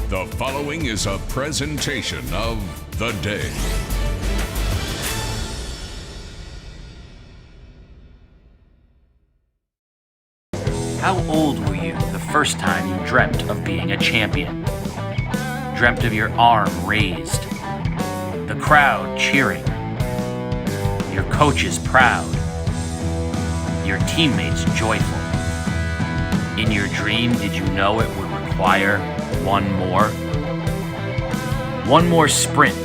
The following is a presentation of The Day. How old were you the first time you dreamt of being a champion? Dreamt of your arm raised, the crowd cheering, your coaches proud, your teammates joyful. In your dream, did you know it would require one more? One more sprint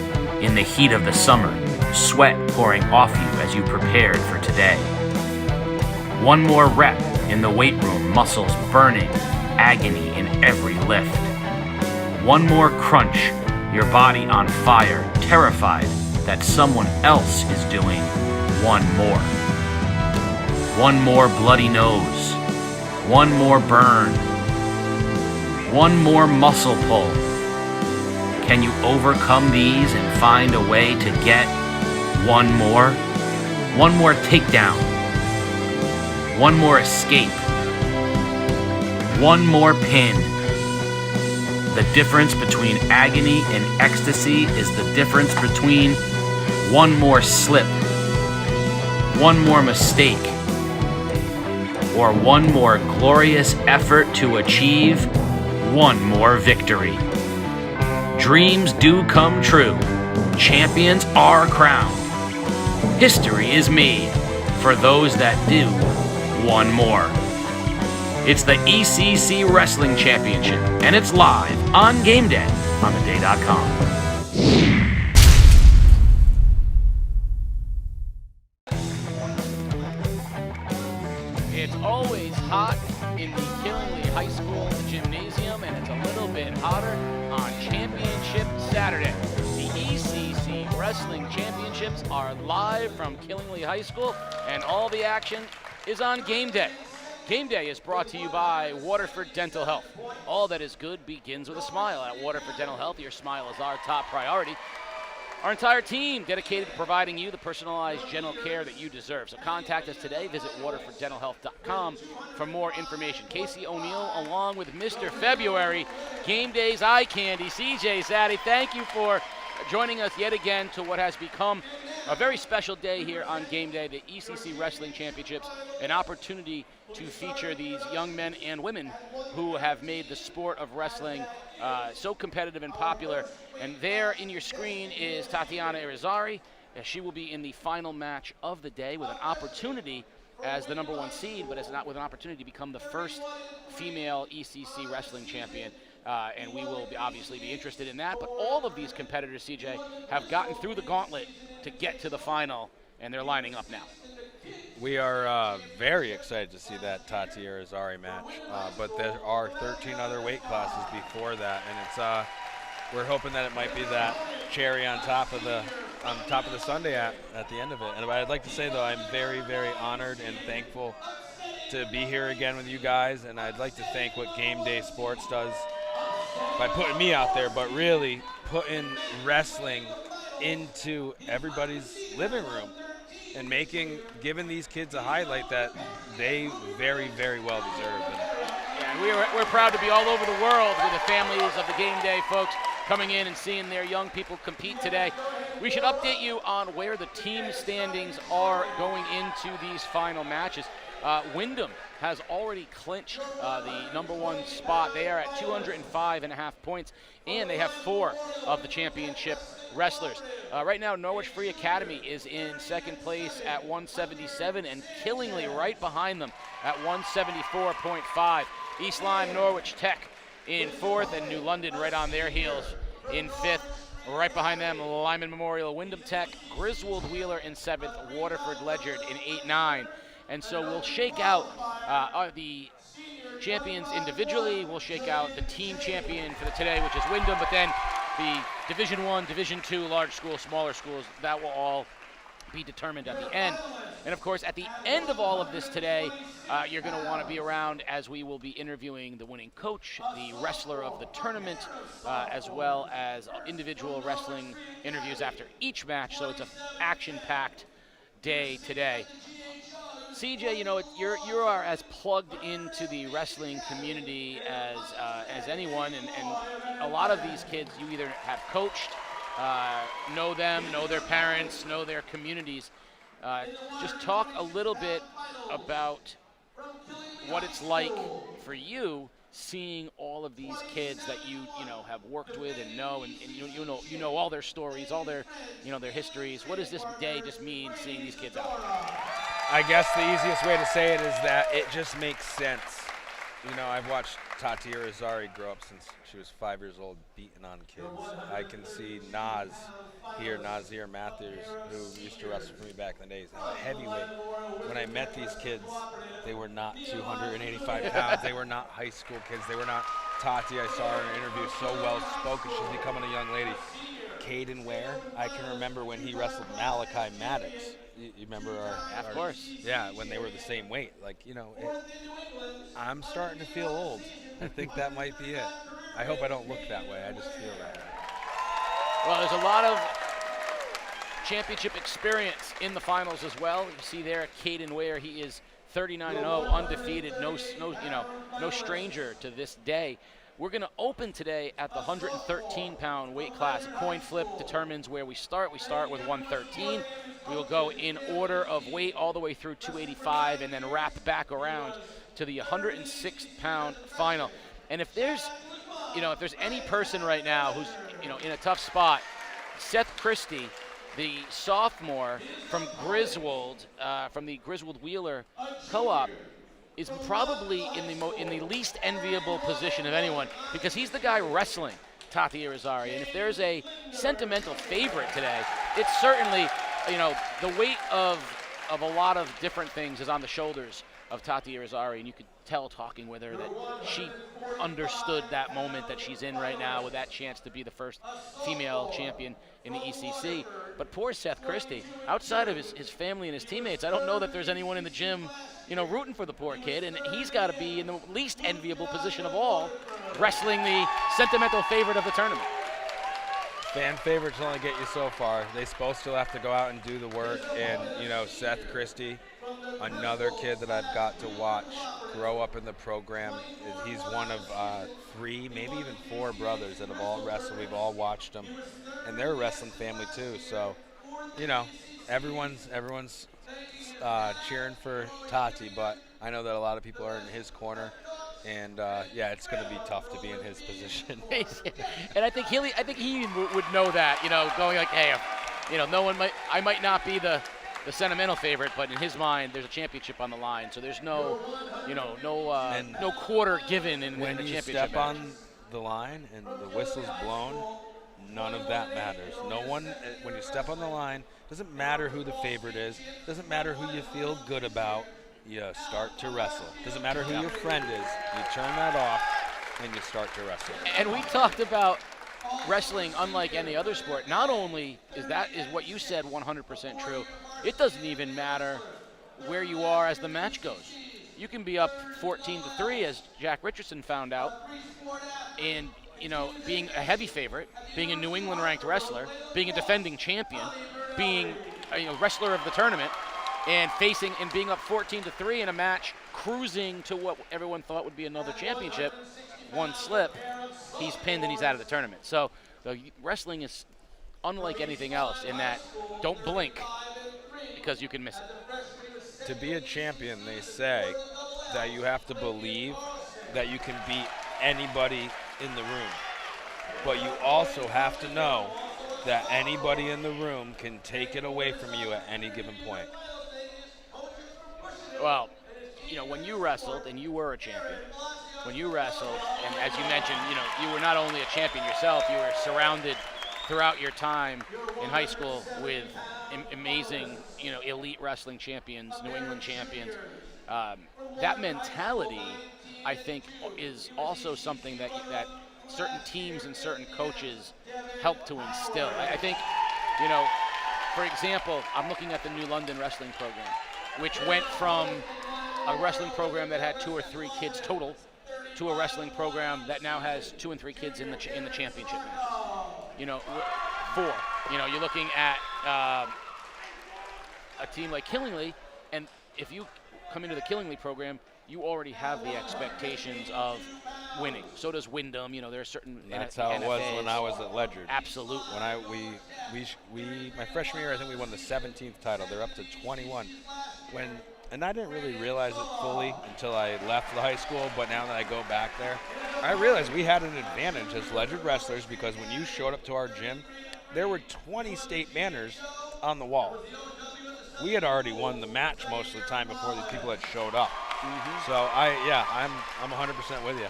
in the heat of the summer, sweat pouring off you as you prepared for today. One more rep in the weight room, muscles burning, agony in every lift. One more crunch, your body on fire, terrified that someone else is doing one more. One more bloody nose. One more burn. One more muscle pull. Can you overcome these and find a way to get one more? One more takedown. One more escape. One more pin. The difference between agony and ecstasy is the difference between one more slip, one more mistake, or one more glorious effort to achieve one more victory. Dreams do come true. Champions are crowned. History is made for those that do one more. It's the ECC Wrestling Championship, and it's live on Game Day on theday.com. It's always hot in the Killingley High School gymnasium, and it's a little bit hotter on Championship Saturday. The ECC Wrestling Championships are live from Killingley High School, and all the action is on Game Day. Game Day is brought to you by Waterford Dental Health. All that is good begins with a smile. At Waterford Dental Health, your smile is our top priority. Our entire team dedicated to providing you the personalized dental care that you deserve. So contact us today. Visit waterforddentalhealth.com for more information. Casey O'Neill along with Mr. February, Game Day's eye candy, CJ Zaddy. Thank you for joining us yet again to what has become a very special day here on Game Day, the ECC Wrestling Championships, an opportunity to feature these young men and women who have made the sport of wrestling so competitive and popular. And there in your screen is Tatiana Irizarry. She will be in the final match of the day with an opportunity as the number one seed, but with an opportunity to become the first female ECC wrestling champion. And we will obviously be interested in that. But all of these competitors, CJ, have gotten through the gauntlet to get to the final, and they're lining up now. We are very excited to see that Tati Irizarry match, but there are 13 other weight classes before that, and it's we're hoping that it might be that cherry on top of the sundae at the end of it. And I'd like to say though, I'm very, very honored and thankful to be here again with you guys, and I'd like to thank what Game Day Sports does by putting me out there, but really putting wrestling into everybody's living room and giving these kids a highlight that they very, very well deserve. Yeah, and we're proud to be all over the world with the families of the Game Day folks coming in and seeing their young people compete today. We should update you on where the team standings are going into these final matches. Wyndham has already clinched the number one spot. They are at 205.5 points, and they have 4 of the championship wrestlers. Right now, Norwich Free Academy is in second place at 177, and Killingley right behind them at 174.5. East Lyme Norwich Tech in 4th, and New London right on their heels in 5th. Right behind them, Lyman Memorial Wyndham Tech, Griswold Wheeler in 7th, Waterford Ledyard in 8-9. And so we'll shake out the champions individually. We'll shake out the team champion for today, which is Wyndham, but then the Division I, Division II, large schools, smaller schools, that will all be determined at the end. And of course, at the end of all of this today, you're going to want to be around as we will be interviewing the winning coach, the wrestler of the tournament, as well as individual wrestling interviews after each match. So it's an action-packed day today. CJ, you know, you are as plugged into the wrestling community as anyone, and a lot of these kids you either have coached, know them, know their parents, know their communities. Just talk a little bit about what it's like for you seeing all of these kids that you know have worked with and know, and you know all their stories, all their their histories. What does this day just mean seeing these kids out there? I guess the easiest way to say it is that it just makes sense. You know, I've watched Tati Irizarry grow up since she was 5 years old, beating on kids. I can see Nazir Matthews, who used to wrestle for me back in the days, now a heavyweight. When I met these kids, they were not 285 pounds. They were not high school kids. They were not Tati. I saw her in an interview, so well spoken. She's becoming a young lady. Caden Ware, I can remember when he wrestled Malachi Maddox. You remember Of course. Yeah, when they were the same weight. Like, I'm starting to feel old. I think that might be it. I hope I don't look that way. I just feel that way. Well, there's a lot of championship experience in the finals as well. You see there, Caden Ware, he is 39-0, undefeated, no stranger to this day. We're going to open today at the 113-pound weight class. A coin flip determines where we start. We start with 113. We will go in order of weight all the way through 285 and then wrap back around to the 106-pound final. And if there's any person right now who's, in a tough spot, Seth Christie, the sophomore from Griswold, from the Griswold Wheeler Co-op, is probably in the least enviable position of anyone, because he's the guy wrestling Tati Irizarry. And if there's a sentimental favorite today, it's certainly, the weight of a lot of different things is on the shoulders of Tati Irizarry, and you could tell talking with her that she understood that moment that she's in right now with that chance to be the first female champion in the ECC. But poor Seth Christie, outside of his family and his teammates, I don't know that there's anyone in the gym, rooting for the poor kid, and he's got to be in the least enviable position of all, wrestling the sentimental favorite of the tournament. Fan favorites only get you so far. They still have to go out and do the work. And, Seth Christie, another kid that I've got to watch grow up in the program. He's one of 3, maybe even 4 brothers that have all wrestled. We've all watched them. And they're a wrestling family, too. So, everyone's cheering for Tati, but I know that a lot of people are in his corner. And it's going to be tough to be in his position. And I think he would know that, going like, hey, I might not be the sentimental favorite, but in his mind, there's a championship on the line. So there's no quarter given in the championship. When you step on the line and the whistle's blown, none of that matters. No one, when you step on the line, doesn't matter who the favorite is, doesn't matter who you feel good about. You start to wrestle. Doesn't matter who your friend is. You turn that off and you start to wrestle. And we talked about wrestling unlike any other sport. Not only is what you said 100% true, it doesn't even matter where you are as the match goes. You can be up 14-3, as Jack Richardson found out, and being a heavy favorite, being a New England ranked wrestler, being a defending champion, being a wrestler of the tournament, and being up 14-3 in a match, cruising to what everyone thought would be another championship. One slip, he's pinned and he's out of the tournament. So the wrestling is unlike anything else in that don't blink because you can miss it. To be a champion, they say that you have to believe that you can beat anybody in the room. But you also have to know that anybody in the room can take it away from you at any given point. Well, when you wrestled, and you were a champion, when you wrestled, and as you mentioned, you were not only a champion yourself, you were surrounded throughout your time in high school with amazing, elite wrestling champions, New England champions. That mentality, I think, is also something that certain teams and certain coaches help to instill. I think, for example, I'm looking at the New London wrestling program, which went from a wrestling program that had 2 or 3 kids total to a wrestling program that now has 2 and 3 kids in the championship match. 4. You're looking at a team like Killingly, and if you come into the Killingly program, you already have the expectations of winning. So does Wyndham. You know, there are certain. That's how it was when I was at Ledyard. Absolutely. When my freshman year, I think we won the 17th title. They're up to 21. And I didn't really realize it fully until I left the high school, but now that I go back there, I realized we had an advantage as Ledyard wrestlers because when you showed up to our gym, there were 20 state banners on the wall. We had already won the match most of the time before the people had showed up. So I'm 100% with you.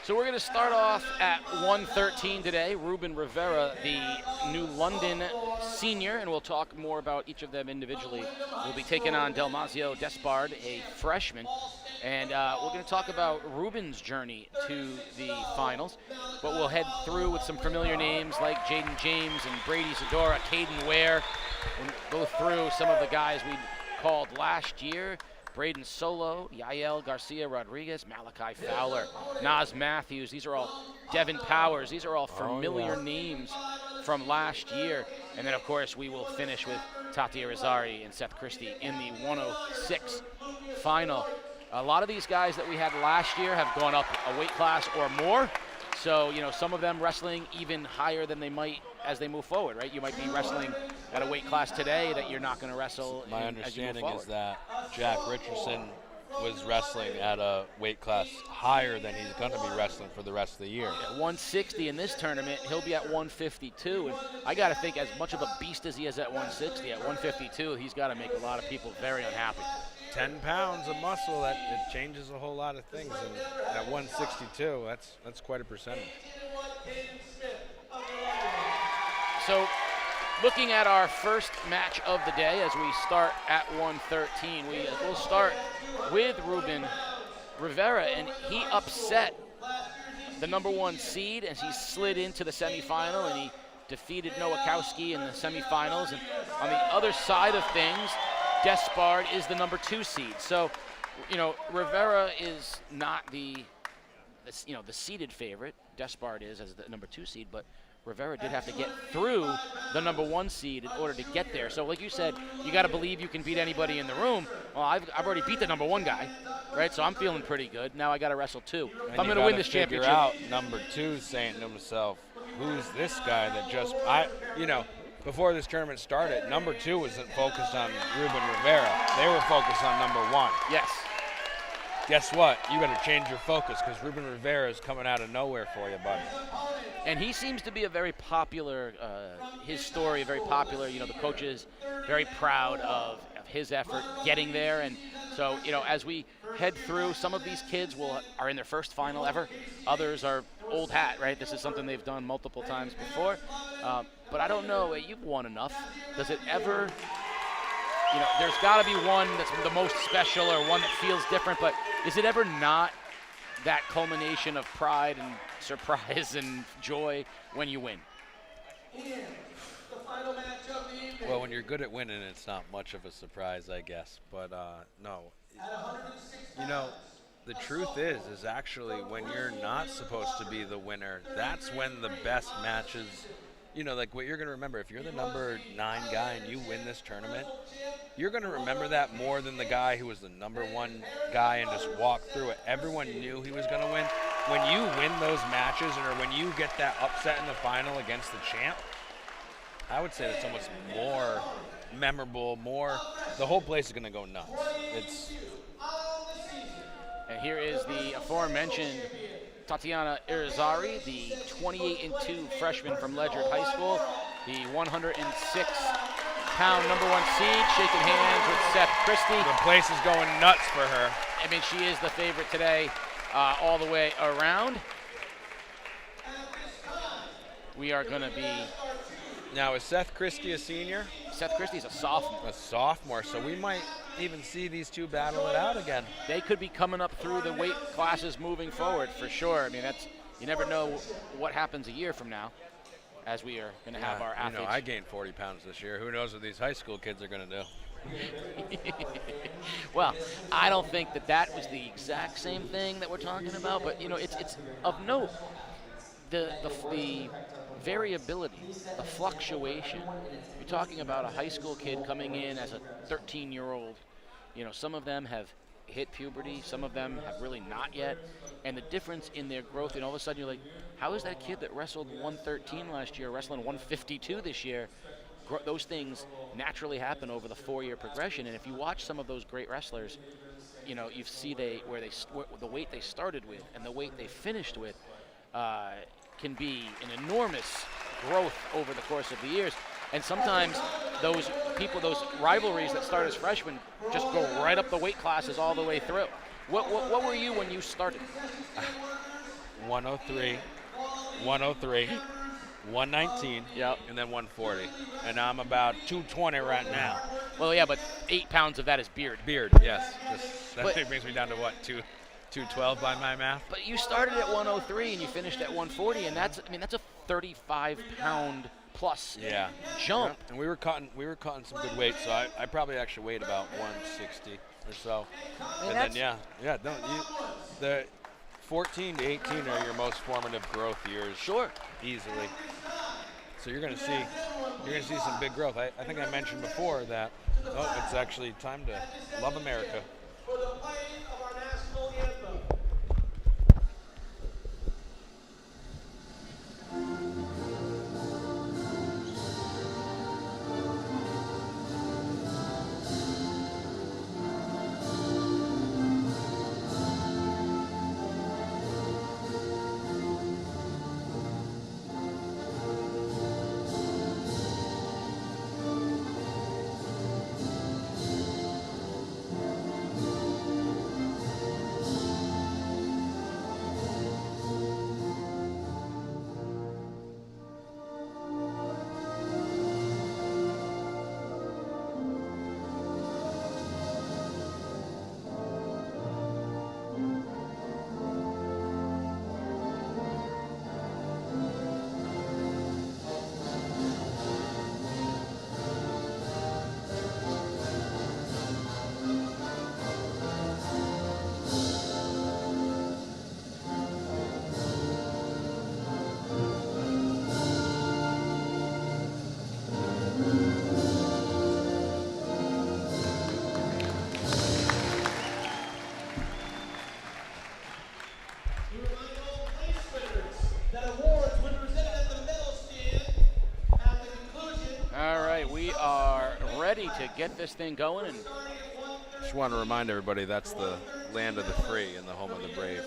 So we're going to start off at 113 today. Ruben Rivera, the New London senior, and we'll talk more about each of them individually. We'll be taking on Dalmazio Despard, a freshman. And we're going to talk about Ruben's journey to the finals. But we'll head through with some familiar names like Jaden James and Brady Zadora, Caden Ware. We'll go through some of the guys we called last year. Braden Solo, Yael Garcia Rodriguez, Malachi Fowler, Nas Matthews. These are all Devin Powers. These are all familiar names from last year. And then, of course, we will finish with Tati Irizarry and Seth Christie in the 106 final. A lot of these guys that we had last year have gone up a weight class or more. So, you know, some of them wrestling even higher than they might as they move forward, right? You might be wrestling at a weight class today that you're not going to wrestle My understanding is that Jack Richardson was wrestling at a weight class higher than he's going to be wrestling for the rest of the year. At 160 in this tournament, he'll be at 152. And I got to think, as much of a beast as he is at 160, at 152, he's got to make a lot of people very unhappy. 10 pounds of muscle, it changes a whole lot of things. And at 162, that's quite a percentage. So, looking at our first match of the day as we start at 113, we'll start with Ruben Rivera, and he upset the #1 seed as he slid into the semifinal, and he defeated Nowakowski in the semifinals. And on the other side of things, Despard is the #2 seed. So, you know, Rivera is not the seeded favorite. Despard is as the #2 seed, but Rivera did have to get through the #1 seed in order to get there. So, like you said, you got to believe you can beat anybody in the room. Well, I've already beat the #1 guy, right? So I'm feeling pretty good. Now I got to wrestle 2. If I'm going to win this championship. Out #2 saying to himself, "Who's this guy that just Before this tournament started, #2 wasn't focused on Ruben Rivera. They were focused on #1. Yes. Guess what? You better change your focus because Ruben Rivera is coming out of nowhere for you, buddy. And he seems to be a very popular, his story, very popular. You know, the coaches very proud of his effort getting there. And so, you know, as we head through, some of these kids are in their first final ever. Others are old hat, right? This is something they've done multiple times before. But I don't know, you've won enough. Does it ever, you know, there's got to be one that's the most special or one that feels different, but is it ever not that culmination of pride and surprise and joy when you win? Well, when you're good at winning, it's not much of a surprise, I guess. But no, you know, the truth is actually when you're not supposed to be the winner, that's when the best matches. You know, like what you're going to remember, if you're the #9 guy and you win this tournament, you're going to remember that more than the guy who was the #1 guy and just walked through it. Everyone knew he was going to win. When you win those matches or when you get that upset in the final against the champ, I would say that's almost more memorable, the whole place is going to go nuts. And here is the aforementioned Tatiana Irizarry, the 28-2 freshman from Ledyard High School, the 106-pound #1 seed, shaking hands with Seth Christie. The place is going nuts for her. I mean, she is the favorite today all the way around. We are going to be... Now, is Seth Christie a senior? Seth Christie's a sophomore. A sophomore, so we might even see these two battle it out again. They could be coming up through the weight classes moving forward for sure. I mean, you never know what happens a year from now as we are going to have our athletes. You know, I gained 40 pounds this year. Who knows what these high school kids are going to do? Well, I don't think that was the exact same thing that we're talking about, but, you know, it's of note. The variability, the fluctuation. You're talking about a high school kid coming in as a 13-year-old some of them have hit puberty, some of them have really not yet, and the difference in their growth, and all of a sudden you're like, how is that kid that wrestled 113 last year wrestling 152 this year? Those things naturally happen over the 4-year progression, and if you watch some of those great wrestlers, you see the weight they started with and the weight they finished with can be an enormous growth over the course of the years. And sometimes those rivalries that start as freshmen just go right up the weight classes all the way through. What were you when you started? 103, 119, yep, and then 140. And I'm about 220 right now. Well, yeah, but 8 pounds of that is beard. Beard, yes. That brings me down to what, 212 by my math? But you started at 103 and you finished at 140, and that's a 35-pound plus jump. Yeah. And we were cutting some good weight, so I probably actually weighed about 160 or so. And then the 14 to 18 are your most formative growth years. Sure. Easily. So you're gonna see some big growth. I think I mentioned before that it's actually time to love America. For the playing of our national anthem. To get this thing going. And just want to remind everybody that's the land of the free and the home of the brave.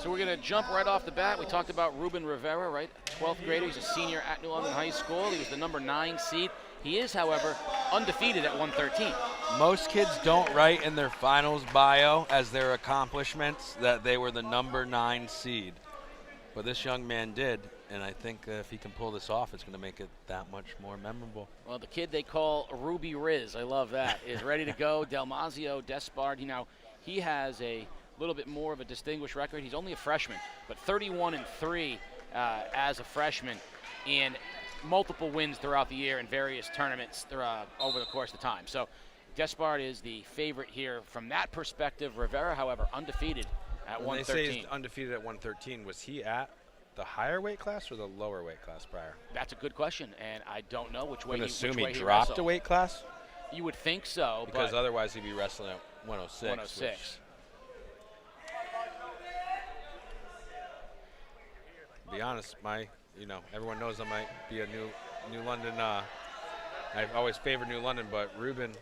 So we're going to jump right off the bat. We talked about Ruben Rivera, right? 12th grader. He's a senior at New London High School. He was the number 9 seed. He is, however, undefeated at 113. Most kids don't write in their finals bio as their accomplishments that they were the number 9 seed. But this young man did. And I think if he can pull this off, it's going to make it that much more memorable. Well, the kid they call Ruby Riz, I love that, is ready to go. Dalmazio Despard, he has a little bit more of a distinguished record. He's only a freshman, but 31-3 as a freshman, and multiple wins throughout the year in various tournaments over the course of time. So Despard is the favorite here from that perspective. Rivera, however, undefeated at 113. When they say he's undefeated at 113, was he at the higher weight class or the lower weight class prior? That's a good question, and I don't know which way he assume he dropped wrestled. a weight class? You would think so, because otherwise he'd be wrestling at 106. 106. To be honest, everyone knows I might be a New London. I've always favored New London, but Ruben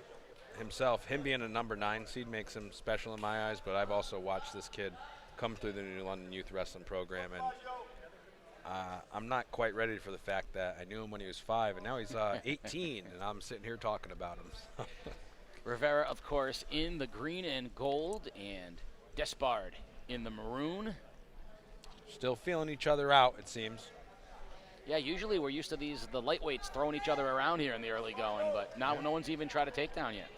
himself, him being a number 9 seed makes him special in my eyes. But I've also watched this kid come through the New London Youth Wrestling Program, and I'm not quite ready for the fact that I knew him when he was 5, and now he's 18, and I'm sitting here talking about him. Rivera, of course, in the green and gold, and Despard in the maroon. Still feeling each other out, it seems. Yeah, usually we're used to the lightweights throwing each other around here in the early going, but now no one's even tried a takedown yet.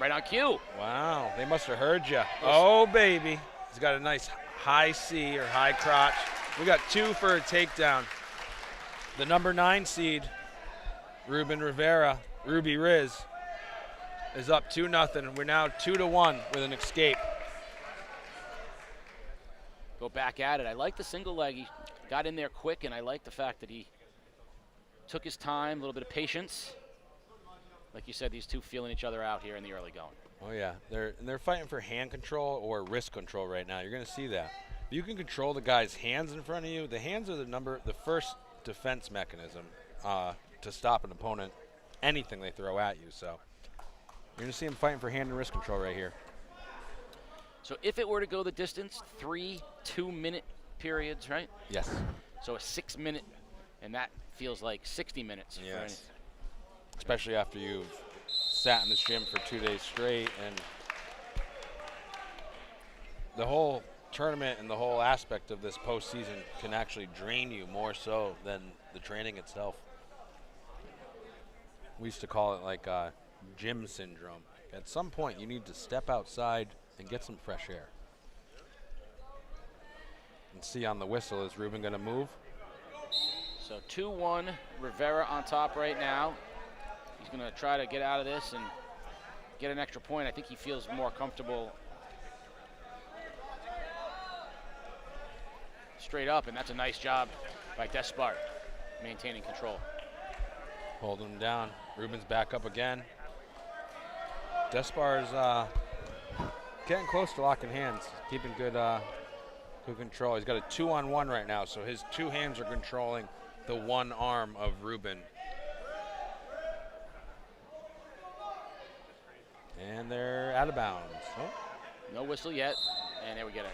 Right on cue. Wow, they must have heard you. Oh, baby. He's got a nice high C or high crotch. We got 2 for a takedown. The number 9 seed, Ruben Rivera, Ruby Riz, is up 2-0. We're now 2-1 with an escape. Go back at it. I like the single leg. He got in there quick, and I like the fact that he took his time, a little bit of patience. like you said, these two feeling each other out here in the early going. Oh yeah, they're fighting for hand control or wrist control right now. You're going to see that. If you can control the guy's hands in front of you, the hands are the first defense mechanism to stop an opponent, anything they throw at you. So you're going to see him fighting for hand and wrist control right here. So if it were to go the distance, 3 2-minute periods, right? Yes. So a 6-minute, and that feels like 60 minutes. Yes. Especially after you've sat in this gym for 2 days straight, and the whole tournament and the whole aspect of this postseason can actually drain you more so than the training itself. We used to call it like gym syndrome. At some point, you need to step outside and get some fresh air. And see on the whistle, is Ruben going to move? So 2-1, Rivera on top right now. He's going to try to get out of this and get an extra point. I think he feels more comfortable straight up, and that's a nice job by Despard, maintaining control. Holding him down. Ruben's back up again. Despard's getting close to locking hands, keeping good control. He's got a 2-on-1 right now, so his two hands are controlling the one arm of Ruben. And they're out of bounds. Oh. No whistle yet, and there we get it.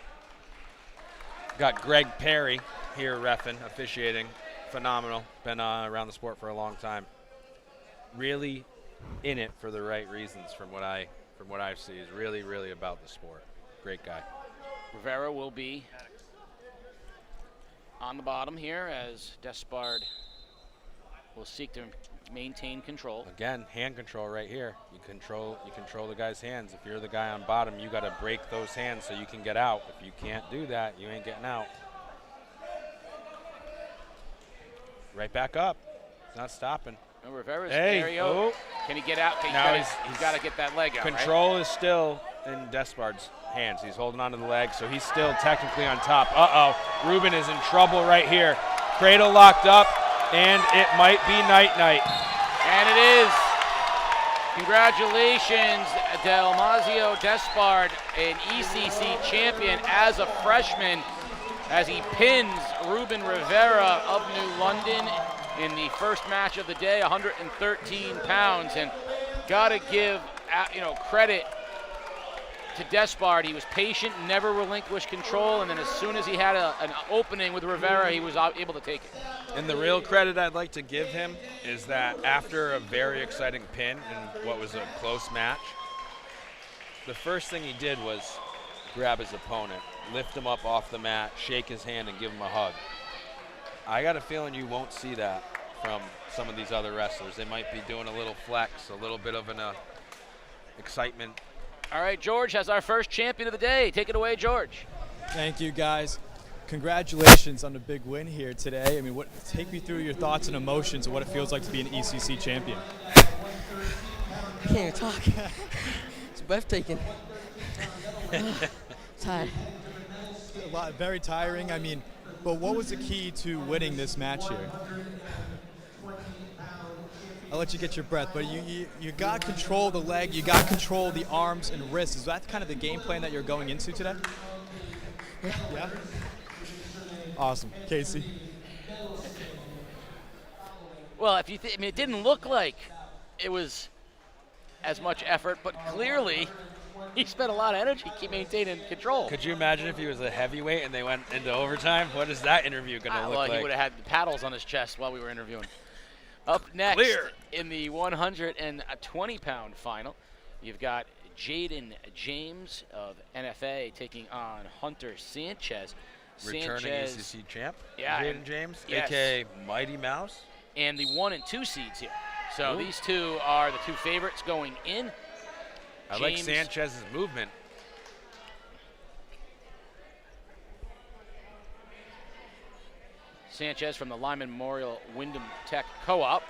Got Greg Perry here reffing, officiating. Phenomenal. Been around the sport for a long time. Really in it for the right reasons from what I see. Is really, really about the sport. Great guy. Rivera will be on the bottom here as Despard will seek to maintain control. Again, hand control right here. You control the guy's hands. If you're the guy on bottom, you got to break those hands so you can get out. If you can't do that, you ain't getting out. Right back up. It's not stopping. And Rivera's Hey, there he goes. Can he get out? Now He's got to get that leg out. Control is still in Despard's hands. He's holding onto the leg, so he's still technically on top. Uh-oh. Ruben is in trouble right here. Cradle locked up, and it might be night-night. And it is. Congratulations, Dalmazio Despard, an ECC champion as a freshman, as he pins Ruben Rivera of New London in the first match of the day, 113 pounds. And gotta give credit to Despard. He was patient, never relinquished control, and then as soon as he had an opening with Rivera, he was able to take it. And the real credit I'd like to give him is that after a very exciting pin in what was a close match, the first thing he did was grab his opponent, lift him up off the mat, shake his hand, and give him a hug. I got a feeling you won't see that from some of these other wrestlers. They might be doing a little flex, a little bit of an excitement. All right, George has our first champion of the day. Take it away, George. Thank you, guys. Congratulations on the big win here today. I mean, take me through your thoughts and emotions of what it feels like to be an ECC champion. I can't even talk. It's breathtaking. Tired. Very tiring. I mean, but what was the key to winning this match here? I'll let you get your breath, but you got control of the leg, you got control of the arms and wrists. Is that kind of the game plan that you're going into today? Yeah? Awesome. Casey? Well, if you it didn't look like it was as much effort, but clearly he spent a lot of energy keep maintaining control. Could you imagine if he was a heavyweight and they went into overtime? What is that interview going to look like? Well, he would have had the paddles on his chest while we were interviewing. Up next in the 120-pound final, you've got Jaden James of NFA taking on Hunter Sanchez. Returning ECC champ, yeah, Jaden James, yes. a.k.a. Mighty Mouse. And the 1 and 2 seeds here. So these two are the two favorites going in. I like Sanchez's movement. Sanchez from the Lyman Memorial Wyndham Tech Co-op.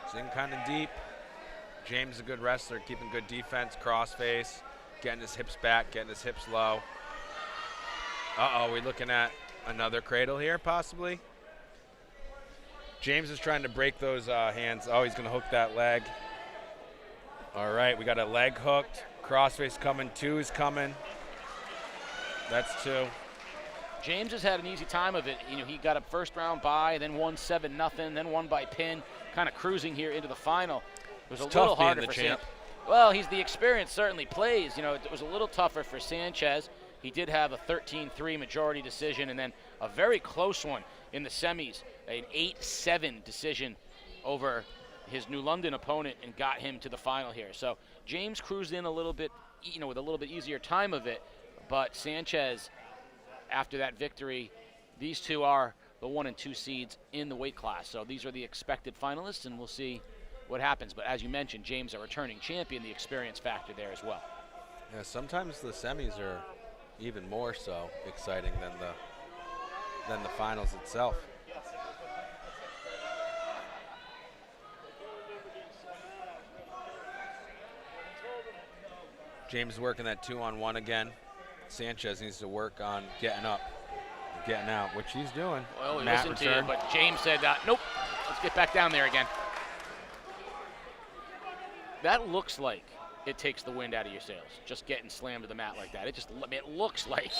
He's in kind of deep. James is a good wrestler, keeping good defense, crossface, getting his hips back, getting his hips low. Uh-oh, we're looking at Another cradle here, possibly. James is trying to break those hands. Oh, he's going to hook that leg. All right, we got a leg hooked. Crossface coming. 2 is coming. That's 2. James has had an easy time of it. You know, he got a first round bye, then won 7-0, then won by pin, kind of cruising here into the final. It was It's a little tough being harder the for champ. Well, he's the experience certainly plays. You know, it was a little tougher for Sanchez. He did have a 13-3 majority decision, and then a very close one in the semis, an 8-7 decision over his New London opponent, and got him to the final here. So James cruised in a little bit, you know, with a little bit easier time of it, but Sanchez, after that victory, these two are the 1 and 2 seeds in the weight class. So these are the expected finalists, and we'll see what happens. But as you mentioned, James, a returning champion, the experience factor there as well. Yeah, sometimes the semis are even more so exciting than the finals itself. James working that 2-on-1 again. Sanchez needs to work on getting up, getting out, which he's doing. Well, we Matt listened to you, return. but James said, nope, let's get back down there again. That looks like it takes the wind out of your sails, just getting slammed to the mat like that. It looks like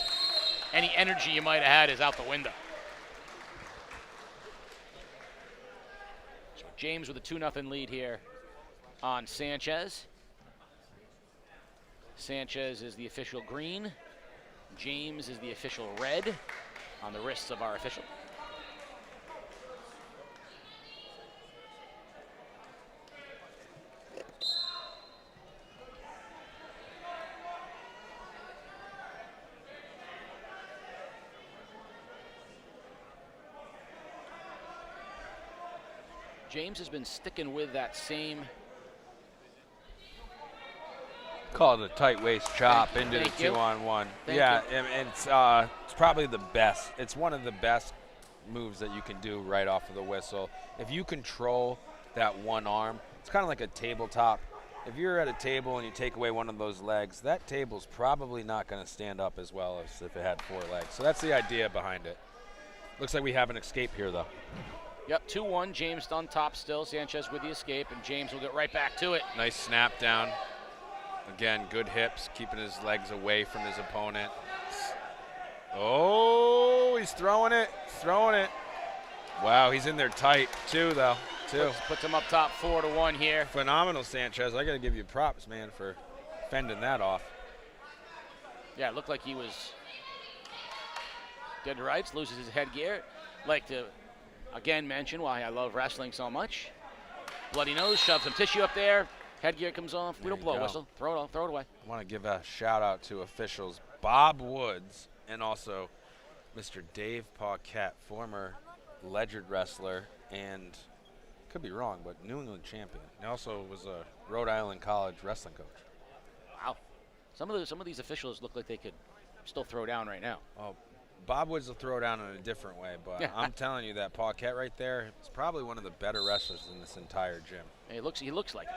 any energy you might have had is out the window. So James with a 2-0 lead here on Sanchez. Sanchez is the official green. James is the official red on the wrists of our official. James has been sticking with that same. Call it a tight waist chop into the Thank you. 2-on-1. Thank Yeah, you. and it's probably the best. It's one of the best moves that you can do right off of the whistle. If you control that one arm, it's kind of like a tabletop. If you're at a table and you take away one of those legs, that table's probably not going to stand up as well as if it had 4 legs. So that's the idea behind it. Looks like we have an escape here, though. Yep, 2-1. James on top still. Sanchez with the escape, and James will get right back to it. Nice snap down. Again, good hips, keeping his legs away from his opponent. Oh, he's throwing it, Wow, he's in there tight, too, though. Puts him up top 4-1 here. Phenomenal, Sanchez. I got to give you props, man, for fending that off. Yeah, it looked like he was dead to rights, loses his headgear. Like to, again, mention why I love wrestling so much. Bloody nose, shove some tissue up there. Headgear comes off. We There don't you blow a go. whistle. Throw it off. Throw it away. I want to give a shout-out to officials Bob Woods and also Mr. Dave Paquette, former Ledger wrestler and, could be wrong, but New England champion. He also was a Rhode Island College wrestling coach. Wow. Some of these officials look like they could still throw down right now. Oh, Bob Woods will throw down in a different way, but I'm telling you that Paquette right there is probably one of the better wrestlers in this entire gym. He looks like it.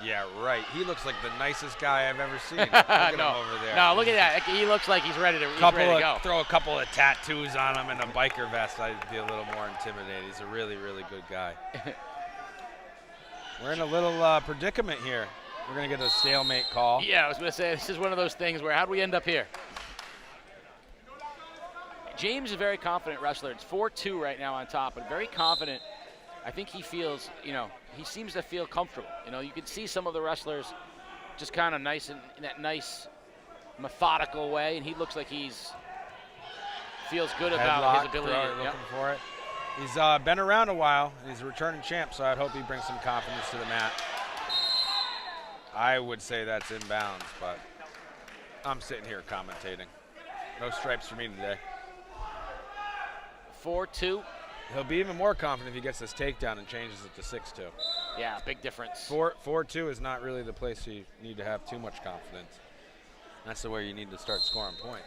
Yeah, right. He looks like the nicest guy I've ever seen. Look at him over there. No, look at that. He looks like he's ready to go. Throw a couple of tattoos on him and a biker vest. I'd be a little more intimidated. He's a really, really good guy. We're in a little predicament here. We're going to get a stalemate call. Yeah, I was going to say, this is one of those things where how do we end up here? James is a very confident wrestler. It's 4-2 right now on top, but very confident. I think he feels, he seems to feel comfortable. You can see some of the wrestlers just kind of nice in that nice, methodical way, and he looks like feels good about his ability. Looking for it. He's been around a while. He's a returning champ, so I'd hope he brings some confidence to the mat. I would say that's inbounds, but I'm sitting here commentating. No stripes for me today. 4-2. He'll be even more confident if he gets this takedown and changes it to 6-2. Yeah, big difference. 4-2 is not really the place you need to have too much confidence. That's the way you need to start scoring points.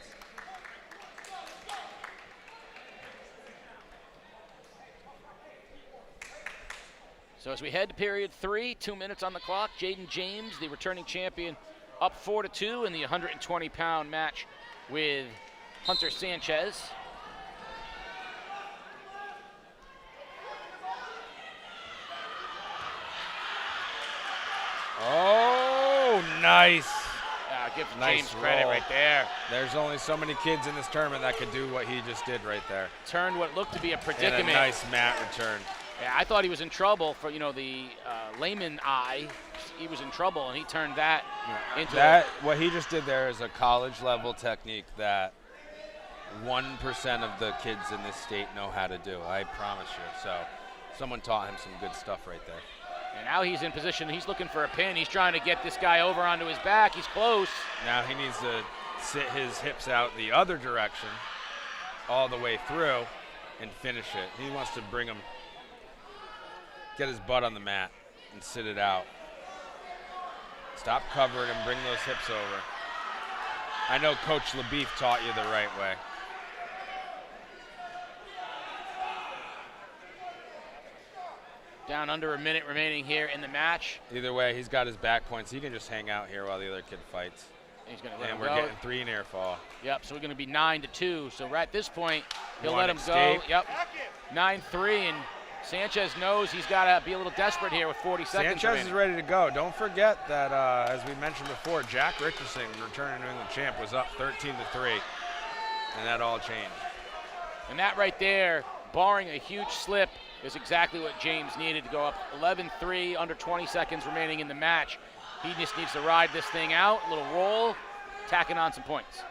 So as we head to period 3, 2 minutes on the clock, Jaden James, the returning champion, up 4-2 in the 120-pound match with Hunter Sanchez. nice. Give Nice James credit roll. right there. There's only so many kids in this tournament that could do what he just did right there. Turned what looked to be a predicament. And a nice mat return. Yeah, I thought he was in trouble for, the layman eye. He was in trouble, and he turned that into What he just did there is a college-level technique that 1% of the kids in this state know how to do. I promise you. So someone taught him some good stuff right there. And now he's in position. He's looking for a pin. He's trying to get this guy over onto his back. He's close. Now he needs to sit his hips out the other direction all the way through and finish it. He wants to bring him, get his butt on the mat and sit it out. Stop covering him, bring those hips over. I know Coach LaBeef taught you the right way. Down under a minute remaining here in the match. Either way, he's got his back points. He can just hang out here while the other kid fights. He's going to let And him we're go. getting 3 near fall. Yep, so we're going to be 9-2. So right at this point, he'll One let him escape. go. Yep, 9-3, and Sanchez knows he's got to be a little desperate here with 40 seconds Sanchez is remaining. ready to go. Don't forget that, as we mentioned before, Jack Richardson, returning New England champ, was up 13-3, and that all changed. And that right there, barring a huge slip, is exactly what James needed to go up 11-3, under 20 seconds remaining in the match. He just needs to ride this thing out, a little roll, tacking on some points.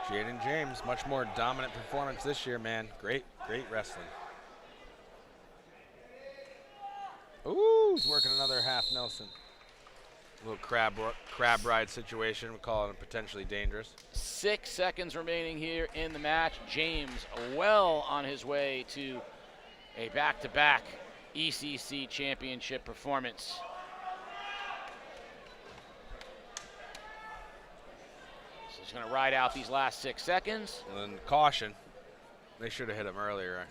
Jaden James, much more dominant performance this year, man. Great wrestling. Ooh, he's working another half Nelson. A little crab ride situation. We call it potentially dangerous. 6 seconds remaining here in the match. James well on his way to a back-to-back ECC Championship performance. So he's going to ride out these last 6 seconds. And then caution. They should have hit him earlier.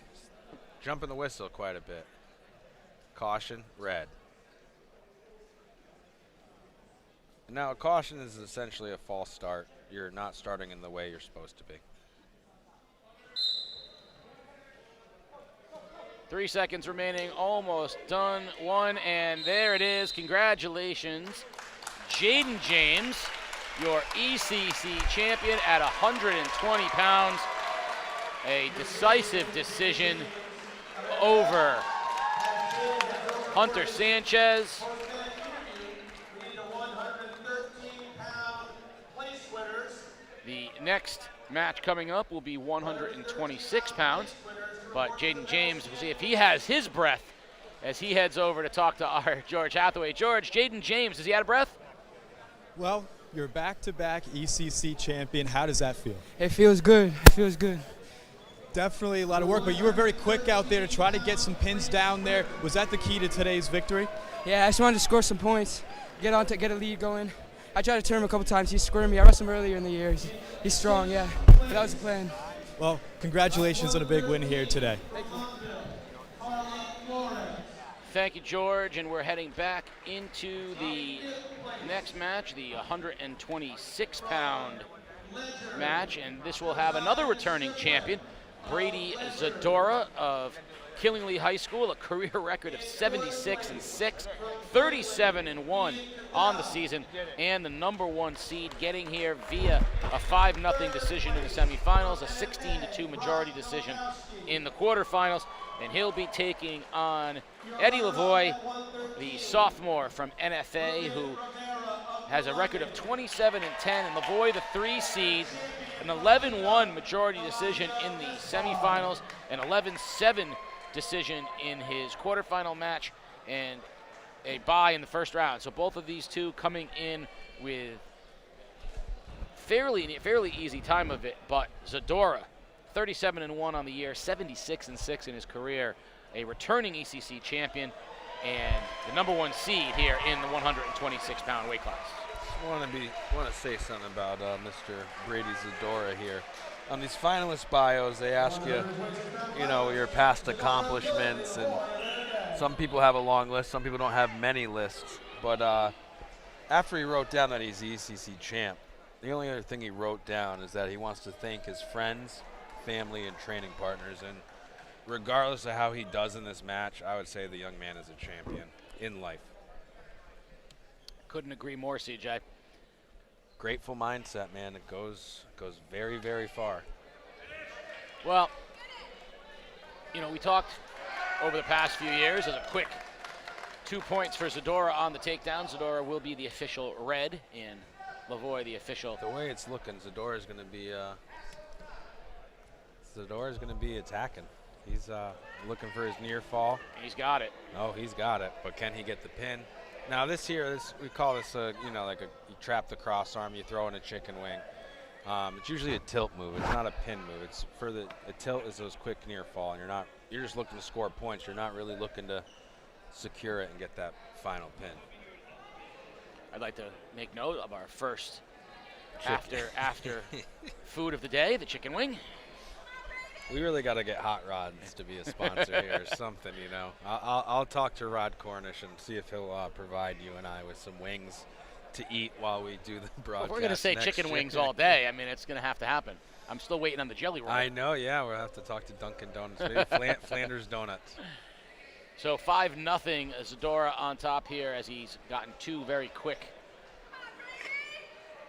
Jumping the whistle quite a bit. Caution, red. Now, a caution is essentially a false start. You're not starting in the way you're supposed to be. 3 seconds remaining, almost done. 1, and there it is. Congratulations, Jaden James, your ECC champion at 120 pounds. A decisive decision over Hunter Sanchez. The next match coming up will be 126 pounds, but Jaden James, we'll see if he has his breath as he heads over to talk to our George Hathaway. George, Jaden James, is he out of breath? Well, you're back-to-back ECC champion. How does that feel? It feels good. It feels good. Definitely a lot of work, but you were very quick out there to try to get some pins down there. Was that the key to today's victory? Yeah, I just wanted to score some points, get a lead going. I tried to turn him a couple times. He squared me. I wrestled him earlier in the year. He's strong, yeah. But that was the plan. Well, congratulations on a big win here today. Thank you, George, and we're heading back into the next match, the 126-pound match, and this will have another returning champion, Brady Zadora of Killingly High School, a career record of 76-6, 37-1 on the season, and the #1 seed, getting here via a 5-0 decision in the semifinals, a 16-2 majority decision in the quarterfinals, and he'll be taking on Eddie Lavoie, the sophomore from NFA, who has a record of 27-10, and Lavoie, the 3 seed, an 11-1 majority decision in the semifinals, an 11-7 decision in his quarterfinal match, and a bye in the first round. So both of these two coming in with fairly easy time of it, but Zadora, 37-1 on the year, 76-6 in his career, a returning ECC champion, and the #1 seed here in the 126-pound weight class. I want to say something about Mr. Brady Zadora here. On these finalist bios, they ask you, your past accomplishments, and some people have a long list, some people don't have many lists. But after he wrote down that he's ECC champ, the only other thing he wrote down is that he wants to thank his friends, family, and training partners. And regardless of how he does in this match, I would say the young man is a champion in life. Couldn't agree more, CJ. Grateful mindset, man. It goes very, very far. Well, we talked over the past few years as a quick 2 points for Zadora on the takedown. Zadora will be the official red, and Lavoie the official. The way it's looking, Zadora's going to be attacking. He's looking for his near fall. He's got it. Oh, he's got it. But can he get the pin? Now we call this you trap the cross arm, you throw in a chicken wing. It's usually a tilt move. It's not a pin move. It's for a tilt is those quick near fall, and you're just looking to score points. You're not really looking to secure it and get that final pin. I'd like to make note of our first after food of the day, the chicken wing. We really got to get Hot Rods to be a sponsor here or something, I'll talk to Rod Cornish and see if he'll provide you and I with some wings to eat while we do the broadcast. Well, we're going to say chicken wings all day. I mean, it's going to have to happen. I'm still waiting on the jelly roll. I know, yeah. We'll have to talk to Dunkin' Donuts. Maybe Flanders Donuts. So 5-0 Zadora on top here as he's gotten 2 very quick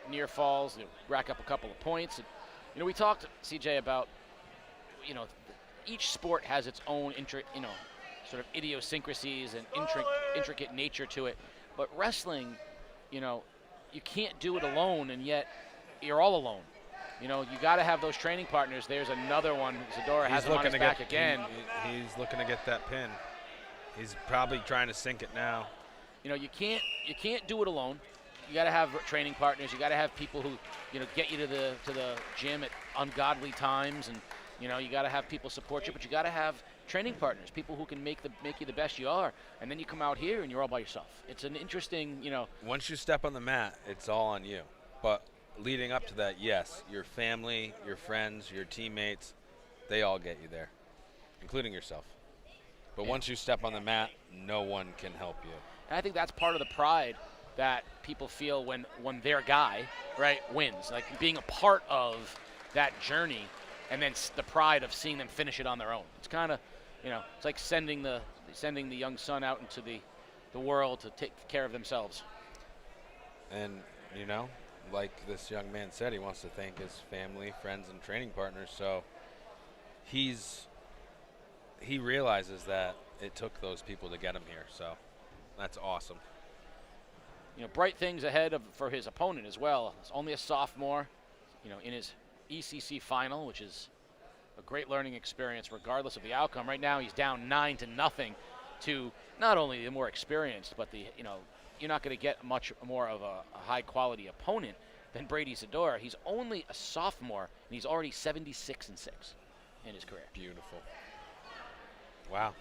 near falls to rack up a couple of points. And, we talked, CJ, about each sport has its own sort of idiosyncrasies and intricate nature to it. But wrestling, you can't do it alone, and yet you're all alone. You got to have those training partners. There's another one. Zadora has him on his back again. He's looking to get that pin. He's probably trying to sink it now. You can't do it alone. You got to have training partners. You got to have people who get you to the gym at ungodly times, and you got to have people support you. But you got to have training partners, people who can make you the best you are. And then you come out here and you're all by yourself. It's an interesting, Once you step on the mat, it's all on you. But leading up to that, yes, your family, your friends, your teammates, they all get you there, including yourself. But once you step on the mat, no one can help you. And I think that's part of the pride that people feel when their guy, right, wins. Like being a part of that journey, and then the pride of seeing them finish it on their own. It's kind of, it's like sending the young son out into the world to take care of themselves. And, like this young man said, he wants to thank his family, friends, and training partners. So he realizes that it took those people to get him here. So that's awesome. Bright things ahead for his opponent as well. He's only a sophomore, in his ECC final, which is a great learning experience regardless of the outcome. Right now he's down 9-0 to not only the more experienced, but you're not going to get much more of a high-quality opponent than Brady Zadora. He's only a sophomore, and he's already 76-6 in his career. Beautiful. Wow.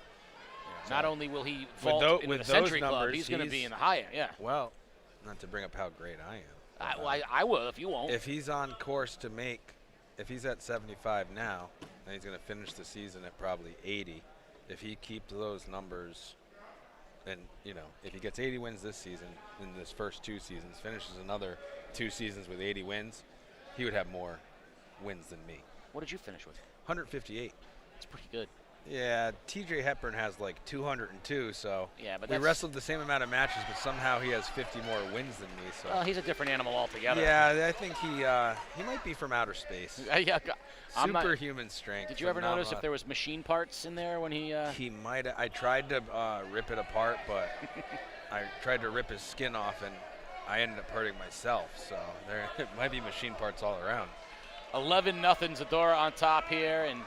Not only will he vault into the Century Club, numbers, he's going to be in the high end. Yeah. Well, not to bring up how great I am. I will if you won't. If he's on course to if he's at 75 now, then he's going to finish the season at probably 80. If he keeps those numbers, and if he gets 80 wins this season, in this first 2 seasons, finishes another 2 seasons with 80 wins, he would have more wins than me. What did you finish with? 158. That's pretty good. Yeah, TJ Hepburn has like 202, so yeah, but we wrestled the same amount of matches, but somehow he has 50 more wins than me. So well, he's a different animal altogether. Yeah, I think he might be from outer space. Yeah, superhuman strength. Did you ever notice if there was machine parts in there when he? He might. I tried to rip it apart, but I tried to rip his skin off, and I ended up hurting myself. So there might be machine parts all around. 11-0 Zadora on top here, and.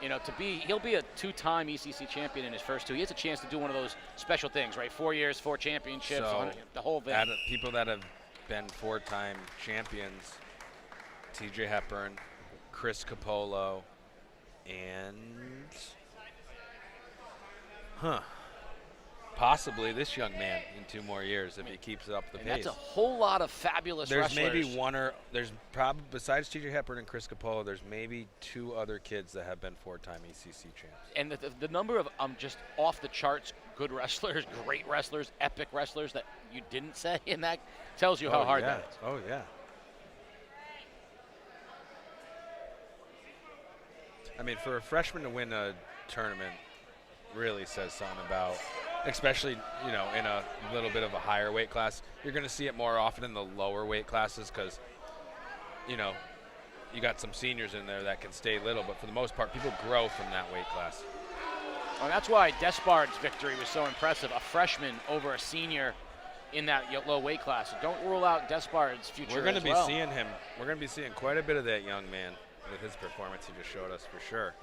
He'll be a 2-time ECC champion in his first 2. He has a chance to do one of those special things, right? 4 years, 4 championships, so the whole thing. People that have been 4-time champions, TJ Hepburn, Chris Capolo, and possibly this young man in 2 more years if he keeps up the pace. That's a whole lot of fabulous wrestlers. There's probably, besides TJ Hepburn and Chris Capolo, there's maybe 2 other kids that have been 4-time ECC champs. And the number of just off the charts good wrestlers, great wrestlers, epic wrestlers that you didn't say, and that tells you how hard that is. Oh, yeah. I mean, for a freshman to win a tournament really says something about especially, you know, in a little bit of a higher weight class. You're going to see it more often in the lower weight classes because, you know, you got some seniors in there that can stay little, but for the most part, people grow from that weight class. Well, that's why Despard's victory was so impressive. A freshman over a senior in that low weight class. So don't rule out Despard's future. We're going to be well. seeing him. We're going to be seeing quite a bit of that young man with his performance he just showed us for sure.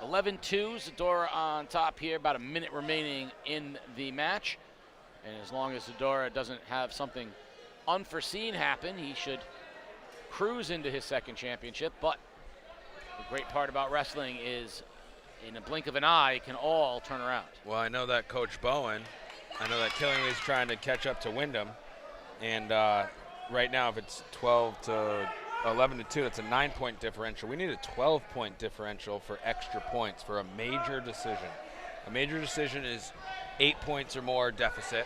11-2, Zadora on top here, about a minute remaining in the match. And as long as Zadora doesn't have something unforeseen happen, he should cruise into his second championship. But the great part about wrestling is in a blink of an eye, it can all turn around. Well, I know that Coach Bowen, I know that Killingly's trying to catch up to Wyndham. And right now, if it's 12 to 11 to 2, that's a 9-point differential. We need a 12-point differential for extra points for a major decision. A major decision is 8 points or more deficit.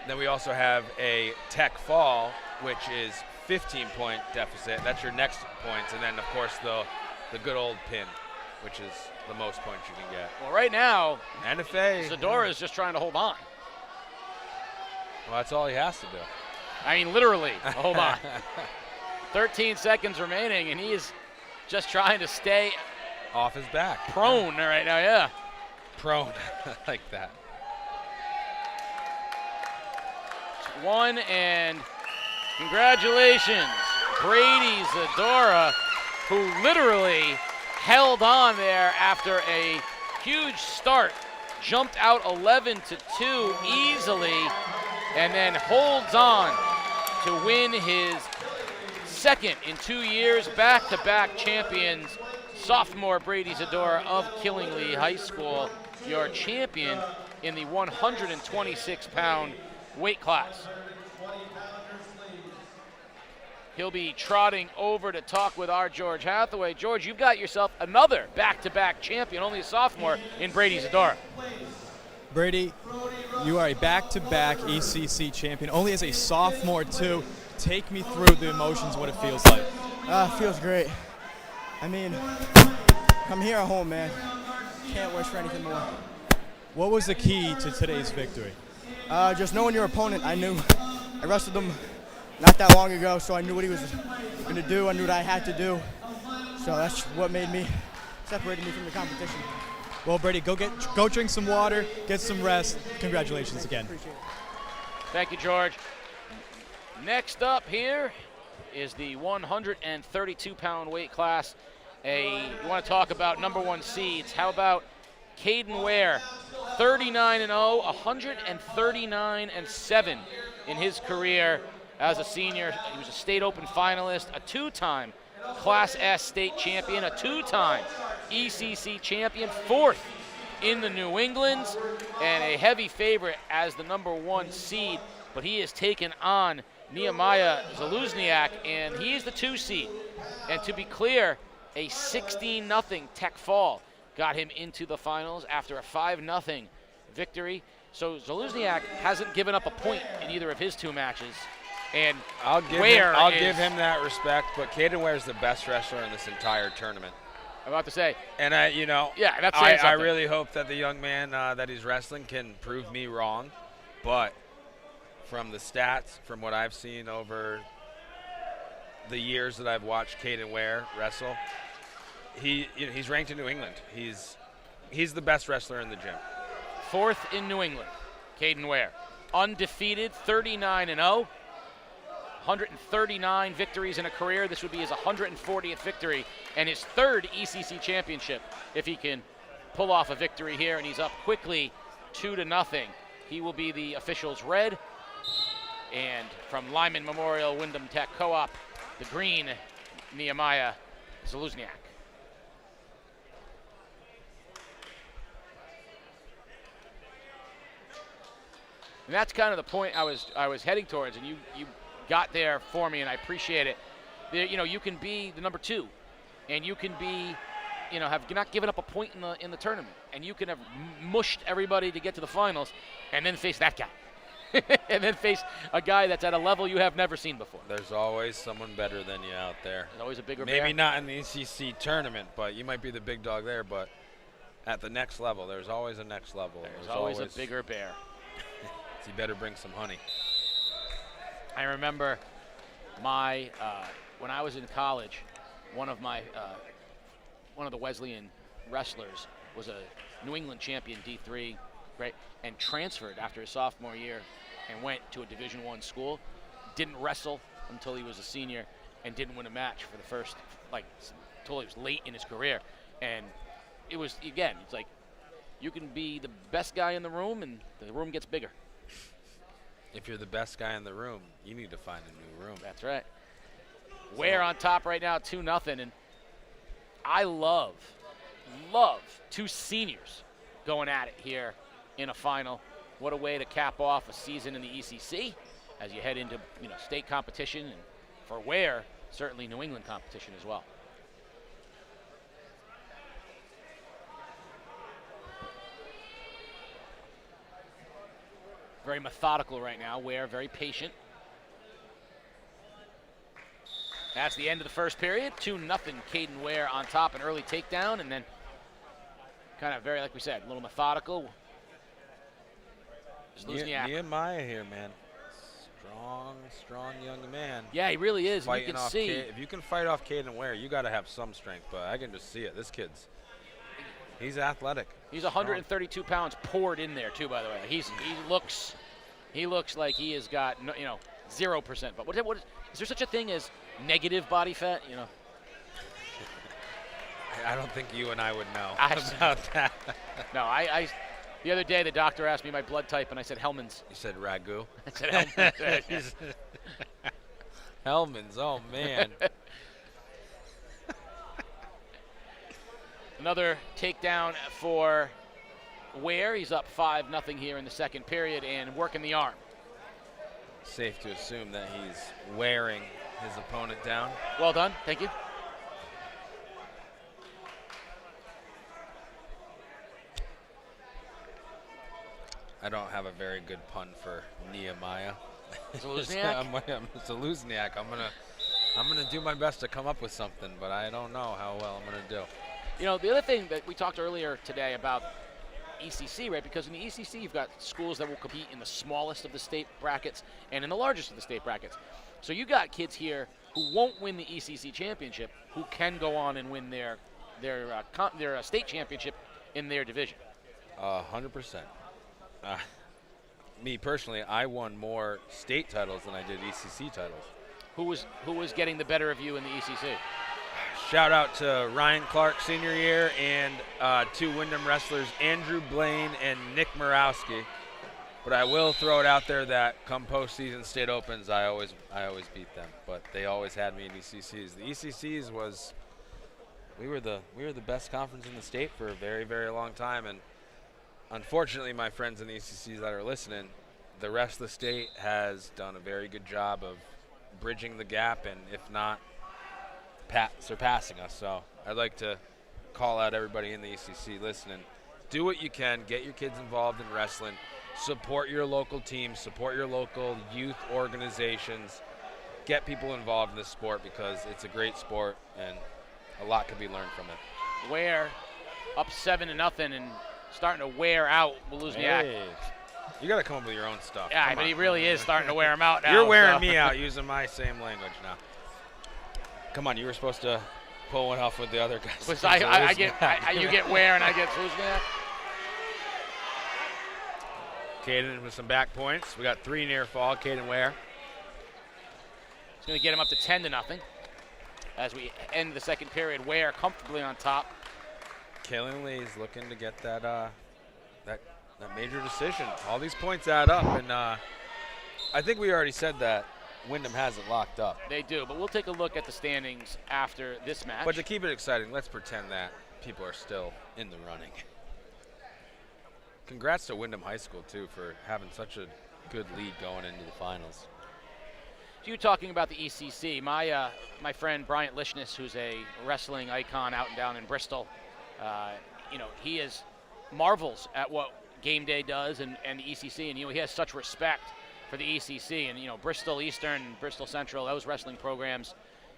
Then we also have a tech fall, which is 15-point deficit. That's your next points. And then, of course, the good old pin, which is the most points you can get. Well, right now, NFA. Zadora is just trying to hold on. Well, that's all he has to do. I mean, literally, hold on. 13 seconds remaining, and he is just trying to stay off his back. Prone right now, yeah. Prone, like that. One, and congratulations, Brady Zadora, who literally held on there after a huge start, jumped out 11 to 2 easily, and then holds on to win his second in 2 years, back-to-back champions. Sophomore Brady Zadora of Killingly High School, your champion in the 126-pound weight class. He'll be trotting over to talk with our George Hathaway. George, you've got yourself another back-to-back champion, only a sophomore, in Brady Zadora. Brady, you are a back-to-back ECC champion, only as a sophomore too. Take me through the emotions, what it feels like. Feels great. I mean, I'm here at home, man. Can't wish for anything more. What was the key to today's victory? Just knowing your opponent. I wrestled him not that long ago, so I knew what he was going to do. I knew what I had to do. So that's what separated me from the competition. Well, Brady, go drink some water, get some rest. Congratulations again. Appreciate it. Thank you, George. Next up here is the 132-pound weight class. You want to talk about number one seeds. How about Caden Ware, 39-0, 139-7 in his career as a senior. He was a state open finalist, a two-time Class S state champion, a two-time ECC champion, fourth in the New Englands, and a heavy favorite as the number one seed. But he has taken on Nehemiah Zaluzniak, and he is the 2 seed. And to be clear, a 16-0 tech fall got him into the finals after a 5-0 victory. So Zaluzniak hasn't given up a point in either of his 2 matches. And I'll give him that respect, but Caden Ware is the best wrestler in this entire tournament. I'm about to say. And that's saying I really hope that the young man that he's wrestling can prove me wrong. But from the stats, from what I've seen over the years that I've watched Caden Ware wrestle, he's ranked in New England. He's the best wrestler in the gym. 4th in New England, Caden Ware. Undefeated, 39-0. 139 victories in a career. This would be his 140th victory and his 3rd ECC championship if he can pull off a victory here, and he's up quickly 2-0. He will be the officials' red, and from Lyman Memorial Wyndham Tech Co-op, the green, Nehemiah Zaluzniak. And that's kind of the point I was heading towards, and you got there for me, and I appreciate it. You can be the number 2, and you can be, have not given up a point in the tournament, and you can have mushed everybody to get to the finals, and then face that guy, and then face a guy that's at a level you have never seen before. There's always someone better than you out there. There's always a bigger Maybe bear. not in the ECC tournament, but you might be the big dog there. But at the next level. There's always a next level. There's always a bigger bear. So you better bring some honey. I remember when I was in college, one of the Wesleyan wrestlers was a New England champion D3, right, and transferred after his sophomore year and went to a Division I school. Didn't wrestle until he was a senior and didn't win a match for the first, until he was late in his career. And it was, again, it's like you can be the best guy in the room and the room gets bigger. If you're the best guy in the room, you need to find a new room. That's right. Ware on top right now, 2-0. And I love two seniors going at it here in a final. What a way to cap off a season in the ECC as you head into state competition, and for Ware, certainly New England competition as well. Very methodical right now. Ware very patient. That's the end of the first period. 2-0. Caden Ware on top, an early takedown, and then kind of very, like we said, a little methodical. Nehemiah here, man. Strong young man. Yeah, he really is. You can see. If you can fight off Caden Ware, you got to have some strength, but I can just see it. This kid's, he's athletic. He's 132 pounds poured in there too, by the way. He looks like he has got 0%. But what is there such a thing as negative body fat? I don't think you and I would know about that. No, the other day the doctor asked me my blood type and I said Hellman's. You said ragu. I said Hellman's. Hellman's. Oh man. Another takedown for Ware. He's up 5-0 here in the second period and working the arm. Safe to assume that he's wearing his opponent down. Well done. Thank you. I don't have a very good pun for Nehemiah. Zaluzniak? I'm Zaluzniak. I'm gonna do my best to come up with something, but I don't know how well I'm gonna do. The other thing that we talked earlier today about ECC, right? Because in the ECC, you've got schools that will compete in the smallest of the state brackets and in the largest of the state brackets. So you got kids here who won't win the ECC championship, who can go on and win their state championship in their division. 100%. Me personally, I won more state titles than I did ECC titles. Who was getting the better of you in the ECC? Shout out to Ryan Clark senior year and two Wyndham wrestlers, Andrew Blaine and Nick Murawski. But I will throw it out there that come postseason state opens, I always beat them. But they always had me in ECCs. The ECCs we were the best conference in the state for a very, very long time. And unfortunately, my friends in the ECCs that are listening, the rest of the state has done a very good job of bridging the gap, and if not, surpassing us. So I'd like to call out everybody in the ECC listening. Do what you can. Get your kids involved in wrestling. Support your local teams. Support your local youth organizations. Get people involved in this sport because it's a great sport and a lot can be learned from it. Ware up 7-0 and starting to wear out Wozniak. Hey. You got to come up with your own stuff. Yeah, but he really is starting to wear him out now. You're wearing me out using my same language now. Come on, you were supposed to pull one off with the other guys. You get Ware and I get Wozniak. Caden with some back points. We got 3 near fall. Caden Ware. It's going to get him up to 10-0 as we end the second period. Ware comfortably on top. Kaylin Lee's looking to get that major decision. All these points add up, and I think we already said that Wyndham has it locked up. They do, but we'll take a look at the standings after this match. But to keep it exciting, let's pretend that people are still in the running. Congrats to Wyndham High School, too, for having such a good lead going into the finals. You talking about the ECC, my friend Bryant Lishness, who's a wrestling icon out and down in Bristol, he marvels at what Game Day does and the ECC, and he has such respect for the ECC, and Bristol Eastern, Bristol Central, those wrestling programs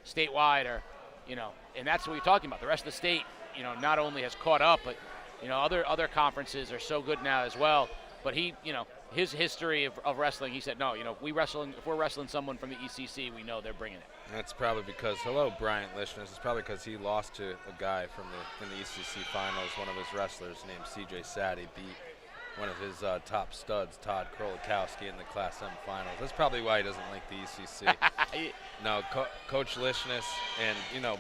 statewide are, and that's what we're talking about. The rest of the state, not only has caught up, but You know, other conferences are so good now as well. But he, you know, his history of wrestling, he said, no, you know, if we're wrestling someone from the ECC, we know they're bringing it. That's probably because, hello, Bryant Lishness. It's probably because he lost to a guy in the ECC finals. One of his wrestlers named CJ Saddy beat one of his top studs, Todd Krolikowski, in the Class M finals. That's probably why he doesn't like the ECC. No, Coach Lishness, and, you know,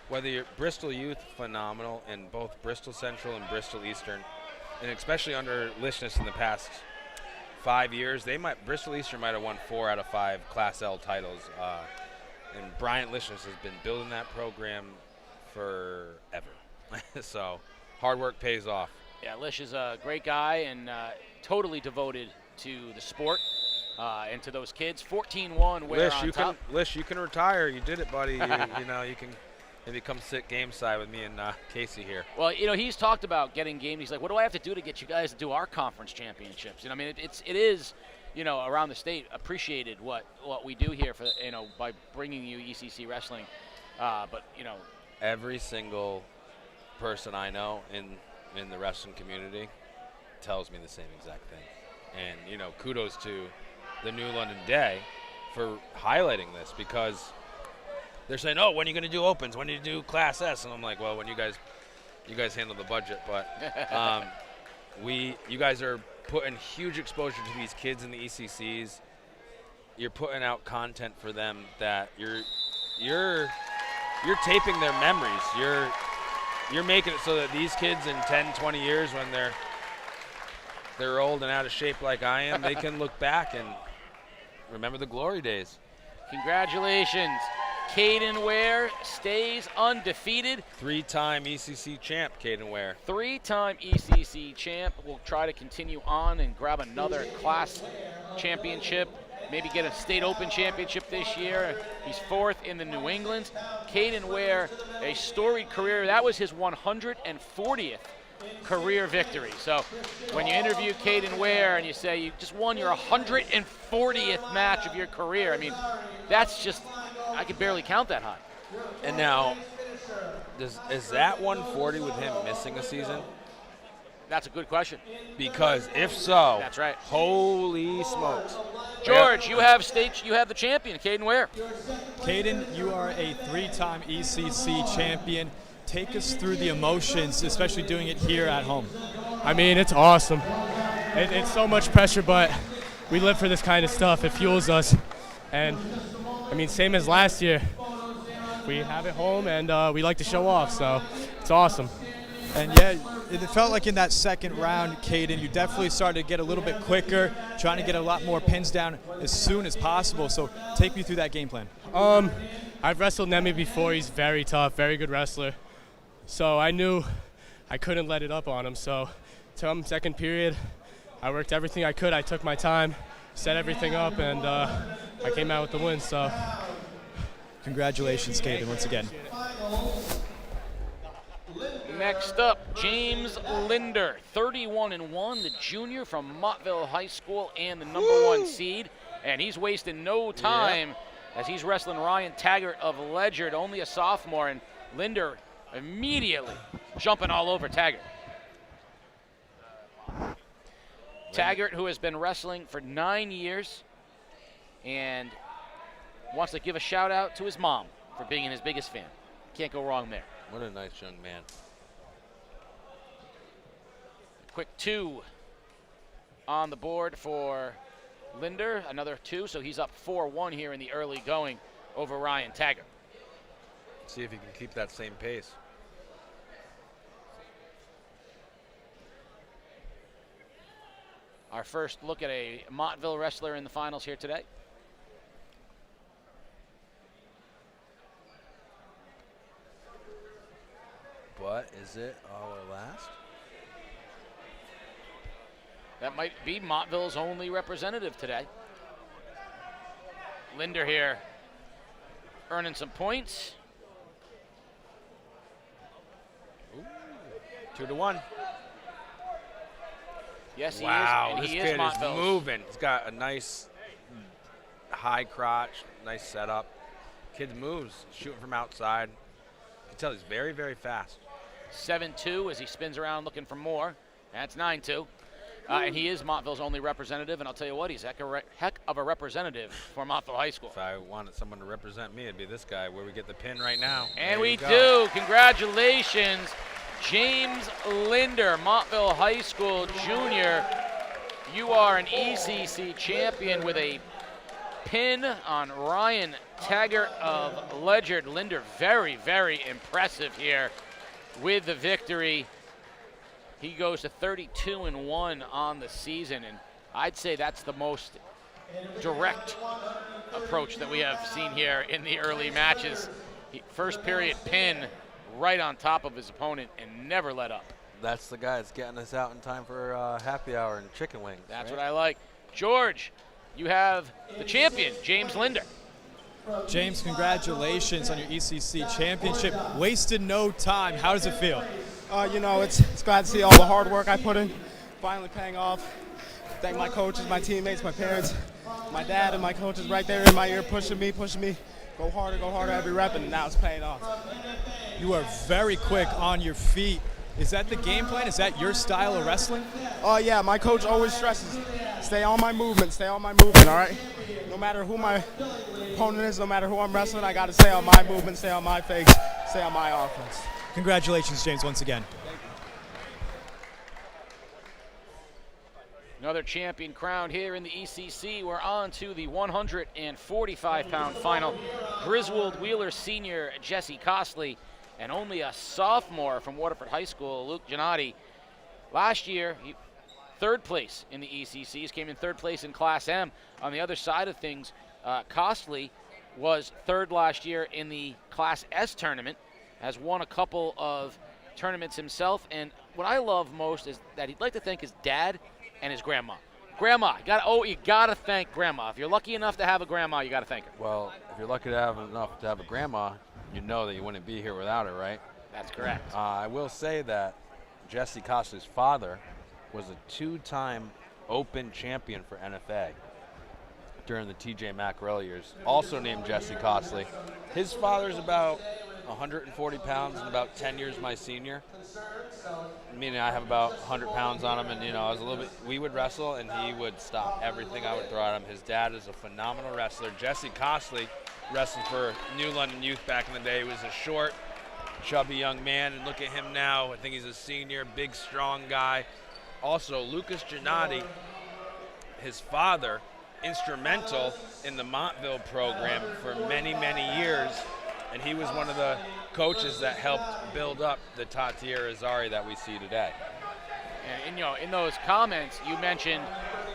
whether you're Bristol Youth, phenomenal, in both Bristol Central and Bristol Eastern, and especially under Lishness in the past 5 years, Bristol Eastern might have won 4 out of 5 Class L titles. And Bryant Lishness has been building that program forever. So hard work pays off. Yeah, Lish is a great guy and totally devoted to the sport and to those kids. 14-1, we're on top. Lish, you can retire. You did it, buddy. You know, you can maybe come sit game side with me and Casey here. Well, you know, he's talked about getting games. He's like, what do I have to do to get you guys to do our conference championships? You know, I mean, it is, you know, around the state appreciated what we do here for, you know, by bringing you ECC wrestling. But, you know, every single person I know in the wrestling community tells me the same exact thing. And, you know, kudos to the New London Day for highlighting this, because they're saying, oh, when are you going to do opens? When do you do Class S? And I'm like, well, when you guys handle the budget. But you guys are putting huge exposure to these kids in the ECCs. You're putting out content for them that you're taping their memories. You're making it so that these kids in 10, 20 years, when they're old and out of shape like I am, they can look back and remember the glory days. Congratulations. Caden Ware stays undefeated. 3-time ECC champ, Caden Ware. 3-time ECC champ. Will try to continue on and grab another class championship. Maybe get a state open championship this year. He's 4th in the New England. Caden Ware, a storied career. That was his 140th career victory. So when you interview Caden Ware and you say you just won your 140th match of your career, I mean, that's just, I can barely count that high. And now, is that 140 with him missing a season? That's a good question. Because if so, that's right. Holy smokes. George, you have the champion, Caden Ware. Caden, you are a 3-time ECC champion. Take us through the emotions, especially doing it here at home. I mean, it's awesome. It's so much pressure, but we live for this kind of stuff. It fuels us. And, I mean, same as last year. We have it home, and we like to show off, so it's awesome. And, yeah, it felt like in that second round, Caden, you definitely started to get a little bit quicker, trying to get a lot more pins down as soon as possible. So take me through that game plan. I've wrestled Nemi before. He's very tough, very good wrestler. So I knew I couldn't let it up on him. So second period, I worked everything I could. I took my time, set everything up, and I came out with the win. So congratulations, Caden, once again. Next up, James Linder, 31-1, the junior from Montville High School and the #1 seed. And he's wasting no time as he's wrestling Ryan Taggart of Ledyard, only a sophomore, and Linder immediately jumping all over Taggart. Taggart, who has been wrestling for 9 years and wants to give a shout out to his mom for being his biggest fan. Can't go wrong there. What a nice young man. Quick 2 on the board for Linder, another 2, so he's up 4-1 here in the early going over Ryan Taggart. See if he can keep that same pace. Our first look at a Montville wrestler in the finals here today. But is it our last? That might be Montville's only representative today. Linder here earning some points. Ooh, 2-1. Yes, he wow, is. And this he kid is is moving. He's got a nice high crotch, nice setup. Kid moves, shooting from outside. You can tell he's very, very fast. 7-2 as he spins around looking for more. That's 9-2. And he is Montville's only representative, and I'll tell you what, he's a heck of a representative for Montville High School. If I wanted someone to represent me, it'd be this guy, where we get the pin right now. And we do. Congratulations, James Linder, Montville High School junior. You are an ECC champion with a pin on Ryan Taggart of Ledyard. Linder very, very impressive here with the victory. He goes to 32-1 on the season, and I'd say that's the most direct approach that we have seen here in the early matches. First period pin right on top of his opponent and never let up. That's the guy that's getting us out in time for happy hour and chicken wings. That's right? What I like. George, you have the champion, James Linder. James, congratulations on your ECC championship. Wasted no time. How does it feel? You know, it's glad to see all the hard work I put in finally paying off. Thank my coaches, my teammates, my parents, my dad, and my coaches right there in my ear pushing me. Go harder every rep, and now it's paying off. You are very quick on your feet. Is that the game plan? Is that your style of wrestling? Yeah, my coach always stresses, stay on my movement, all right? No matter who my opponent is, no matter who I'm wrestling, I got to stay on my movement, stay on my fakes, stay on my offense. Congratulations, James, once again. Another champion crowned here in the ECC. We're on to the 145-pound final. Griswold Wheeler senior Jesse Costley and only a sophomore from Waterford High School, Luke Giannotti. Last year, third place in the ECCs, came in third place in Class M. On the other side of things, Costley was third last year in the Class S tournament, has won a couple of tournaments himself, and what I love most is that he'd like to thank his dad and his grandma. Grandma, you gotta thank Grandma. If you're lucky enough to have a grandma, you gotta thank her. Well, if you're lucky enough to have a grandma, you know that you wouldn't be here without her, right? That's correct. I will say that Jesse Costley's father was a two-time Open champion for NFA during the TJ Maccarelli years, also named Jesse Costley. His father's about 140 pounds and about 10 years my senior, meaning I have about 100 pounds on him, and I was a little bit, we would wrestle and he would stop everything I would throw at him. His dad is a phenomenal wrestler. Jesse Costley wrestled for New London Youth back in the day. He was a short, chubby young man, and look at him now. I think he's a senior, big, strong guy. Also, Lucas Giannotti, his father, instrumental in the Montville program for many, many years, and he was one of the coaches that helped build up the Tatiera Azari that we see today. And in those comments, you mentioned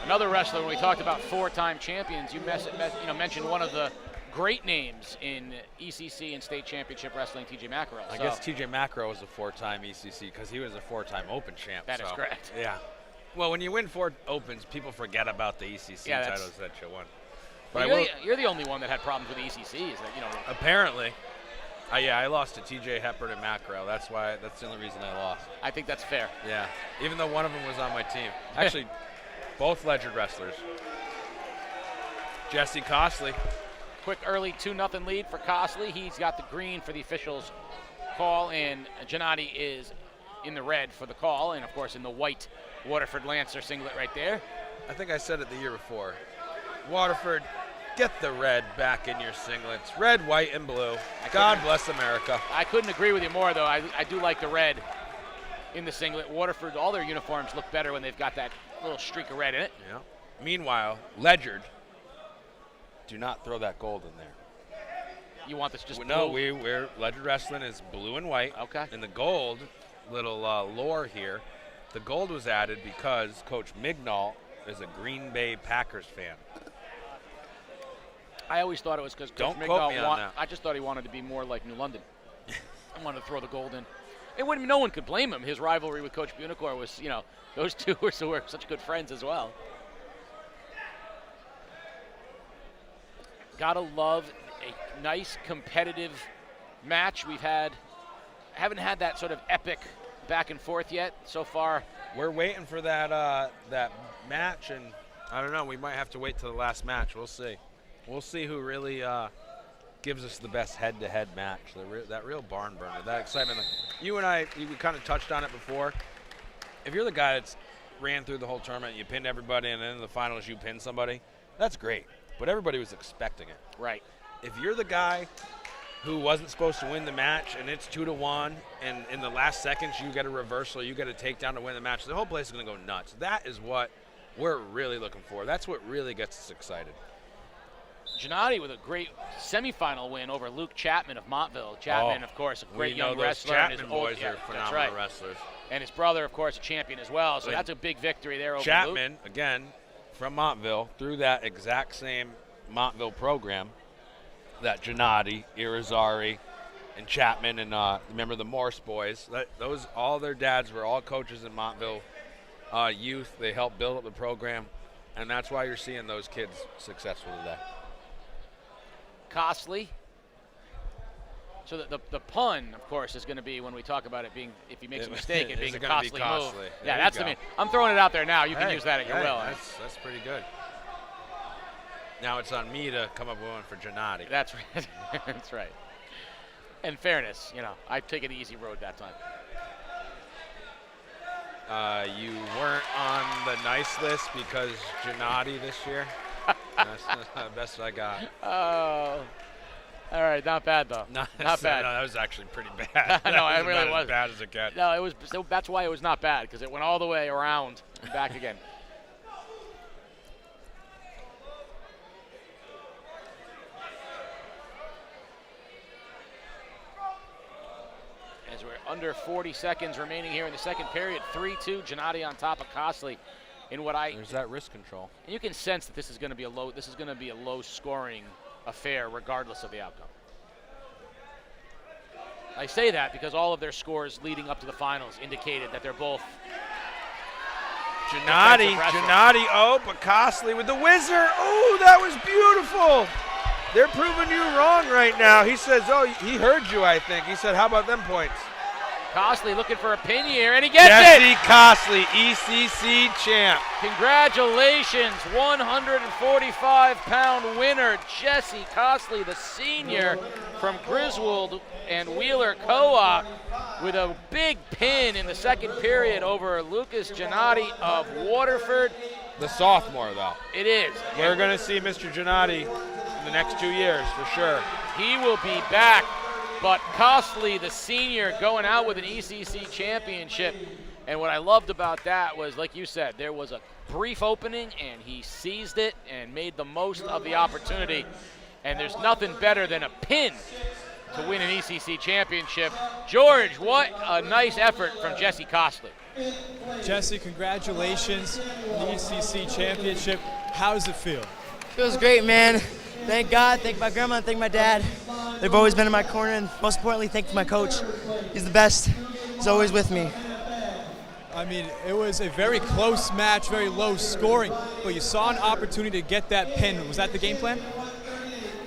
another wrestler. When we talked about four-time champions, you mentioned one of the great names in ECC and state championship wrestling, TJ Maccarelli. I guess TJ Maccarelli was a four-time ECC because he was a four-time Open champ. That is correct. Yeah. Well, when you win 4 Opens, people forget about the ECC titles that you won. But you're the only one that had problems with the ECC. Is that Apparently. I lost to TJ Hepburn and Maccarelli. That's the only reason I lost. I think that's fair. Yeah. Even though one of them was on my team. Actually, both Ledyard wrestlers. Jesse Costley. Quick early 2-0 lead for Costley. He's got the green for the officials' call, and Giannotti is in the red for the call, and of course in the white Waterford Lancer singlet right there. I think I said it the year before. Waterford, get the red back in your singlets. Red, white, and blue. God bless America. I couldn't agree with you more, though. I do like the red in the singlet. Waterford, all their uniforms look better when they've got that little streak of red in it. Yeah. Meanwhile, Ledyard, do not throw that gold in there. You want this just blue? No, we're Ledyard Wrestling is blue and white. Okay. And the gold, little lore here, the gold was added because Coach Mignall is a Green Bay Packers fan. I always thought it was because Don't quote me on that. I just thought he wanted to be more like New London. I wanted to throw the gold in. And no one could blame him. His rivalry with Coach Bunicor was, those two were such good friends as well. Gotta love a nice competitive match. Haven't had that sort of epic back and forth yet so far. We're waiting for that match, and I don't know. We might have to wait till the last match. We'll see. We'll see who really gives us the best head-to-head match. That real barn burner, that excitement. You and I, we kind of touched on it before. If you're the guy that's ran through the whole tournament, you pinned everybody, and then in the finals you pin somebody, that's great. But everybody was expecting it. Right. If you're the guy who wasn't supposed to win the match and it's 2-1, and in the last seconds you get a reversal, you get a takedown to win the match, the whole place is going to go nuts. That is what we're really looking for. That's what really gets us excited. Gennady with a great semifinal win over Luke Chapman of Montville. Chapman, of course, a great young wrestler. Chapman and boys are phenomenal wrestlers. And his brother, of course, a champion as well. So that's a big victory there over Chapman, Luke. again, from Montville, through that exact same Montville program that Gennady, Irizarry, and Chapman, and remember the Morse boys, those all their dads were all coaches in Montville youth. They helped build up the program, and that's why you're seeing those kids successful today. Costly. So the pun, of course, is going to be when we talk about it being, if he makes a mistake, it being a costly move. Yeah, that's the mean. I'm throwing it out there now. You can use that at your will. That's pretty good. Now it's on me to come up with one for Gennady. That's right. That's right. In fairness, I take an easy road that time. You weren't on the nice list because Gennady this year. That's the best I got. Oh. All right, not bad though. Not bad. No, that was actually pretty bad. No, it really was as bad as it gets. No, it was. So that's why it was not bad, because it went all the way around and back again. As we're under 40 seconds remaining here in the second period, 3-2, Gennady on top of Costly. There's that wrist control. And you can sense that this is going to be a low. This is going to be a low-scoring affair, regardless of the outcome. I say that because all of their scores leading up to the finals indicated that they're both. Gennady, but Costly with the whizzer. Oh, that was beautiful. They're proving you wrong right now. He says, he heard you, I think. He said, how about them points? Costly looking for a pin here, and he gets Jesse Costly, ECC champ. Congratulations, 145-pound winner, Jesse Costly, the senior from Griswold and Wheeler Co-op, with a big pin in the second period over Lucas Gennady of Waterford. The sophomore, though. It is. We're going to see Mr. Gennady in the next 2 years, for sure. He will be back. But Costly, the senior, going out with an ECC championship. And what I loved about that was, like you said, there was a brief opening, and he seized it and made the most of the opportunity. And there's nothing better than a pin to win an ECC championship. George, what a nice effort from Jesse Costly. Jesse, congratulations on the ECC championship. How does it feel? Feels great, man. Thank God, thank my grandma, thank my dad. They've always been in my corner, and most importantly, thank my coach. He's the best. He's always with me. I mean, it was a very close match, very low scoring, but you saw an opportunity to get that pin. Was that the game plan?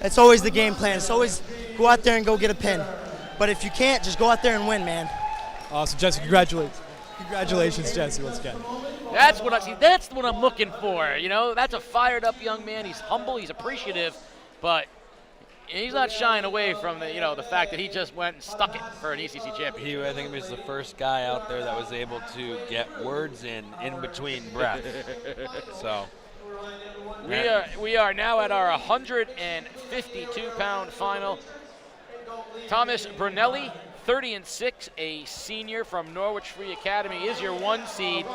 It's always the game plan. It's always go out there and go get a pin. But if you can't, just go out there and win, man. Awesome, Jesse, congratulations. Congratulations, Jesse, once again. That's what I see. That's what I'm looking for. That's a fired up young man. He's humble, he's appreciative, but he's not shying away from the fact that he just went and stuck it for an ECC championship. I think he was the first guy out there that was able to get words in between breaths. So we are now at our 152-pound final. Thomas Brunelli, 30-6, a senior from Norwich Free Academy, is your 1 seed,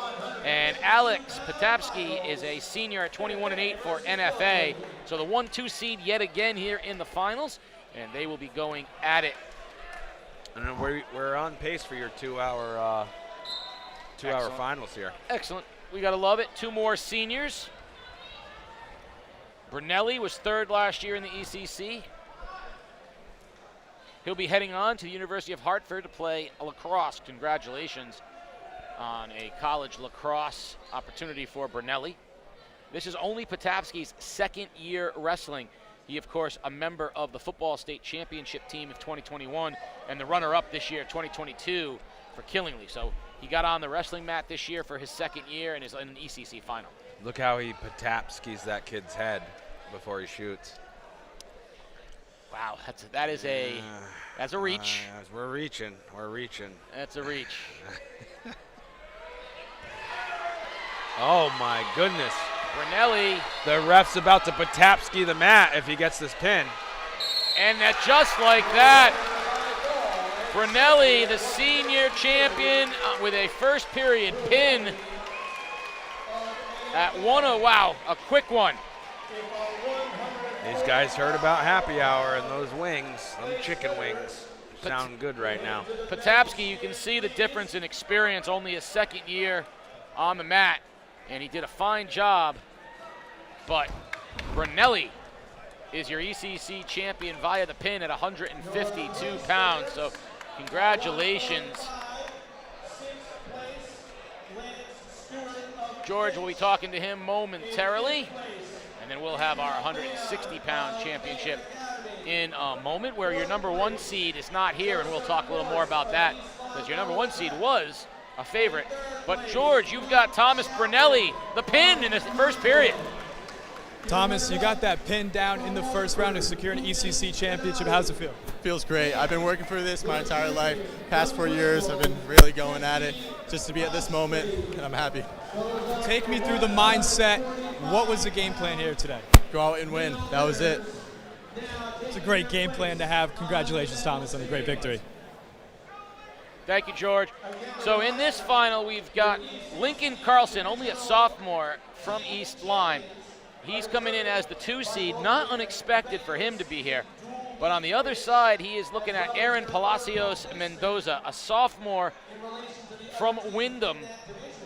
and Alex Potapsky is a senior at 21-8 for NFA. So the 1-2 seed yet again here in the finals, and they will be going at it. And we're on pace for your 2-hour finals here. Excellent. We gotta love it. 2 more seniors. Brunelli was 3rd last year in the ECC. He'll be heading on to the University of Hartford to play lacrosse. Congratulations on a college lacrosse opportunity for Brunelli. This is only Potapsky's 2nd year wrestling. He, of course, a member of the football state championship team of 2021 and the runner-up this year, 2022, for Killingly. So he got on the wrestling mat this year for his 2nd year and is in an ECC final. Look how he Potapskys that kid's head before he shoots. Wow, that's a reach. We're reaching. That's a reach. Oh my goodness. Brunelli. The ref's about to Potapsky the mat if he gets this pin. And that just like that, Brunelli, the senior champion, with a first period pin at 1-0. Wow, a quick one. These guys heard about happy hour and those wings, them chicken wings. Sound good right now. Potapsky, you can see the difference in experience, only his second year on the mat, and he did a fine job. But Brunelli is your ECC champion via the pin at 152 pounds. So congratulations. George will be talking to him momentarily, and then we'll have our 160-pound championship in a moment, where your number 1 seed is not here, and we'll talk a little more about that, because your number 1 seed was a favorite. But George, you've got Thomas Brunelli, the pin in the first period. Thomas, you got that pin down in the first round to secure an ECC championship. How's it feel? Feels great. I've been working for this my entire life. Past 4 years, I've been really going at it just to be at this moment, and I'm happy. Take me through the mindset. What was the game plan here today? Go out and win. That was it. It's a great game plan to have. Congratulations, Thomas, on a great victory. Thank you, George. So in this final, we've got Lincoln Carlson, only a sophomore from East Lyme. He's coming in as the 2 seed, not unexpected for him to be here. But on the other side, he is looking at Aaron Palacios Mendoza, a sophomore from Wyndham.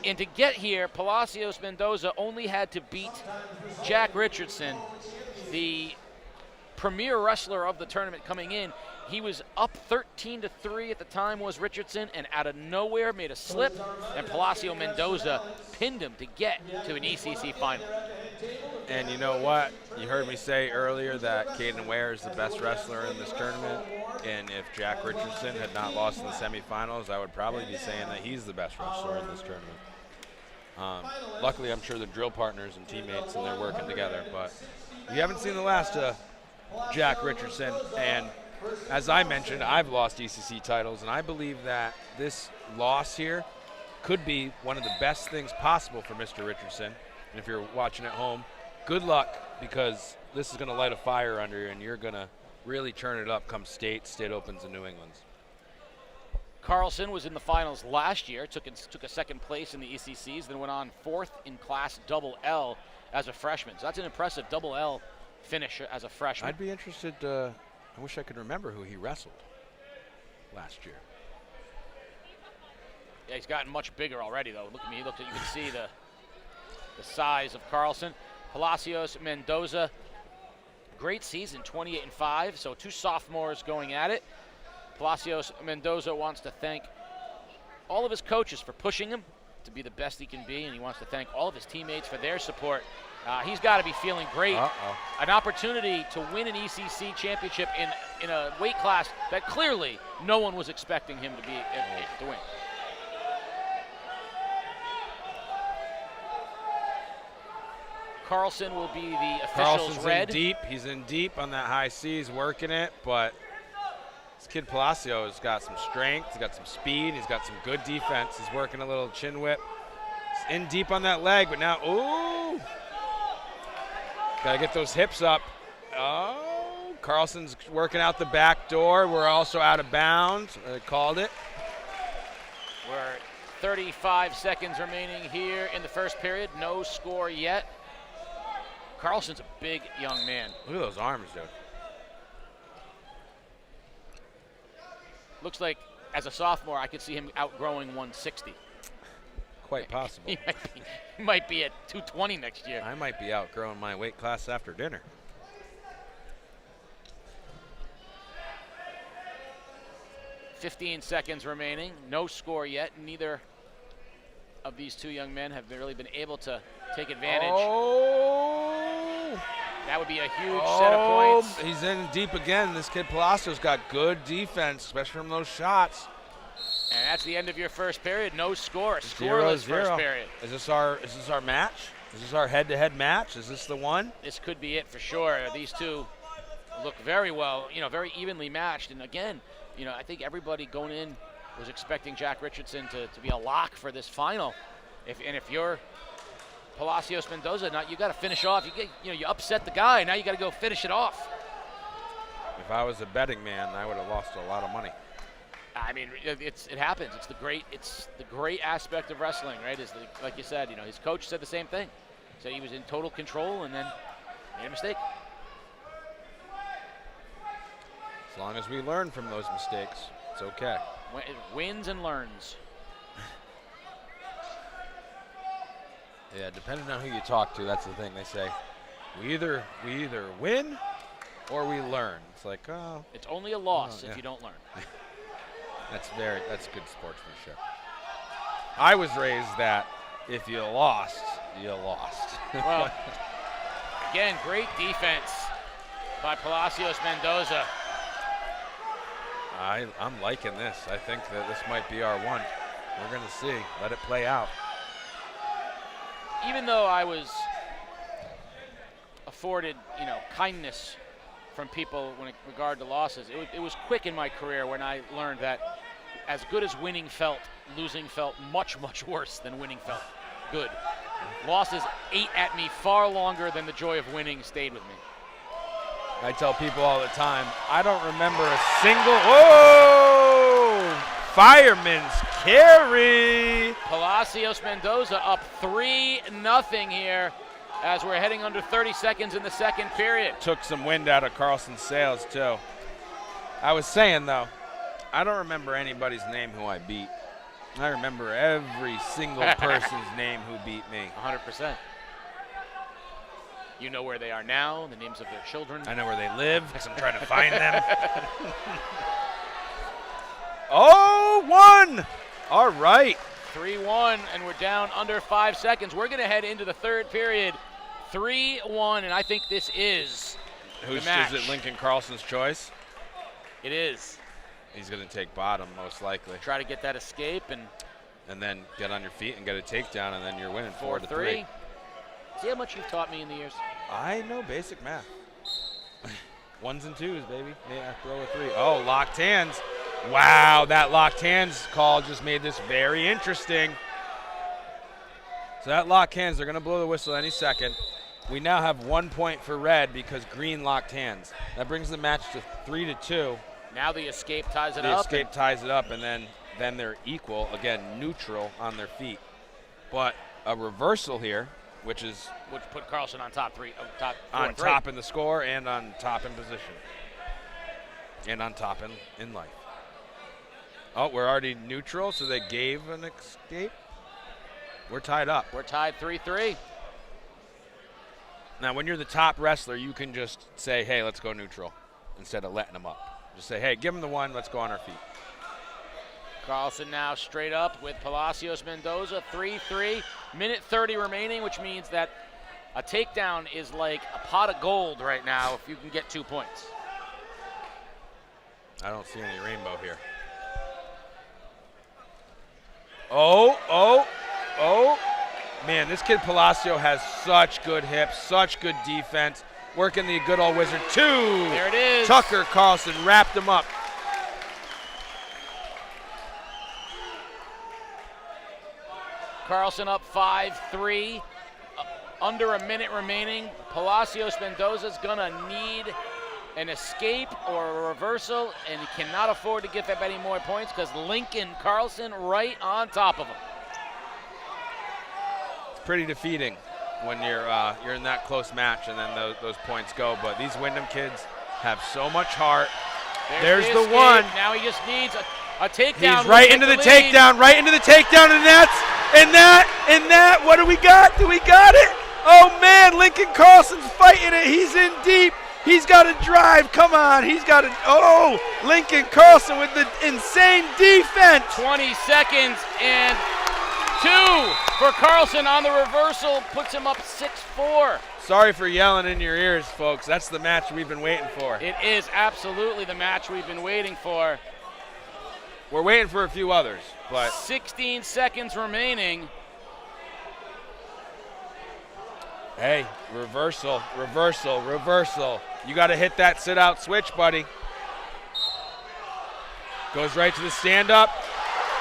And to get here, Palacios Mendoza only had to beat Jack Richardson, the premier wrestler of the tournament coming in. He was up 13-3 at the time, was Richardson, and out of nowhere made a slip, and Palacio Mendoza pinned him to get to an ECC final. And you know what? You heard me say earlier that Caden Ware is the best wrestler in this tournament, and if Jack Richardson had not lost in the semifinals, I would probably be saying that he's the best wrestler in this tournament. Luckily, I'm sure the drill partners and teammates, and they're working together, but you haven't seen the last of Jack Richardson, and as I mentioned, I've lost ECC titles, and I believe that this loss here could be one of the best things possible for Mr. Richardson. And if you're watching at home, good luck, because this is going to light a fire under you, and you're going to really turn it up come state opens in New England. Carlson was in the finals last year, took a second place in the ECCs, then went on 4th in class double L as a freshman. So that's an impressive double L finish as a freshman. I'd be interested, I wish I could remember who he wrestled last year. Yeah, he's gotten much bigger already, though. Look at me. You can see the size of Carlson. Palacios Mendoza, great season, 28-5. So 2 sophomores going at it. Palacios Mendoza wants to thank all of his coaches for pushing him to be the best he can be, and he wants to thank all of his teammates for their support. He's got to be feeling great. An opportunity to win an ECC championship in a weight class that clearly no one was expecting him to win. Carlson will be the official's Carlson's red. in deep. He's in deep on that high C. He's working it, but this kid Palacio has got some strength. He's got some speed. He's got some good defense. He's working a little chin whip. He's in deep on that leg, but now, ooh. Got to get those hips up. Oh, Carlson's working out the back door. We're also out of bounds. I called it. We're 35 seconds remaining here in the first period. No score yet. Carlson's a big young man. Look at those arms, dude. Looks like as a sophomore, I could see him outgrowing 160. Quite possible. He might be at 220 next year. I might be outgrowing my weight class after dinner. .15 seconds remaining. No score yet. Neither of these 2 young men have really been able to take advantage. Oh! That would be a huge set of points. He's in deep again. This kid Palacio's got good defense, especially from those shots. And that's the end of your first period. No score. Scoreless first period. Is this our match? Is this our head-to-head match? Is this the one? This could be it for sure. These 2 look very well, very evenly matched. And again, I think everybody going in was expecting Jack Richardson to be a lock for this final. If you're Palacios Mendoza, now you got to finish off. You upset the guy. Now you got to go finish it off. If I was a betting man, I would have lost a lot of money. I mean, it happens. It's the great aspect of wrestling, right? Like you said, his coach said the same thing. Said he was in total control and then made a mistake. As long as we learn from those mistakes, it's okay. Wins and learns. Yeah, depending on who you talk to, that's the thing. They say, we either win or we learn. It's like, oh. It's only a loss if you don't learn. That's good sportsmanship. I was raised that if you lost, you lost. Well, again, great defense by Palacios Mendoza. I'm liking this. I think that this might be our one. We're going to see. Let it play out. Even though I was afforded, kindness from people when it regard to losses, it was quick in my career when I learned that as good as winning felt, losing felt much, much worse than winning felt good. Losses ate at me far longer than the joy of winning stayed with me. I tell people all the time, I don't remember a single, fireman's carry. Palacios Mendoza up 3-0 here as we're heading under 30 seconds in the second period. Took some wind out of Carlson's sails, too. I was saying, though, I don't remember anybody's name who I beat. I remember every single person's name who beat me. 100%. You know where they are now, the names of their children. I know where they live because I'm trying to find them. 0-1. All right. 3-1, and we're down under 5 seconds. We're going to head into the third period. 3-1, and I think this is the match. Is it Lincoln Carlson's choice? It is. He's going to take bottom, most likely. Try to get that escape and then get on your feet and get a takedown, and then you're winning 4-3. See how much you've taught me in the years? I know basic math. Ones and twos, baby. Yeah, throw a 3. Oh, locked hands. Wow, that locked hands call just made this very interesting. So that locked hands, they're going to blow the whistle any second. We now have 1 point for red because green locked hands. That brings the match to 3-2. Now the escape ties it up. The escape ties it up, and then they're equal, again, neutral on their feet. But a reversal here, which put Carlson on top on top in the score and on top in position. And on top in life. Oh, we're already neutral, so they gave an escape. We're tied up. We're tied 3-3. Now, when you're the top wrestler, you can just say, hey, let's go neutral, instead of letting them up. Just say, hey, give them the one, let's go on our feet. Carlson now straight up with Palacios Mendoza, 3-3. Minute 30 remaining, which means that a takedown is like a pot of gold right now if you can get 2 points. I don't see any rainbow here. Oh. Man, this kid Palacio has such good hips, such good defense. Working the good old wizard. 2. There it is. Tucker Carlson wrapped him up. Carlson up 5-3. Under a minute remaining. Palacios Mendoza's gonna need an escape or a reversal, and he cannot afford to give up any more points because Lincoln Carlson right on top of him. It's pretty defeating when you're in that close match and then those points go. But these Wyndham kids have so much heart. There's the escape. one. Now he just needs a takedown. He's right into the takedown, and that. What do we got? Do we got it? Oh man, Lincoln Carlson's fighting it. He's in deep. He's got to drive. Come on. He's got to. Oh, Lincoln Carlson with the insane defense. 20 seconds and 2 for Carlson on the reversal. Puts him up 6-4. Sorry for yelling in your ears, folks. That's the match we've been waiting for. It is absolutely the match we've been waiting for. We're waiting for a few others, but 16 seconds remaining. Hey, reversal. You got to hit that sit-out switch, buddy. Goes right to the stand-up.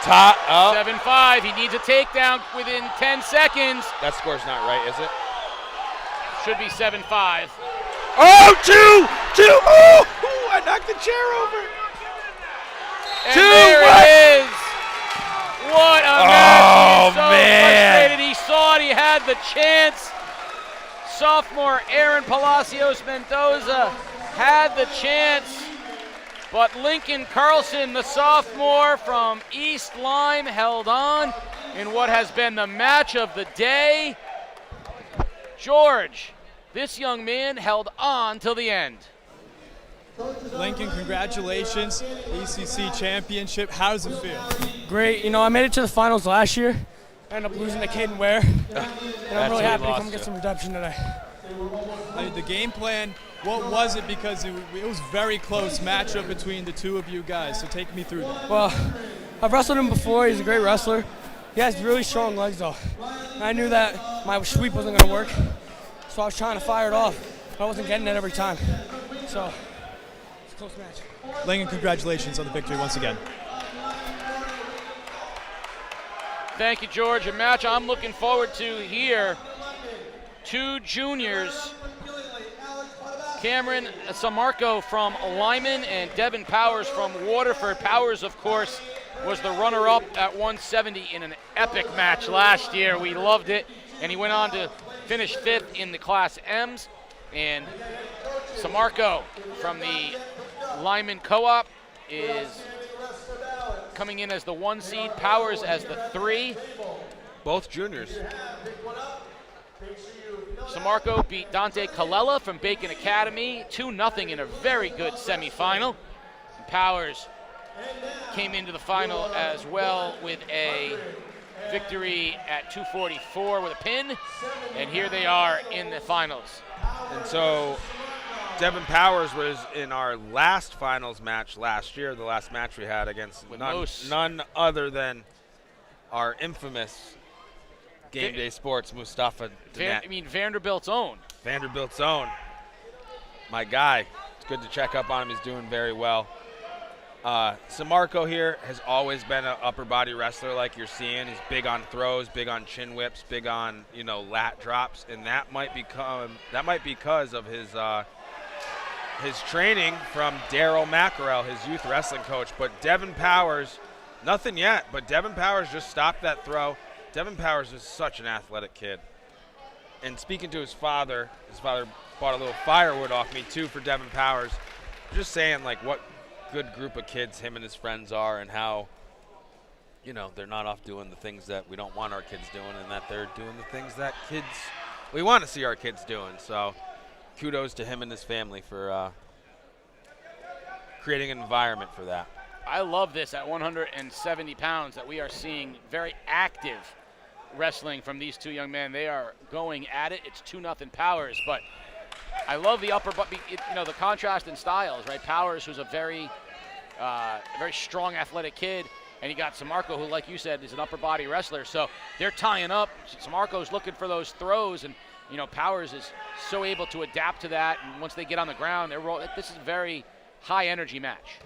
Top up. 7-5. He needs a takedown within 10 seconds. That score's not right, is it? Should be 7-5. Oh, two! Oh, I knocked the chair over. And there it is. What a match. He's so frustrated. He saw it. He had the chance. Sophomore Aaron Palacios Mendoza had the chance. But Lincoln Carlson, the sophomore from East Lyme, held on in what has been the match of the day. George, this young man held on till the end. Lincoln, congratulations. ECC Championship. How does it feel? Great. You know, I made it to the finals last year. I ended up losing to Caden Ware. And I'm really happy to come get some redemption today. The game plan, what was it? Because it was very close matchup between the two of you guys. So take me through that. Well, I've wrestled him before. He's a great wrestler. He has really strong legs, though. And I knew that my sweep wasn't going to work. So I was trying to fire it off. But I wasn't getting it every time. So it's a close match. Lincoln, congratulations on the victory once again. Thank you, George. A match I'm looking forward to here. Two juniors, Cameron Samarco from Lyman and Devin Powers from Waterford. Powers, of course, was the runner-up at 170 in an epic match last year. We loved it, and he went on to finish 5th in the Class M's. And Samarco from the Lyman Co-op is coming in as the 1 seed, Powers as the 3. Both juniors. Samarco beat Dante Colella from Bacon Academy 2-0 in a very good semifinal. And Powers came into the final as well with a victory at 244 with a pin, and here they are in the finals. And so Devin Powers was in our last finals match last year, the last match we had against none other than our infamous Game Day Sports, Mustafa Dinet. Vanderbilt's own. Vanderbilt's own. My guy. It's good to check up on him. He's doing very well. Samarco here has always been an upper body wrestler like you're seeing. He's big on throws, big on chin whips, big on, lat drops, and that might be because of his training from Daryl Mackerel, his youth wrestling coach. But Devin Powers, nothing yet, but Devin Powers just stopped that throw. Devin Powers is such an athletic kid. And speaking to his father bought a little firewood off me too for Devin Powers. Just saying what good group of kids him and his friends are, and how, they're not off doing the things that we don't want our kids doing, and that they're doing the things that we want to see our kids doing. So kudos to him and his family for creating an environment for that. I love this at 170 pounds that we are seeing very active wrestling from these two young men. They are going at it. It's 2-0 Powers, but I love the the contrast in styles, right? Powers, who's a very strong athletic kid, and you got Samarco, who, like you said, is an upper body wrestler. So they're tying up. Samarco's looking for those throws, and Powers is so able to adapt to that. And once they get on the ground, this is a very high energy match.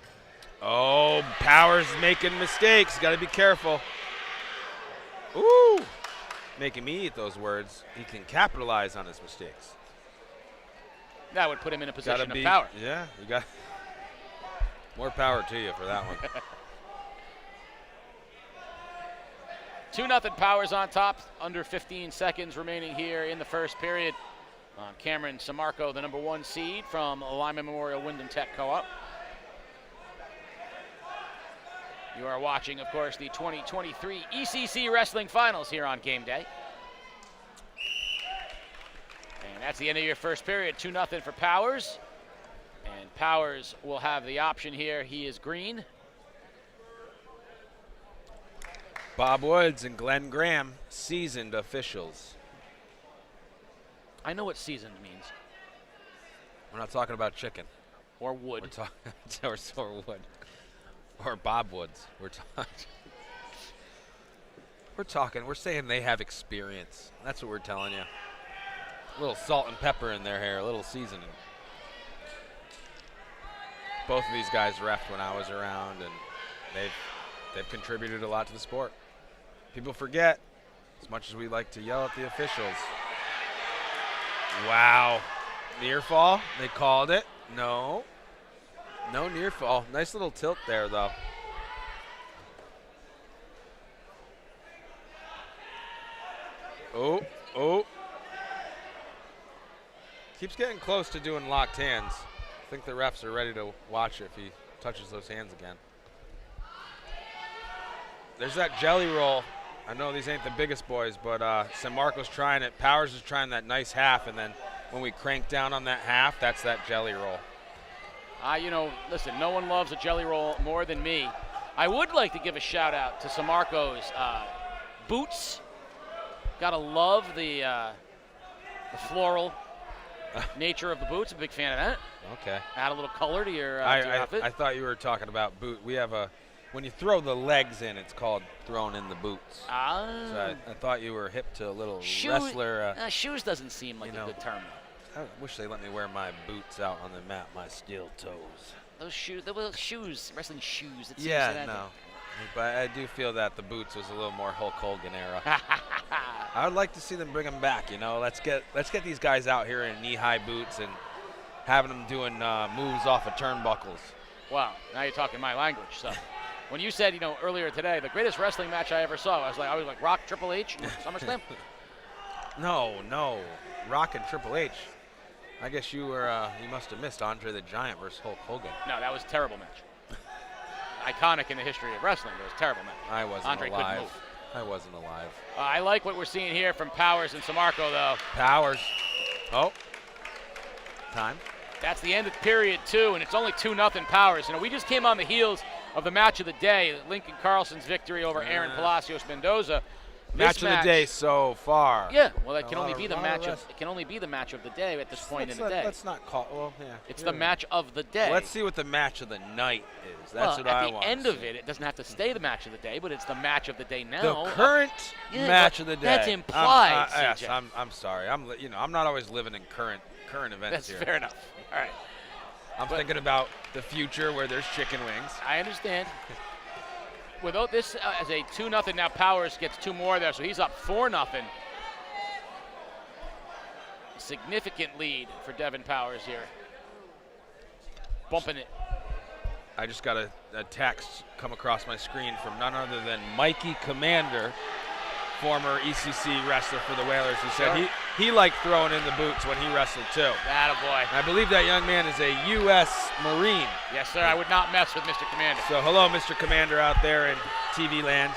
Oh, Powers making mistakes. Got to be careful. Ooh, making me eat those words. He can capitalize on his mistakes. That would put him in a position of power. Yeah, you got more power to you for that one. 2-0 Powers on top. Under 15 seconds remaining here in the first period. Cameron Samarco, the number 1 seed from Lyman Memorial Wyndham Tech Co-op. You are watching, of course, the 2023 ECC Wrestling Finals here on Game Day. And that's the end of your first period, 2-0 for Powers. And Powers will have the option here. He is green. Bob Woods and Glenn Graham, seasoned officials. I know what seasoned means. We're not talking about chicken. Or wood. We're talking or wood. Or Bob Woods. We're saying they have experience. That's what we're telling you. A little salt and pepper in their hair, a little seasoning. both of these guys reffed when I was around, and they've contributed a lot to the sport. People forget, as much as we like to yell at the officials. Wow. Near fall. They called it. No near fall. Nice little tilt there, though. Oh. Keeps getting close to doing locked hands. I think the refs are ready to watch it if he touches those hands again. There's that jelly roll. I know these ain't the biggest boys, but San Marco's trying it. Powers is trying that nice half, and then when we crank down on that half, that's that jelly roll. Listen, no one loves a jelly roll more than me. I would like to give a shout out to San Marco's boots. Gotta love the floral nature of the boots. I'm a big fan of that. Okay. Add a little color to your outfit. I thought you were talking about boot. We have when you throw the legs in, it's called throwing in the boots. So I thought you were hip to a little wrestler. Shoes doesn't seem like a good term. I wish they let me wear my boots out on the mat, my steel toes. Those shoes, wrestling shoes. It seems but I do feel that the boots was a little more Hulk Hogan era. I would like to see them bring them back. Let's get these guys out here in knee-high boots and having them doing moves off of turnbuckles. Wow, now you're talking my language. So, when you said earlier today the greatest wrestling match I ever saw, I was like Rock Triple H SummerSlam. No, Rock and Triple H. I guess you must have missed Andre the Giant versus Hulk Hogan. No, that was a terrible match. Iconic in the history of wrestling. It was a terrible match. I wasn't Andre alive. couldn't move. I wasn't alive. I like what we're seeing here from Powers and San Marco, though. Powers. Oh. Time. That's the end of period 2, and it's only 2-0 Powers. We just came on the heels of the match of the day, Lincoln Carlson's victory over Aaron Palacios Mendoza. Match of the day so far. Yeah, well, it can only be the match of the day at this point in the day. Let's not call. Well, yeah. It's the match of the day. Let's see what the match of the night is. That's what I want. At the end of it doesn't have to stay the match of the day, but it's the match of the day now. The current match of the day. That's implied. Yes, I'm sorry. I'm not always living in current events here. That's fair enough. All right. I'm thinking about the future where there's chicken wings. I understand. Without this as a 2-0, now Powers gets 2 more there, so he's up 4-0. Significant lead for Devin Powers here. Bumping it. I just got a text come across my screen from none other than Mikey Commander, former ECC wrestler for the Whalers, who said he liked throwing in the boots when he wrestled too. Attaboy. I believe that young man is a U.S. Marine. Yes, sir. I would not mess with Mr. Commander. So hello, Mr. Commander out there in TV land.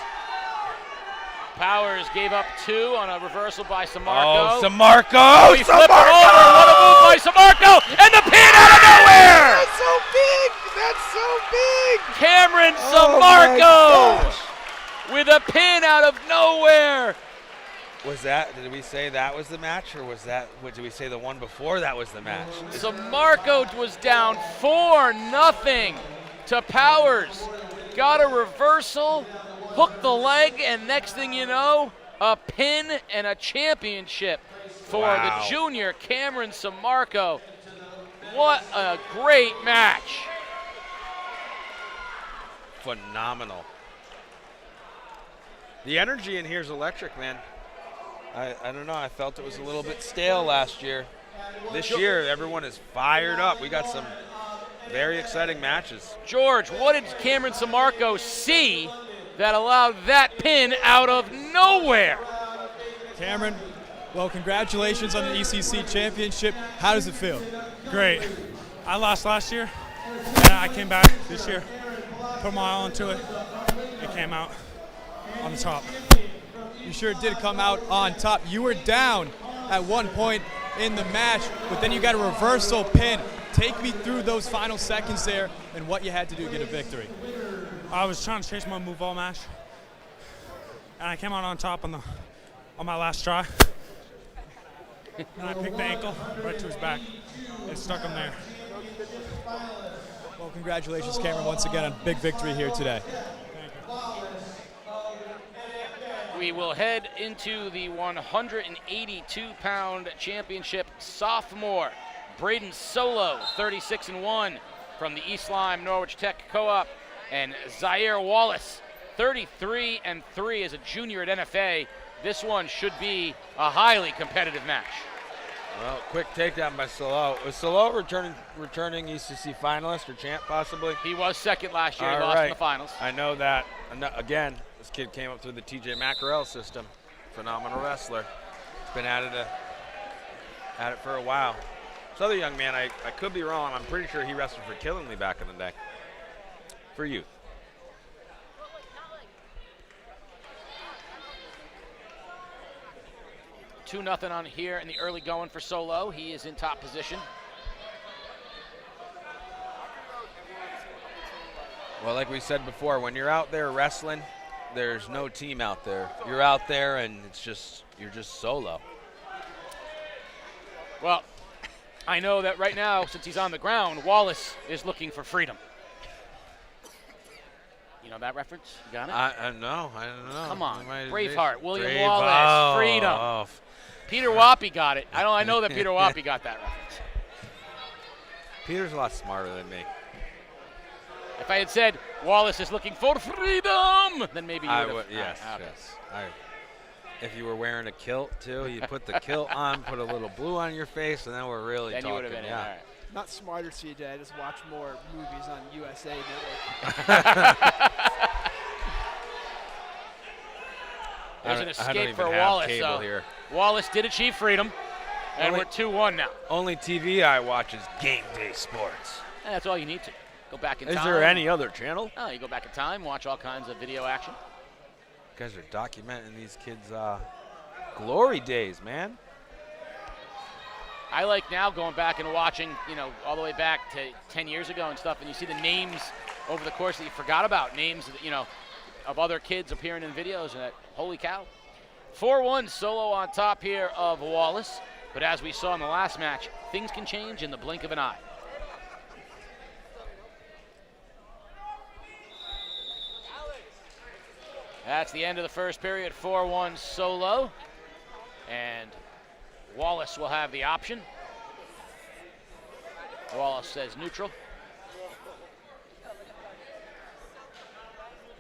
Powers gave up 2 on a reversal by San Marco. Oh, San Marco! He flipped it over. What a move by San Marco! And the pin out of nowhere! That's so big! That's so big! Cameron San Marco! With a pin out of nowhere. Did we say that was the match, or did we say the one before that was the match? San Marco was down 4-0 to Powers. Got a reversal, hooked the leg, and next thing you know, a pin and a championship for the junior Cameron San Marco. What a great match. Phenomenal. The energy in here is electric, man. I don't know. I felt it was a little bit stale last year. This year, everyone is fired up. We got some very exciting matches. George, what did Cameron San Marco see that allowed that pin out of nowhere? Cameron, well, congratulations on the ECC Championship. How does it feel? Great. I lost last year, and I came back this year, put my all into it. It came out on the top. You sure did come out on top. You were down at one point in the match, but then you got a reversal pin. Take me through those final seconds there and what you had to do to get a victory. I was trying to chase my move all match, and I came out on top on my last try. And I picked the ankle right to his back. It stuck him there. Well, congratulations, Cameron, once again on a big victory here today. We will head into the 182-pound championship. Sophomore Braden Solo, 36-1. from the East Lyme Norwich Tech Co-op, and Zaire Wallace, 33-3 as a junior at NFA. This one should be a highly competitive match. Well, quick takedown by Solo. Was Solo returning ECC finalist or champ possibly? He was second last year. He All lost right. in the finals. I know that. Again, this kid came up through the TJ Mackerel system. Phenomenal wrestler. He's been at it for a while. This other young man, I could be wrong. I'm pretty sure he wrestled for Killingly back in the day. For youth. Two nothing on here in the early going for Solo. He is in top position. Well, like we said before, when you're out there wrestling, there's no team out there. You're out there and you're just solo. Well, I know that right now, since he's on the ground, Wallace is looking for freedom. You know that reference? You got it? No, I don't know. Come on, Braveheart. Braveheart, William Wallace, freedom. Oh. Peter Wappy got it. I know that Peter Wappy got that reference. Peter's a lot smarter than me. If I had said Wallace is looking for freedom, then maybe you would have. Yes, okay. yes. If you were wearing a kilt too, you put the kilt on, put a little blue on your face, and then we're really then talking. You would have been in. All right. Not smarter, CJ. I just watch more movies on USA Network. There's an escape for Wallace. So here. Wallace did achieve freedom, and we're 2-1 now. Only TV I watch is Game Day Sports. And that's all you need to. Go back in time. Is there any other channel? No, you go back in time, watch all kinds of video action. You guys are documenting these kids' glory days, man. I like now going back and watching, all the way back to 10 years ago and stuff, and you see the names over the course that you forgot about, names, of other kids appearing in videos, and holy cow. 4-1 Solo on top here of Wallace, but as we saw in the last match, things can change in the blink of an eye. That's the end of the first period, 4-1 Solo, and Wallace will have the option. Wallace says neutral.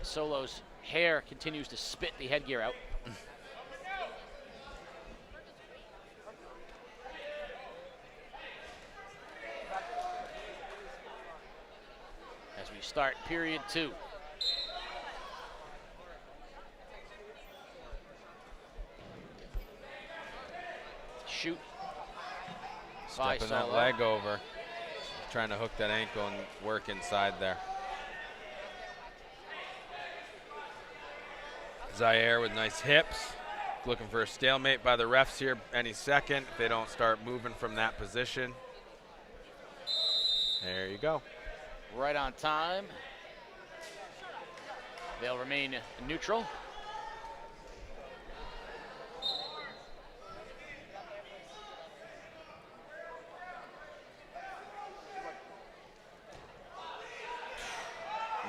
Solo's hair continues to spit the headgear out. As we start period 2. Shoot. Stepping that leg over. Trying to hook that ankle and work inside there. Zaire with nice hips. Looking for a stalemate by the refs here any second if they don't start moving from that position. There you go. Right on time. They'll remain neutral.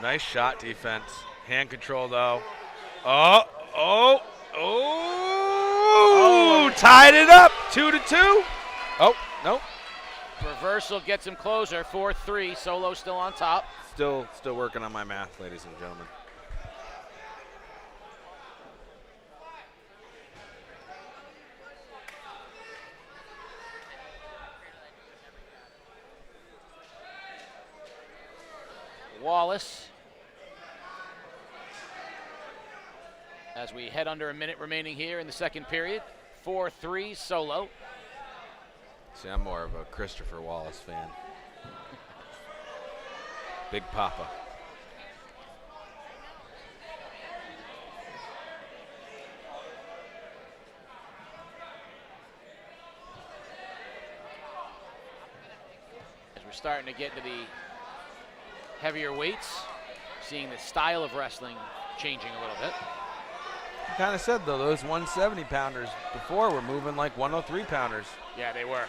Nice shot defense. Hand control though. Tied it up, 2-2. Oh, nope. Reversal gets him closer, 4-3. Solo still on top. Still working on my math, ladies and gentlemen. Wallace. As we head under a minute remaining here in the second period, 4-3 Solo. See, I'm more of a Christopher Wallace fan. Big Papa. As we're starting to get to the heavier weights, seeing the style of wrestling changing a little bit. Kind of said though, those 170 pounders before were moving like 103 pounders. Yeah, they were.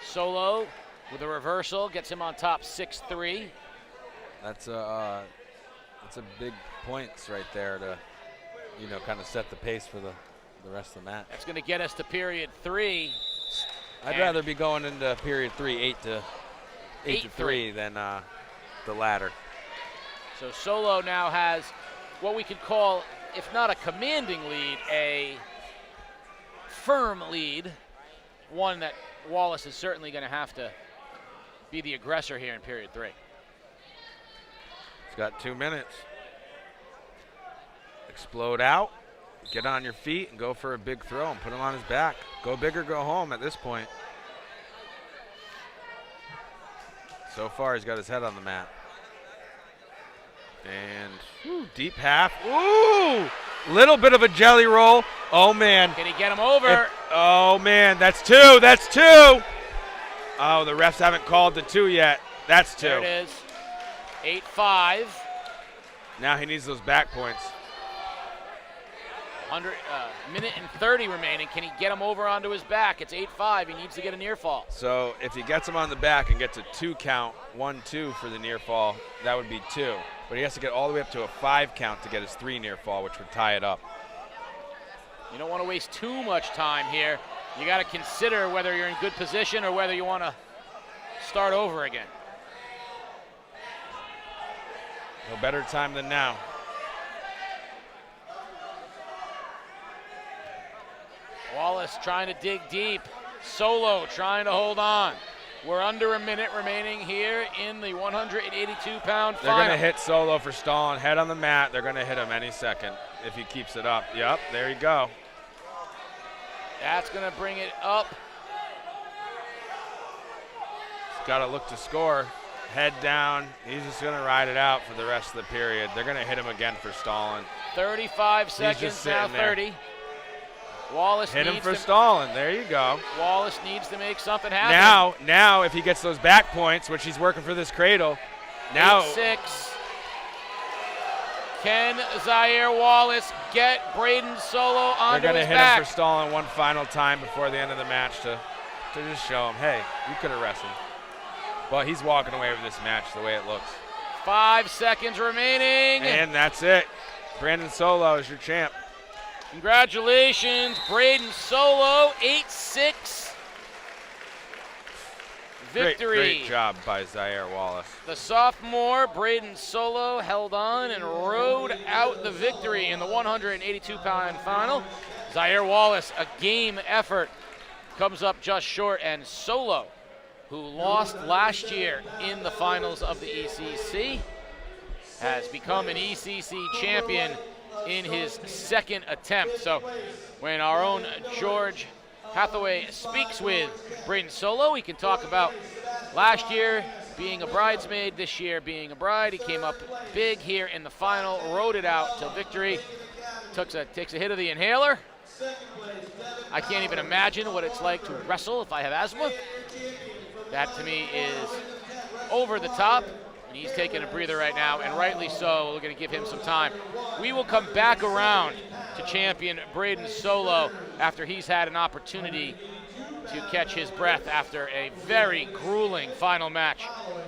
Solo with a reversal gets him on top 6-3. That's a big points right there to, kind of set the pace for the rest of the match. That's going to get us to period 3. I'd rather be going into period 3, 8 to 3 than the latter. So Solo now has what we could call, if not a commanding lead, a firm lead, one that Wallace is certainly going to have to be the aggressor here in period 3. He's got 2 minutes. Explode out, get on your feet, and go for a big throw and put him on his back. Go big or go home at this point. So far, he's got his head on the mat. And deep half. Ooh! Little bit of a jelly roll. Oh, man. Can he get him over? Oh, man. That's 2. That's 2. Oh, the refs haven't called the 2 yet. That's 2. There it is. 8-5. Now he needs those back points. Minute and 30 remaining. Can he get him over onto his back? It's 8-5. He needs to get a near fall. So if he gets him on the back and gets a 2 count, 1-2 for the near fall, that would be 2. But he has to get all the way up to a 5 count to get his 3 near fall, which would tie it up. You don't want to waste too much time here. You got to consider whether you're in good position or whether you want to start over again. No better time than now. Wallace trying to dig deep. Solo trying to hold on. We're under a minute remaining here in the 182-pound final. They're going to hit Solo for stalling. Head on the mat. They're going to hit him any second if he keeps it up. Yep, there you go. That's going to bring it up. He's got to look to score. Head down. He's just going to ride it out for the rest of the period. They're going to hit him again for stalling. 35 seconds, now 30. Wallace hit him needs for stalling. There you go. Wallace needs to make something happen. Now, if he gets those back points, which he's working for this cradle, now 8-6. Can Zaire Wallace get Braden Solo onto his back? They're going to hit him for stalling one final time before the end of the match to just show him, hey, you could have wrestled. But he's walking away with this match the way it looks. 5 seconds remaining. And that's it. Brandon Solo is your champ. Congratulations, Braden Solo, 8-6 victory. Great job by Zaire Wallace. The sophomore, Braden Solo, held on and rode out the victory in the 182-pound final. Zaire Wallace, a game effort, comes up just short, and Solo, who lost last year in the finals of the ECC, has become an ECC champion in his second attempt. So when our own George Hathaway speaks with Braden Solo, he can talk about last year being a bridesmaid, this year being a bride. He came up big here in the final, rode it out to victory, takes a hit of the inhaler. I can't even imagine what it's like to wrestle if I have asthma. That to me is over the top. He's taking a breather right now, and rightly so. We're going to give him some time. We will come back around to champion Braden Solo after he's had an opportunity to catch his breath after a very grueling final match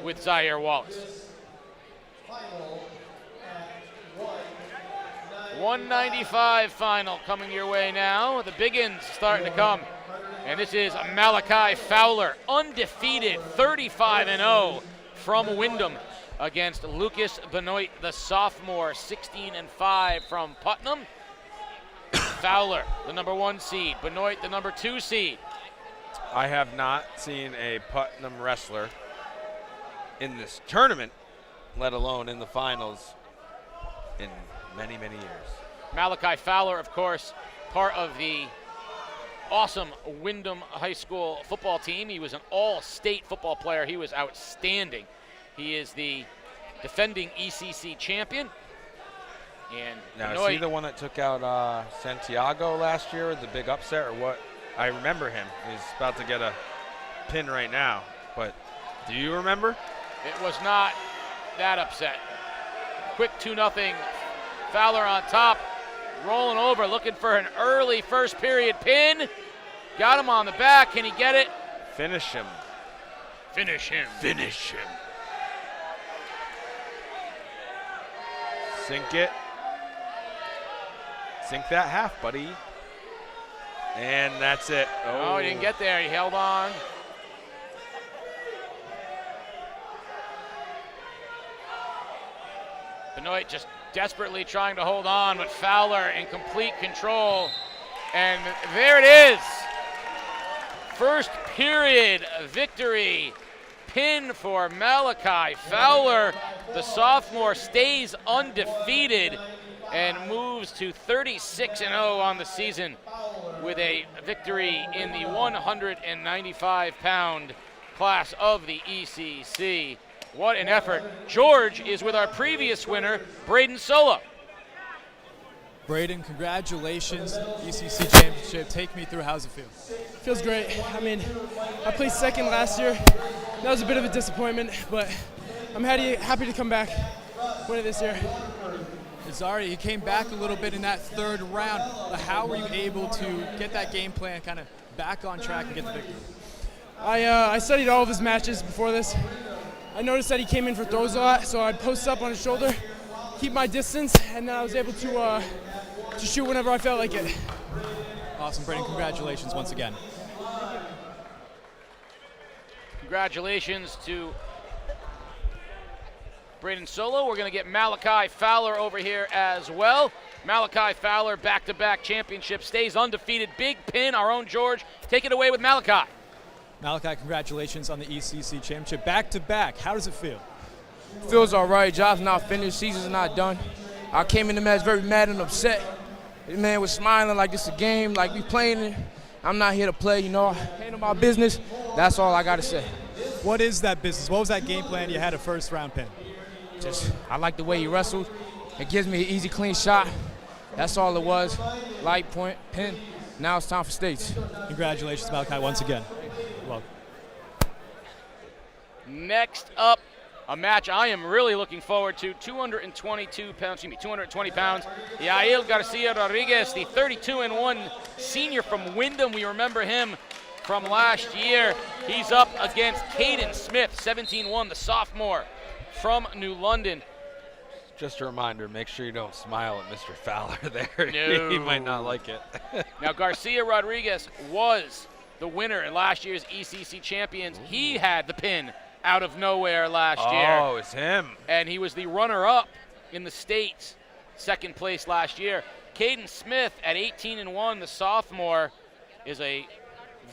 with Zaire Wallace. 195 final coming your way now. The big ends starting to come. And this is Malachi Fowler, undefeated, 35-0 from Wyndham, against Lucas Benoit, the sophomore, 16-5 from Putnam. Fowler, the number 1 seed. Benoit, the number 2 seed. I have not seen a Putnam wrestler in this tournament, let alone in the finals, in many, many years. Malachi Fowler, of course, part of the awesome Wyndham High School football team. He was an all-state football player. He was outstanding. He is the defending ECC champion. And now, Benoit, is he the one that took out Santiago last year, the big upset, or what? I remember him. He's about to get a pin right now. But do you remember? It was not that upset. Quick 2-0. Fowler on top, rolling over, looking for an early first period pin. Got him on the back. Can he get it? Finish him. Finish him. Finish him. Sink it. Sink that half, buddy. And that's it. Oh, he didn't get there. He held on. Benoit just desperately trying to hold on, but Fowler in complete control. And there it is. First period victory. Pin for Malachi Fowler. The stays undefeated and moves to 36-0 on the season with a victory in the 195-pound class of the ECC. What an effort. George is with our previous winner, Braden Solo. Braden, congratulations, ECC Championship. Take me through, how's it feel? Feels great. I mean, I placed second last year. That was a bit of a disappointment, but I'm happy to come back, win it this year. Zari, you came back a little bit in that third round, but how were you able to get that game plan kind of back on track and get the victory? I studied all of his matches before this. I noticed that he came in for throws a lot, so I'd post up on his shoulder, keep my distance, and then I was able to shoot whenever I felt like it. Awesome, Braden. Congratulations once again. Congratulations to Braden Solo. We're going to get Malachi Fowler over here as well. Malachi Fowler, back-to-back championship, stays undefeated. Big pin, our own George. Take it away with Malachi. Malachi, congratulations on the ECC Championship. Back-to-back, how does it feel? Feels all right. Job's not finished. Season's not done. I came in the match very mad and upset. The man was smiling like it's a game, like we playing it. I'm not here to play, you know. I handle my business. That's all I got to say. What is that business? What was that game plan you had a first-round pin? I like the way he wrestled. It gives me an easy, clean shot. That's all it was. Light point, pin. Now it's time for states. Congratulations, Malachi, once again. Welcome. Next up, a match I am really looking forward to. 220 pounds. Yael Garcia Rodriguez, the 32-1 senior from Wyndham. We remember him from last year. He's up against Caden Smith, 17-1, the sophomore from New London. Just a reminder, make sure you don't smile at Mr. Fowler there. No. He might not like it. Now, Garcia Rodriguez was the winner in last year's ECC Champions. He had the pin out of nowhere last year. Oh, it's him. And he was the runner-up in the States, second place last year. Caden Smith at 18-1, the sophomore, is a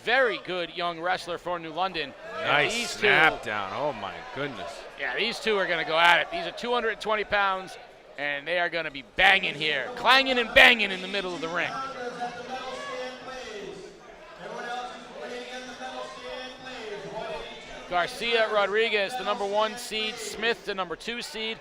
very good young wrestler for New London. Nice snap down. Oh, my goodness. Yeah, these two are going to go at it. These are 220 pounds, and they are going to be banging here, clanging and banging in the middle of the ring. Garcia Rodriguez, the number 1 seed. Smith, the number 2 seed.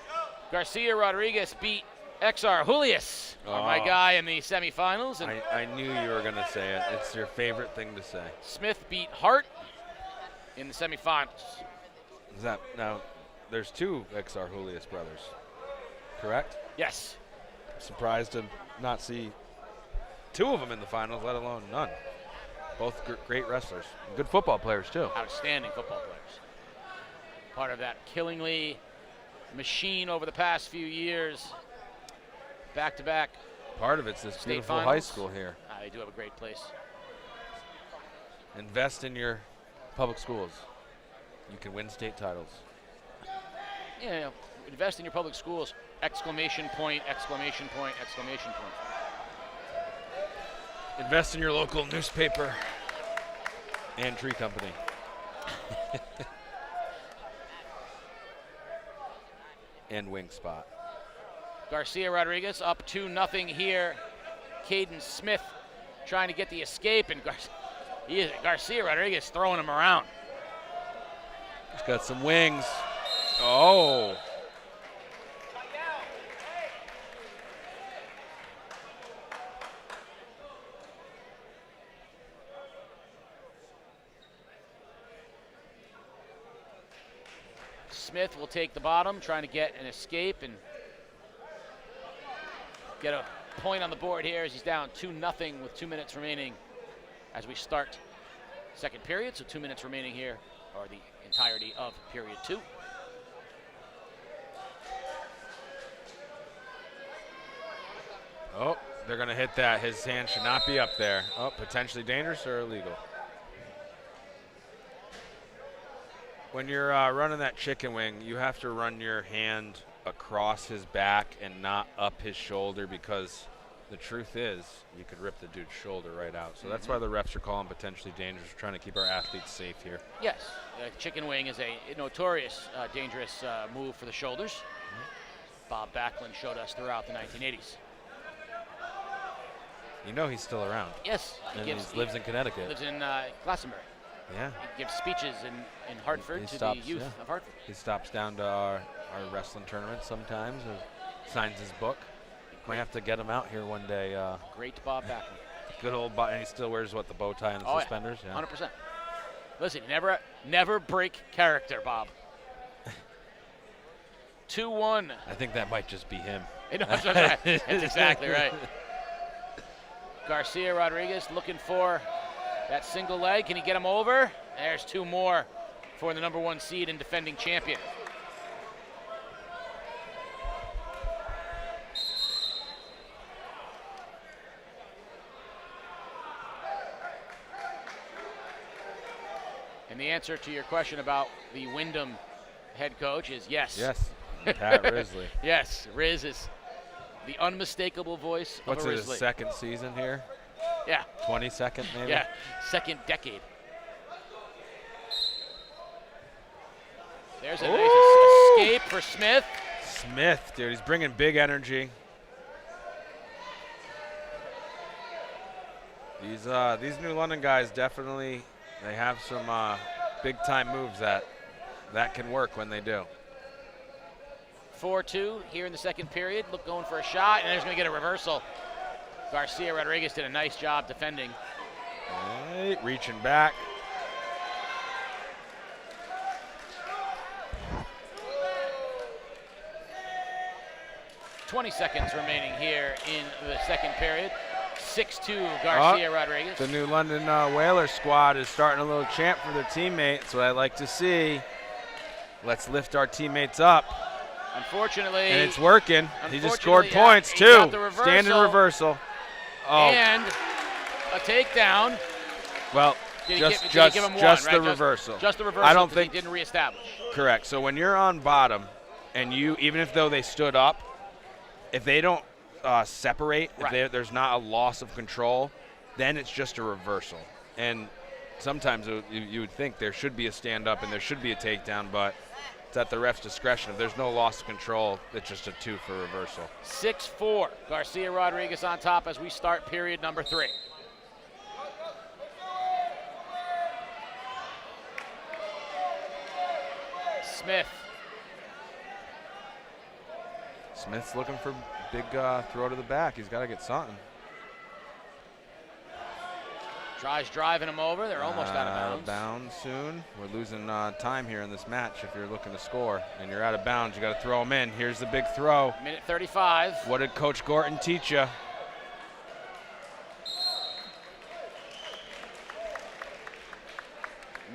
Garcia Rodriguez beat XR Julius, my guy, in the semifinals. And I knew you were going to say it. It's your favorite thing to say. Smith beat Hart in the semifinals. Is that now? There's 2 XR Julius brothers, correct? Yes. I'm surprised to not see 2 of them in the finals, let alone none. Both great wrestlers. Good football players, too. Outstanding football players. Part of that Killingly machine over the past few years. Back-to-back. Part of it's this state beautiful finals. high school here. They do have a great place. Invest in your public schools. You can win state titles. Yeah, invest in your public schools. Exclamation point, exclamation point, exclamation point. Invest in your local newspaper and tree company. And Wingspot. Garcia Rodriguez up 2-0 here. Caden Smith trying to get the escape, and Garcia Rodriguez throwing him around. He's got some wings. Oh. Smith will take the bottom, trying to get an escape and get a point on the board here as he's down 2-0 with 2 minutes remaining as we start second period. So 2 minutes remaining here, or the entirety of period 2. Oh, They're going to hit that. His hand should not be up there. Oh, potentially dangerous or illegal. When you're running that chicken wing, you have to run your hand across his back and not up his shoulder, because the truth is you could rip the dude's shoulder right out. So that's why the refs are calling potentially dangerous. We're trying to keep our athletes safe here. Yes, chicken wing is a notorious dangerous move for the shoulders. Bob Backlund showed us throughout the 1980s. You know he's still around. Yes. And he lives in Connecticut. Lives in Glastonbury. Yeah. He gives speeches in Hartford to the youth of Hartford. He stops down to our wrestling tournament sometimes, or signs his book. Might have to get him out here one day. Great Bob Backlund. Good old Bob, and he still wears, what, the bow tie and the suspenders? Yeah. 100%. Listen, never break character, Bob. 2-1. I think that might just be him. That's exactly right. Garcia Rodriguez looking for that single leg. Can he get him over? There's 2 more for the number 1 seed and defending champion. And the answer to your question about the Wyndham head coach is yes. Yes, Pat Risley. Yes, Riz is the unmistakable voice of What's a his Risley. second season here? Yeah. 22nd, maybe? Yeah, second decade. There's a nice escape for Smith. Smith, dude, he's bringing big energy. These New London guys definitely, they have some big-time moves that can work when they do. 4-2 here in the second period. Look, going for a shot, and there's going to get a reversal. Garcia Rodriguez did a nice job defending. Right, reaching back. .20 seconds remaining here in the second period. 6-2 Garcia Rodriguez. The New London Whaler squad is starting a little chant for their teammates. What I like to see. Let's lift our teammates up. Unfortunately. And it's working. He just scored points, too. Standing reversal. Oh. And a takedown. Well, just the reversal. Just the reversal. I don't think he didn't reestablish. Correct. So when you're on bottom, and even if though they stood up, if they don't separate, if there's not a loss of control, then it's just a reversal. And sometimes you would think there should be a stand up and there should be a takedown, but it's at the ref's discretion. If there's no loss of control, it's just a 2 for reversal. 6-4. Garcia Rodriguez on top as we start period number 3. Smith. Smith's looking for big throw to the back. He's got to get something. Tries driving him over. They're almost out of bounds. Out of bounds soon. We're losing time here in this match if you're looking to score. And you're out of bounds. You got to throw him in. Here's the big throw. Minute 35. What did Coach Gorton teach you?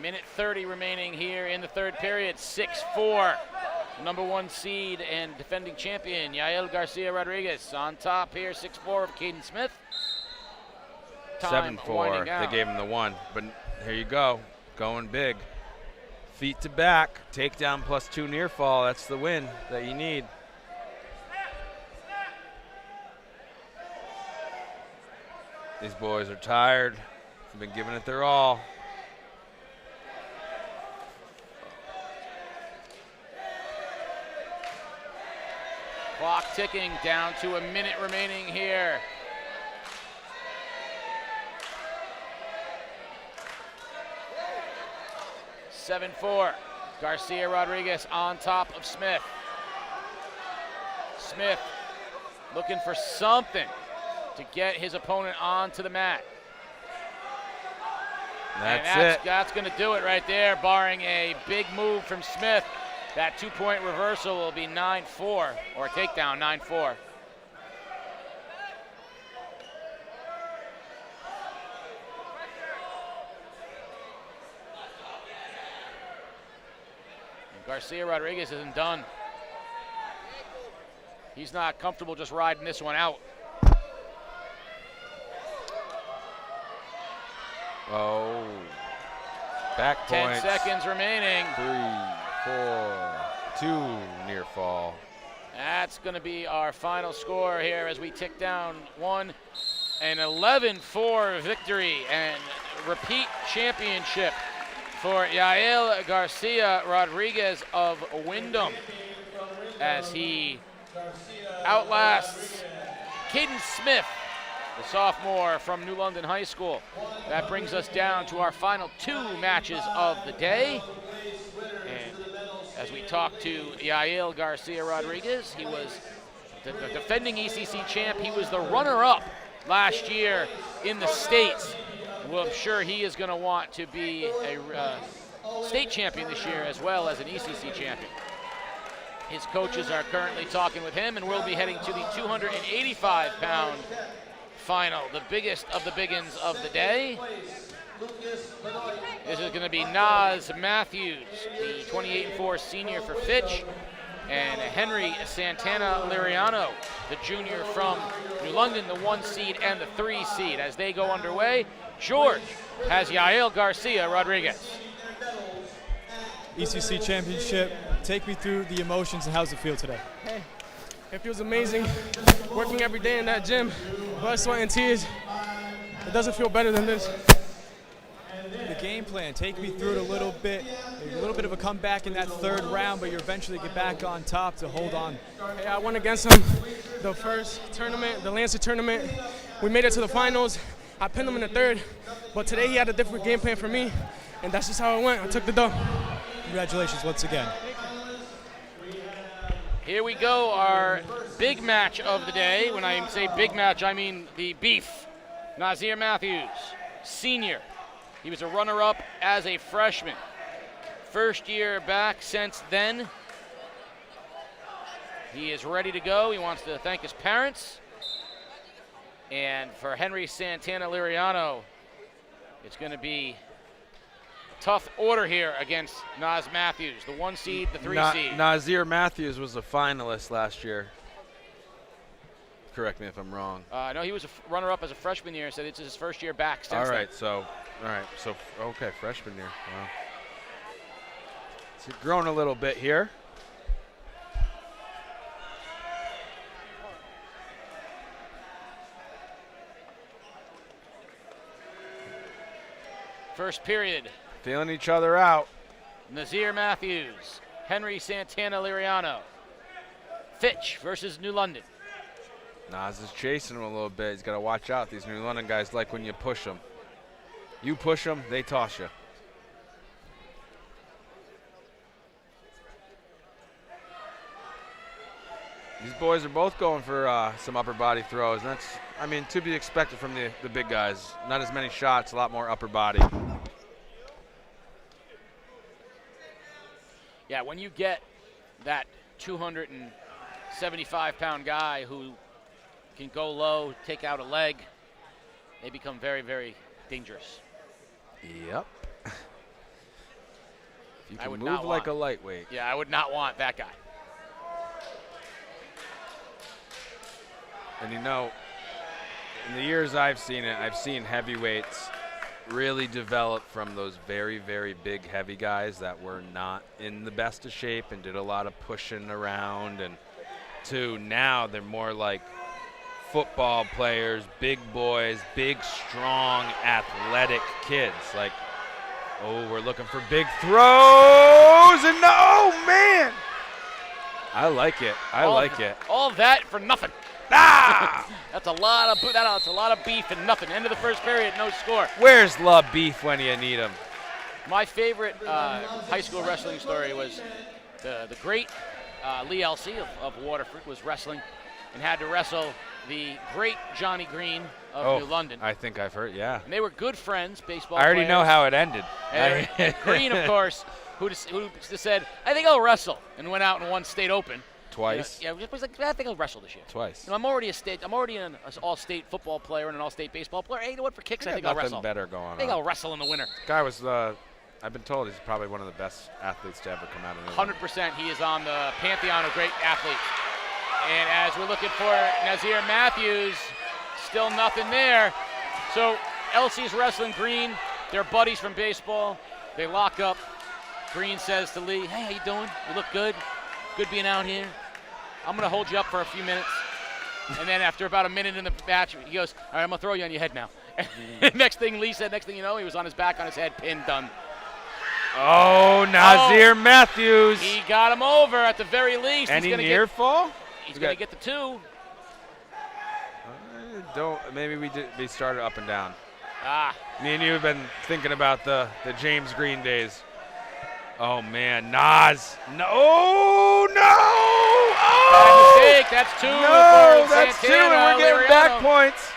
Minute 30 remaining here in the third period. 6-4. Number 1 seed and defending champion, Yael Garcia Rodriguez. On top here, 6-4 of Caden Smith. 7-4. They gave him the 1. But here you go. Going big. Feet to back. Takedown plus 2 near fall. That's the win that you need. These boys are tired. They've been giving it their all. Clock ticking down to a minute remaining here. (7-4). Garcia Rodriguez on top of Smith. Smith looking for something to get his opponent onto the mat. That's going to do it right there, barring a big move from Smith. That 2-point reversal will be 9-4, or takedown 9-4. And Garcia Rodriguez isn't done. He's not comfortable just riding this one out. Oh. Back point. 10 seconds remaining. 3, 4, 2 near fall. That's going to be our final score here as we tick down 1 and 11-4 victory and repeat championship for Yael Garcia Rodriguez of Wyndham as he outlasts Caden Smith, the sophomore from New London High School. That brings us down to our final 2 matches of the day. And as we talk to Yael Garcia Rodriguez, he was the defending ECC champ. He was the runner-up last year in the States. Well, I'm sure he is going to want to be a state champion this year as well as an ECC champion. His coaches are currently talking with him, and we'll be heading to the 285-pound final, the biggest of the biggins of the day. This is going to be Naz Matthews, the 28-4 senior for Fitch, and Henry Santana Liriano, the junior from New London, the 1 seed and the 3 seed. As they go underway, George has Yael Garcia Rodriguez. ECC Championship, take me through the emotions and how's it feel today? Hey, it feels amazing. Working every day in that gym, blood, sweat, and tears. It doesn't feel better than this. The game plan, take me through it a little bit of a comeback in that 3rd round, but you eventually get back on top to hold on. Hey, I went against him the first tournament, the Lancer tournament. We made it to the finals. I pinned him in the 3rd, but today he had a different game plan for me, and that's just how it went. I took the dub. Congratulations once again. Here we go, our big match of the day. When I say big match, I mean the beef. Nazir Matthews, senior. He was a runner-up as a freshman. First year back since then. He is ready to go. He wants to thank his parents. And for Henry Santana Liriano, it's going to be a tough order here against Naz Matthews, the 1 seed, the 3 seed. Nazir Matthews was a finalist last year. Correct me if I'm wrong. No, he was a runner-up as a freshman year, so it's his first year back since All right, then. so okay, freshman year. Wow. So growing a little bit here. First period. Feeling each other out. Nazir Matthews, Henry Santana Liriano. Fitch versus New London. Naz is chasing him a little bit. He's got to watch out. These New London guys like when you push them. You push them, they toss you. These boys are both going for some upper body throws. And that's, I mean, to be expected from the big guys. Not as many shots, a lot more upper body. Yeah, when you get that 275-pound guy who can go low, take out a leg, they become very, very dangerous. Yep. You I can would move not like want- a lightweight. Yeah, I would not want that guy. And you know, in the years I've seen it, I've seen heavyweights really develop from those very, very big heavy guys that were not in the best of shape and did a lot of pushing around, and to now they're more like football players, big boys, big, strong, athletic kids. Like, oh, we're looking for big throws, and no, man! I like it. I like it. All that for nothing. Ah! That's a lot of beef and nothing. End of the first period, no score. Where's Love Beef when you need him? My favorite high school wrestling story was the great Lee Elsey of Waterford was wrestling and had to wrestle the great Johnny Green of New London. I think I've heard, yeah. And they were good friends, baseball I already players. know how it ended. And Green, of course, who just said, I think I'll wrestle, and went out and won state open. Twice? Yeah, was like, I think I'll wrestle this year. Twice. You know, I'm already an all-state football player and an all-state baseball player. Hey, you know what? For kicks, I think I'll wrestle. Nothing better going on. I think I'll wrestle in the winter. Guy was, I've been told he's probably one of the best athletes to ever come out of New London. 100%. He is on the pantheon of great athletes. And as we're looking for Nazir Matthews, still nothing there. So Elsie's wrestling Green. They're buddies from baseball. They lock up. Green says to Lee, hey, how you doing? You look good. Good being out here. I'm going to hold you up for a few minutes. And then after about a minute in the match, he goes, all right, I'm going to throw you on your head now. Next thing Lee said, next thing you know, he was on his back, on his head, pinned, done. Oh, Nazir Matthews. He got him over at the very least. Any near fall? He's going to get the 2. Maybe we started up and down. Me and you have been thinking about the James Green days. Oh, man, Nas. No, Oh! Mistake. That's 2. No, for that's Santana, 2, and we're getting Liriano. back points.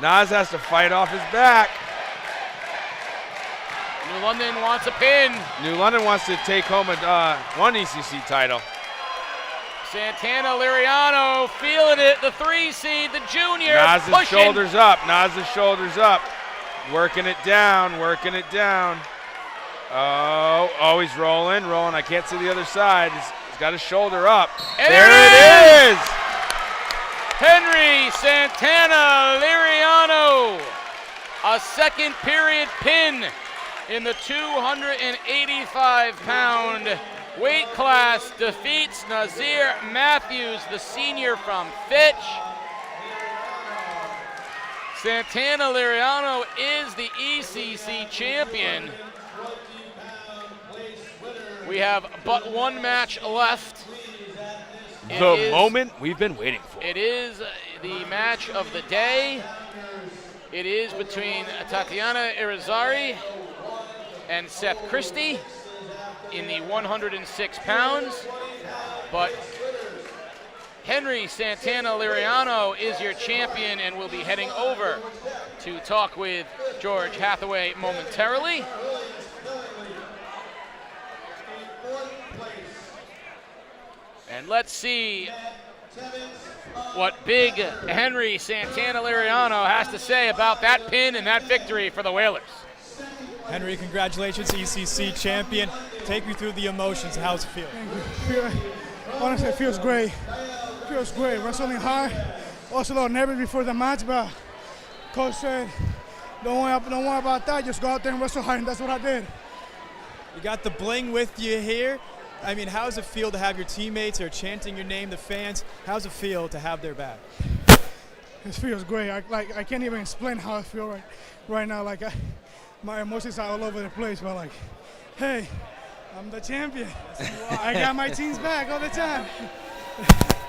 Nas has to fight off his back. New London wants a pin. New London wants to take home one ECC title. Santana, Liriano, feeling it. The 3 seed, the junior, Nas's pushing. shoulders up. Nas's shoulders up. Working it down. Working it down. Oh, he's rolling. I can't see the other side. He's got his shoulder up. And there it is. Henry Santana Liriano, a second period pin in the 285-pound weight class, defeats Nazir Matthews, the senior from Fitch. Santana Liriano is the ECC champion. We have but one match left. The moment we've been waiting for. It is the match of the day. It is between Tatiana Irizarry and Seth Christie in the 106 pounds. But Henry Santana Liriano is your champion and will be heading over to talk with George Hathaway momentarily. And let's see what big Henry Santana Liriano has to say about that pin and that victory for the Whalers. Henry, congratulations, ECC champion. Take me through the emotions. How's it feel? Honestly, it feels great. Feels great. Wrestling hard. Also a little nervous before the match, but coach said, don't worry about that. Just go out there and wrestle hard, and that's what I did. You got the bling with you here. I mean, how does it feel to have your teammates are chanting your name, the fans? How does it feel to have their back? It feels great. I can't even explain how I feel right now. My emotions are all over the place, but hey, I'm the champion. I got my team's back all the time.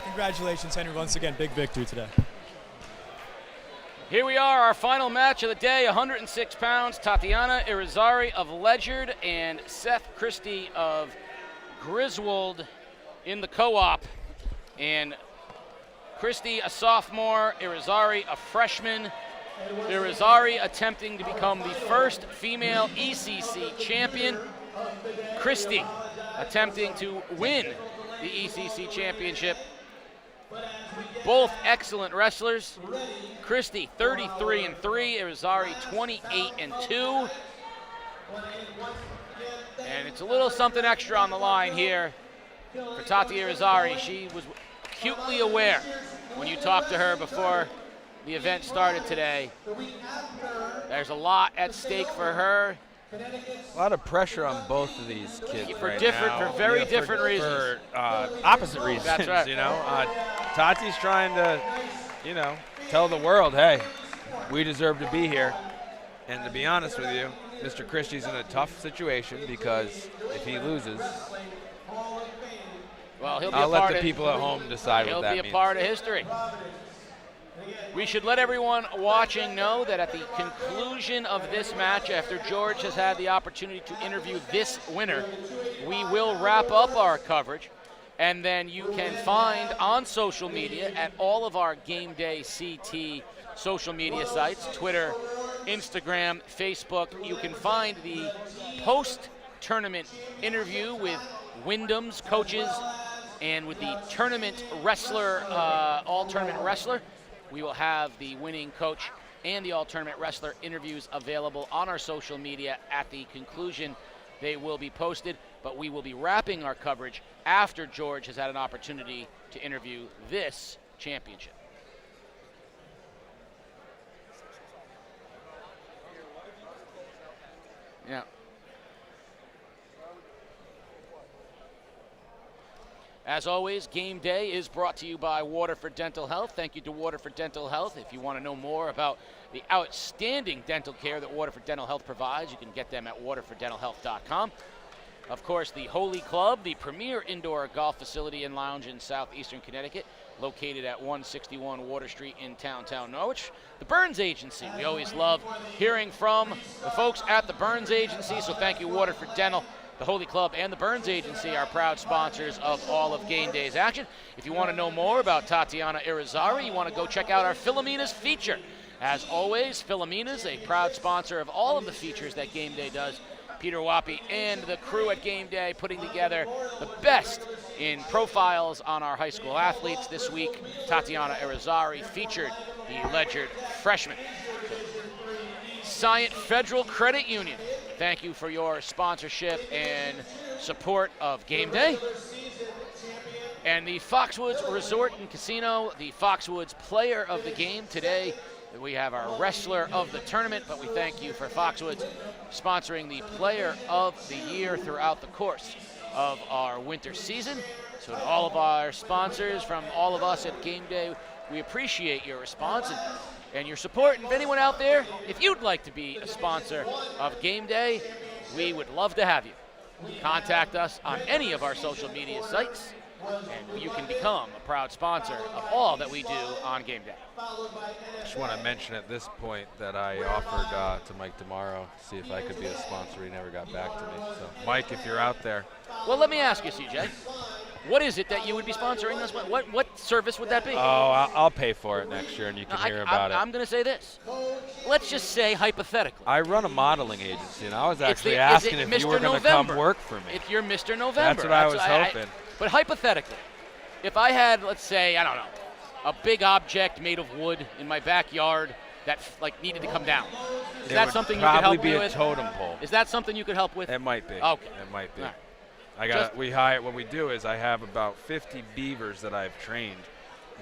Congratulations, Henry, once again. Big victory today. Here we are, our final match of the day, 106 pounds. Tatiana Irizarry of Ledyard and Seth Christie of Griswold in the co-op. And Christie, a sophomore, Irizarry, a freshman. Irizarry attempting to become the first female ECC champion. Christie attempting to win the ECC championship. Both excellent wrestlers. Christie 33-3, Irizarry 28-2. And it's a little something extra on the line here for Tati Irizarry. She was acutely aware when you talked to her before the event started today. There's a lot at stake for her. A lot of pressure on both of these kids For very different reasons. For opposite reasons. That's right. You know, Tati's trying to, tell the world, hey, we deserve to be here. And to be honest with you, Mr. Christie's in a tough situation because if he loses, well, I'll let the people at home decide what that means. He'll be a part of history. We should let everyone watching know that at the conclusion of this match, after George has had the opportunity to interview this winner, we will wrap up our coverage, and then you can find on social media at all of our Game Day CT social media sites, Twitter, Instagram, Facebook, you can find the post-tournament interview with Wyndham's coaches and with the tournament wrestler, all-tournament wrestler. We will have the winning coach and the all-tournament wrestler interviews available on our social media at the conclusion. They will be posted, but we will be wrapping our coverage after George has had an opportunity to interview this championship. Yeah. As always, game day is brought to you by Waterford Dental Health. Thank you to Waterford Dental Health. If you want to know more about the outstanding dental care that Waterford Dental Health provides, you can get them at waterforddentalhealth.com. Of course, the Holy Club, the premier indoor golf facility and lounge in southeastern Connecticut, located at 161 Water Street in downtown Norwich. The Burns Agency. We always love hearing from the folks at the Burns Agency, so thank you, Waterford Dental. The Holy Club and the Burns Agency are proud sponsors of all of game day's action. If you want to know more about Tatiana Irizarry, you want to go check out our Philomena's feature. As always, Philomena's a proud sponsor of all of the features that Game Day does. Peter Wappy and the crew at Game Day putting together the best in profiles on our high school athletes. This week, Tatiana Irizarry featured the Ledyard freshman. Scient Federal Credit Union, thank you for your sponsorship and support of Game Day. And the Foxwoods Resort and Casino, the Foxwoods player of the game today. We have our wrestler of the tournament, but we thank you for Foxwoods sponsoring the player of the year throughout the course of our winter season. So to all of our sponsors, from all of us at Game Day, we appreciate your response and your support. And if anyone out there, if you'd like to be a sponsor of Game Day, we would love to have you. Contact us on any of our social media sites, and you can become a proud sponsor of all that we do on Game Day. Just want to mention at this point that I offered to Mike tomorrow to see if I could be a sponsor. He never got back to me. So, Mike, if you're out there. Well, let me ask you, CJ. What is it that you would be sponsoring this? What service would that be? Oh, I'll pay for it next year, and you can hear about it. I'm going to say this. Let's just say hypothetically. I run a modeling agency, and I was actually asking if you were going to come work for me. If you're Mr. November. That's what I was hoping. But hypothetically, if I had, let's say, I don't know, a big object made of wood in my backyard that needed to come down, is that something you could help me with? Probably be a totem pole. Is that something you could help with? It might be. Okay. It might be. All right. What we do is I have about 50 beavers that I've trained.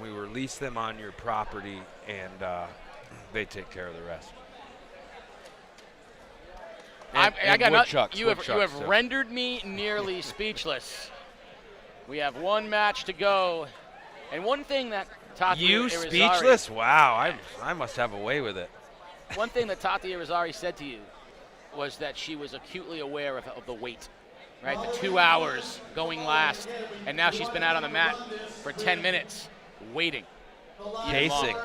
We release them on your property, and they take care of the rest. You have rendered me nearly speechless. We have one match to go, and one thing that Tati You Irizarry, speechless? Wow, I must have a way with it. One thing that Tati Irizarry said to you was that she was acutely aware of the wait, right? The 2 hours going last, and now she's been out on the mat for 10 minutes waiting. Pacing.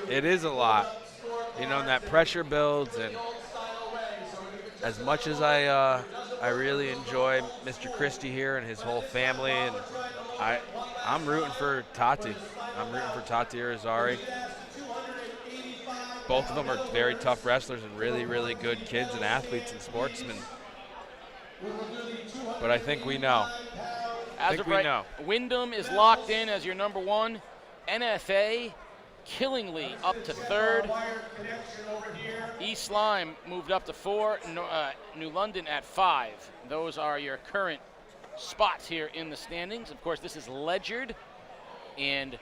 It is a lot. And that pressure builds, and as much as I really enjoy Mr. Christie here and his whole family, and I'm rooting for Tati. I'm rooting for Tati Irizarry. Both of them are very tough wrestlers and really, really good kids and athletes and sportsmen. But I think we know. Wyndham is locked in as your number one. NFA Killingly up to third. East Lyme moved up to 4. New London at 5. Those are your current spots here in the standings. Of course, this is Ledyard and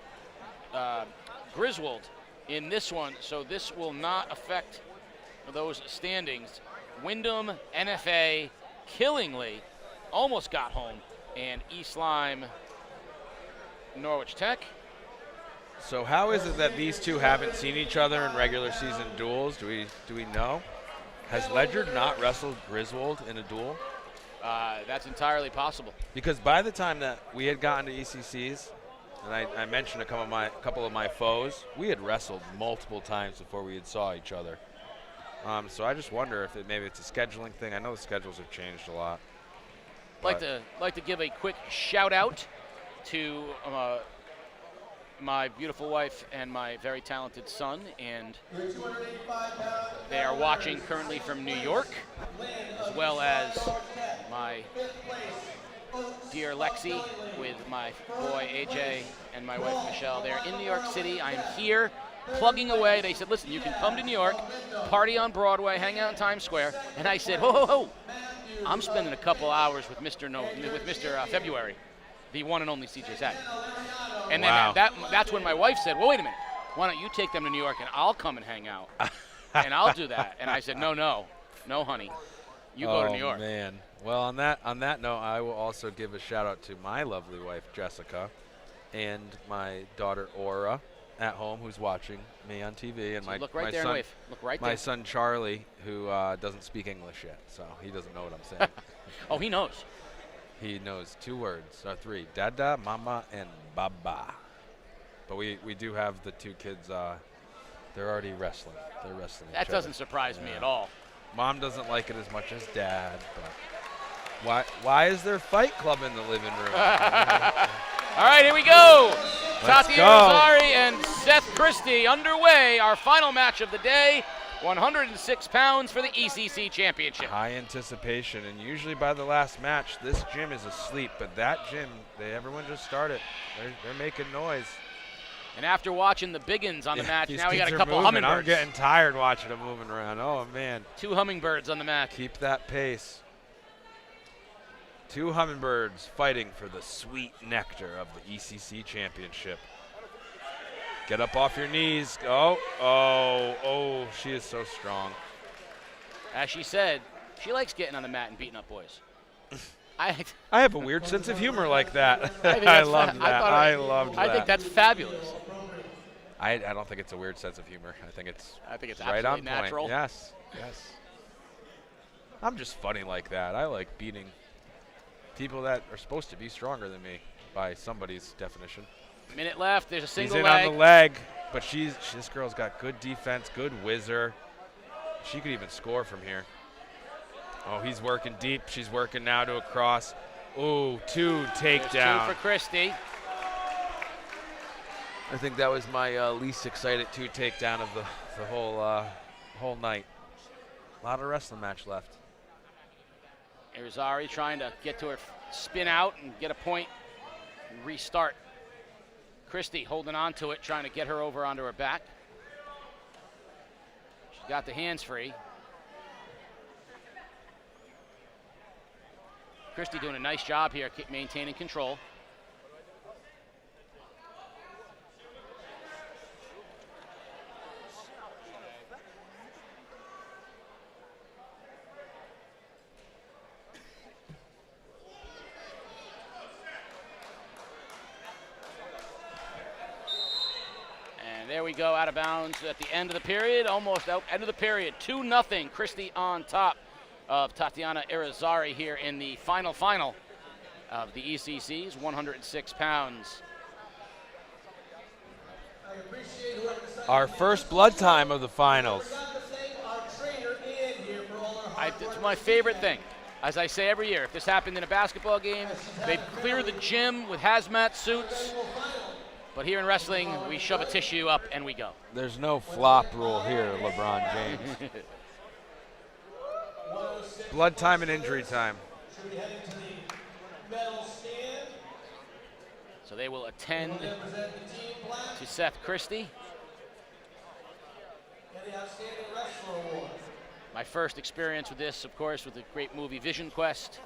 Griswold in this one, so this will not affect those standings. Wyndham, NFA, Killingly almost got home, and East Lyme, Norwich Tech. So how is it that these two haven't seen each other in regular season duels? Do we know? Has Ledyard not wrestled Griswold in a duel? That's entirely possible. Because by the time that we had gotten to ECCs, and I mentioned a couple of my foes, we had wrestled multiple times before we had saw each other. So I just wonder if maybe it's a scheduling thing. I know the schedules have changed a lot. Like to give a quick shout out to my beautiful wife and my very talented son, and they are watching currently from New York, as well as my dear Lexi with my boy AJ and my wife Michelle. They're in New York City. I'm here plugging away. They said, listen, you can come to New York, party on Broadway, hang out in Times Square. And I said, ho. I'm spending a couple hours with Mr. February, the one and only CJ Sack. And then that's when my wife said, well, wait a minute. Why don't you take them to New York and I'll come and hang out. And I'll do that. And I said, no. No, honey. You go to New York. Oh, man. Well, on that note, I will also give a shout-out to my lovely wife, Jessica, and my daughter, Aura, at home, who's watching me on TV. And So look right there and wave. Look right my there. son, Charlie, who doesn't speak English yet, so he doesn't know what I'm saying. Oh, he knows. He knows 2 words, or 3, Dada, Mama, and Baba. But we do have the 2 kids, they're already wrestling. They're wrestling That each doesn't other. surprise me Yeah. at all. Mom doesn't like it as much as Dad, but why is there Fight Club in the living room? All right, here we go. Let's Tati go. Irizarry and Seth Christie underway. Our final match of the day. 106 pounds for the ECC Championship. High anticipation, and usually by the last match, this gym is asleep, but that gym, everyone just started. They're making noise. And after watching the biggins on the match, These now we got kids a are couple moving. hummingbirds. I'm getting tired watching them moving around. Oh, man. 2 hummingbirds on the match. Keep that pace. 2 hummingbirds fighting for the sweet nectar of the ECC Championship. Get up off your knees. Oh, she is so strong. As she said, she likes getting on the mat and beating up boys. I have a weird sense of humor like that. I I love that. I loved that. I think that's fabulous. I don't think it's a weird sense of humor. I think it's right absolutely on natural. point. Yes. I'm just funny like that. I like beating people that are supposed to be stronger than me by somebody's definition. Minute left. There's a single He's in leg. on the leg, but this girl's got good defense, good whizzer. She could even score from here. Oh, he's working deep. She's working now to a cross. Ooh, 2 takedown. There's 2 for Christie. I think that was my least excited 2 takedown of the whole night. A lot of wrestling match left. Irizarry trying to get to her spin out and get a point and restart. Christie holding on to it, trying to get her over onto her back. She's got the hands free. Christie doing a nice job here, maintaining control. And there we go, out of bounds at the end of the period, almost out, end of the period, 2-0, Christie on top of Tatiana Irizarry here in the final of the ECC's 106 pounds. Our first blood time of the finals. It's my favorite thing. As I say every year, if this happened in a basketball game, they'd clear the gym with hazmat suits. But here in wrestling, we shove a tissue up and we go. There's no flop rule here, LeBron James. Blood time and injury time. So they will attend to Seth Christie. My first experience with this, of course, with the great movie Vision Quest,